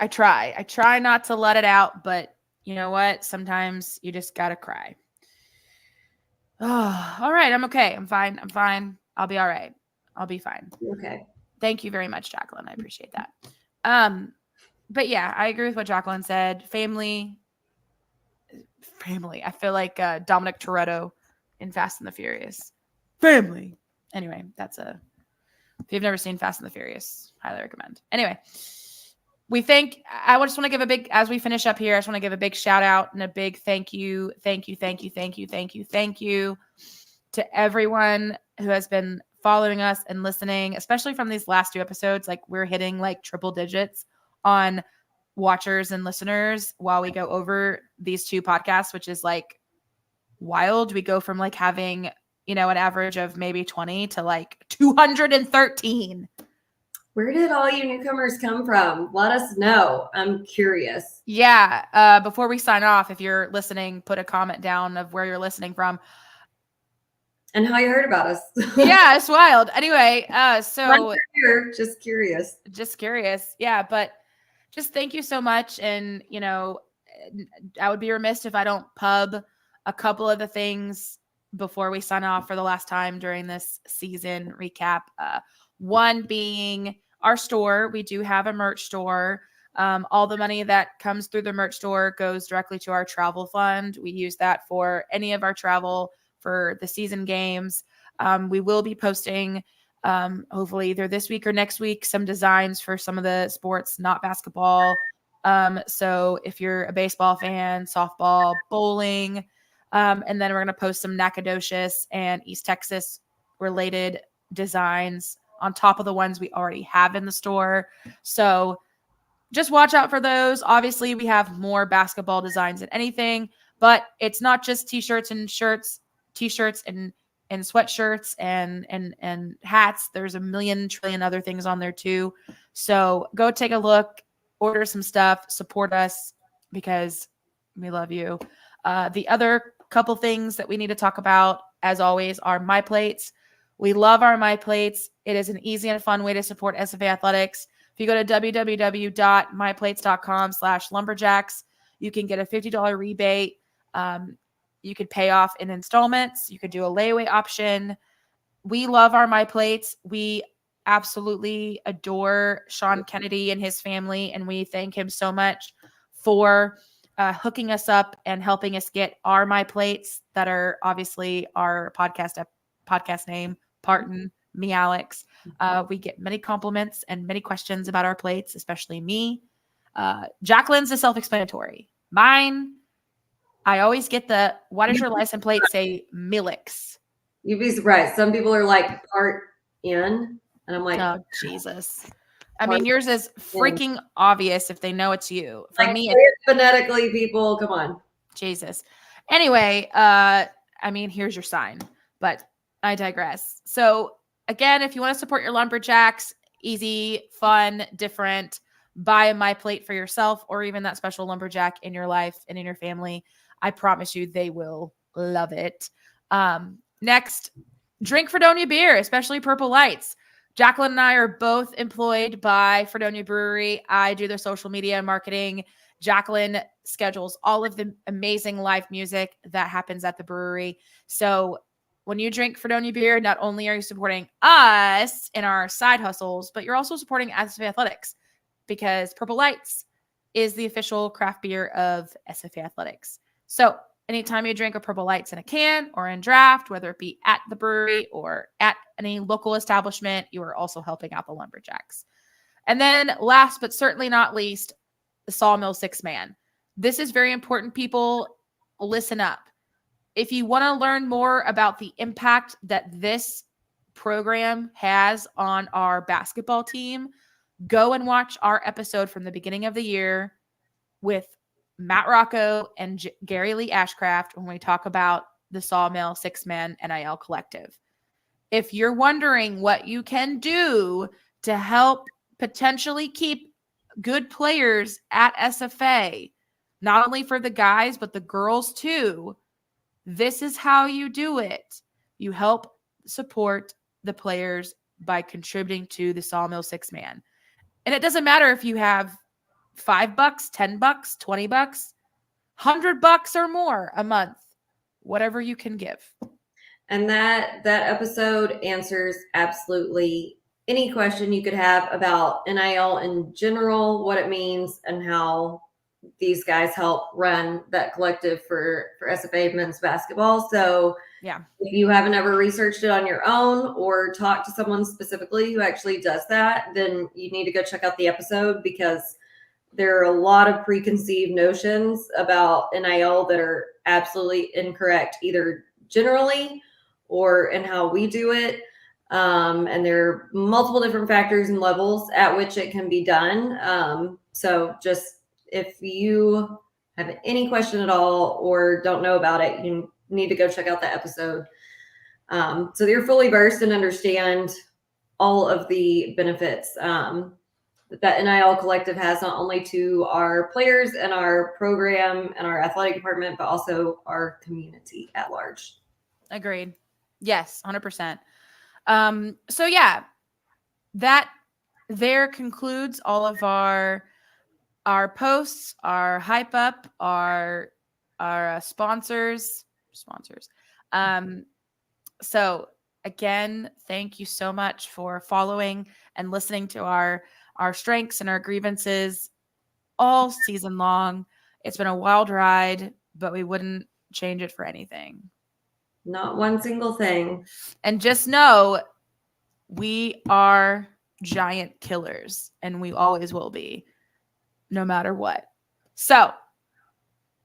try. I try not to let it out, but you know what? Sometimes you just got to cry. Oh, all right. I'm okay. I'm fine. I'll be all right. I'll be fine. Okay. Thank you very much, Jacqueline. I appreciate that. But yeah, I agree with what Jacqueline said. Family. I feel like Dominic Toretto in Fast and the Furious. Family. Anyway, if you've never seen Fast and the Furious, highly recommend. Anyway, I just want to give a big, as we finish up here, I just want to give a big shout out and a big thank you to everyone who has been following us and listening, especially from these last 2 episodes. Like, we're hitting like triple digits on watchers and listeners while we go over these 2 podcasts, which is like wild. We go from like having, an average of maybe 20 to like 213. Where did all you newcomers come from? Let us know. I'm curious. Yeah. Before we sign off, if you're listening, put a comment down of where you're listening from and how you heard about us. Yeah, it's wild. Anyway, so just curious. Yeah, but just thank you so much. And, I would be remiss if I don't pub a couple of the things before we sign off for the last time during this season recap. One being our store. We do have a merch store. All the money that comes through the merch store goes directly to our travel fund. We use that for any of our travel for the season games. We will be posting, hopefully either this week or next week, some designs for some of the sports, not basketball. So if you're a baseball fan, softball, bowling, and then we're going to post some Nacogdoches and East Texas related designs on top of the ones we already have in the store. So just watch out for those. Obviously, we have more basketball designs than anything, but it's not just t-shirts and shirts, t-shirts and sweatshirts and hats. There's a million trillion other things on there too. So go take a look, order some stuff, support us because we love you. The other couple things that we need to talk about, as always, are My Plates. We love our My Plates. It is an easy and fun way to support SFA Athletics. If you go to www.myplates.com/lumberjacks, you can get a $50 rebate. You could pay off in installments. You could do a layaway option. We love our My Plates. We absolutely adore Sean Kennedy and his family, and we thank him so much for hooking us up and helping us get our My Plates that are obviously our podcast name, Parton, me, Alex. We get many compliments and many questions about our plates, especially me. Jacqueline's is self-explanatory. Mine, I always get why does your license plate say Milix? You'd be surprised. Some people are like part in, and I'm like, oh, Jesus. I mean, yours is freaking obvious if they know it's you. For like, me, phonetically, people, come on. Jesus. Anyway, here's your sign, but I digress. So again, if you want to support your lumberjacks, easy, fun, different, buy a My Plate for yourself or even that special lumberjack in your life and in your family. I promise you they will love it. Next, drink Fredonia beer, especially Purple Lights. Jacqueline and I are both employed by Fredonia Brewery. I do their social media marketing. Jacqueline schedules all of the amazing live music that happens at the brewery. So when you drink Fredonia beer, not only are you supporting us in our side hustles, but you're also supporting SFA Athletics because Purple Lights is the official craft beer of SFA Athletics. So anytime you drink a Purple Lights in a can or in draft, whether it be at the brewery or at any local establishment, you are also helping out the lumberjacks. And then last but certainly not least, the Sawmill 6-man. This is very important, people. Listen up. If you want to learn more about the impact that this program has on our basketball team, go and watch our episode from the beginning of the year with Matt Rocco and Gary Lee Ashcraft when we talk about the Sawmill 6-man NIL collective. if you're wondering what you can do to help potentially keep good players at SFA, not only for the guys, but the girls too, this is how you do it. You help support the players by contributing to the Sawmill Six-Man. And it doesn't matter if you have $5, $10, $20, $100 or more a month, whatever you can give. And that episode answers absolutely any question you could have about NIL in general, what it means, and how these guys help run that collective for SFA men's basketball. So yeah, if you haven't ever researched it on your own or talked to someone specifically who actually does that, then you need to go check out the episode, because there are a lot of preconceived notions about NIL that are absolutely incorrect, either generally or in how we do it. And there are multiple different factors and levels at which it can be done. So just if you have any question at all or don't know about it, you need to go check out that episode. So you're fully versed and understand all of the benefits that NIL Collective has, not only to our players and our program and our athletic department, but also our community at large. Agreed. Yes, 100%. So yeah, that there concludes all of our posts, our hype up, our sponsors. So again, thank you so much for following and listening to our strengths and our grievances all season long. It's been a wild ride, but we wouldn't change it for anything. Not one single thing. And just know we are giant killers, and we always will be, no matter what. So,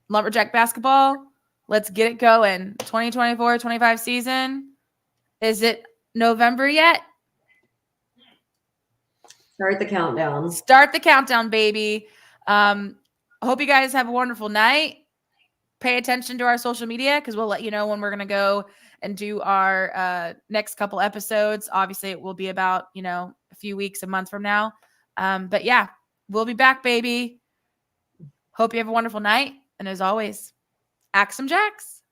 Lumberjack basketball, let's get it going. 2024-25 season. Is it November yet? Start the countdown. Start the countdown, baby. I hope you guys have a wonderful night. Pay attention to our social media, because we'll let you know when we're going to go and do our next couple episodes. Obviously, it will be about, a few weeks, a month from now. But yeah, we'll be back, baby. Hope you have a wonderful night. And as always, axe some jacks.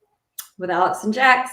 With Alex and Jax.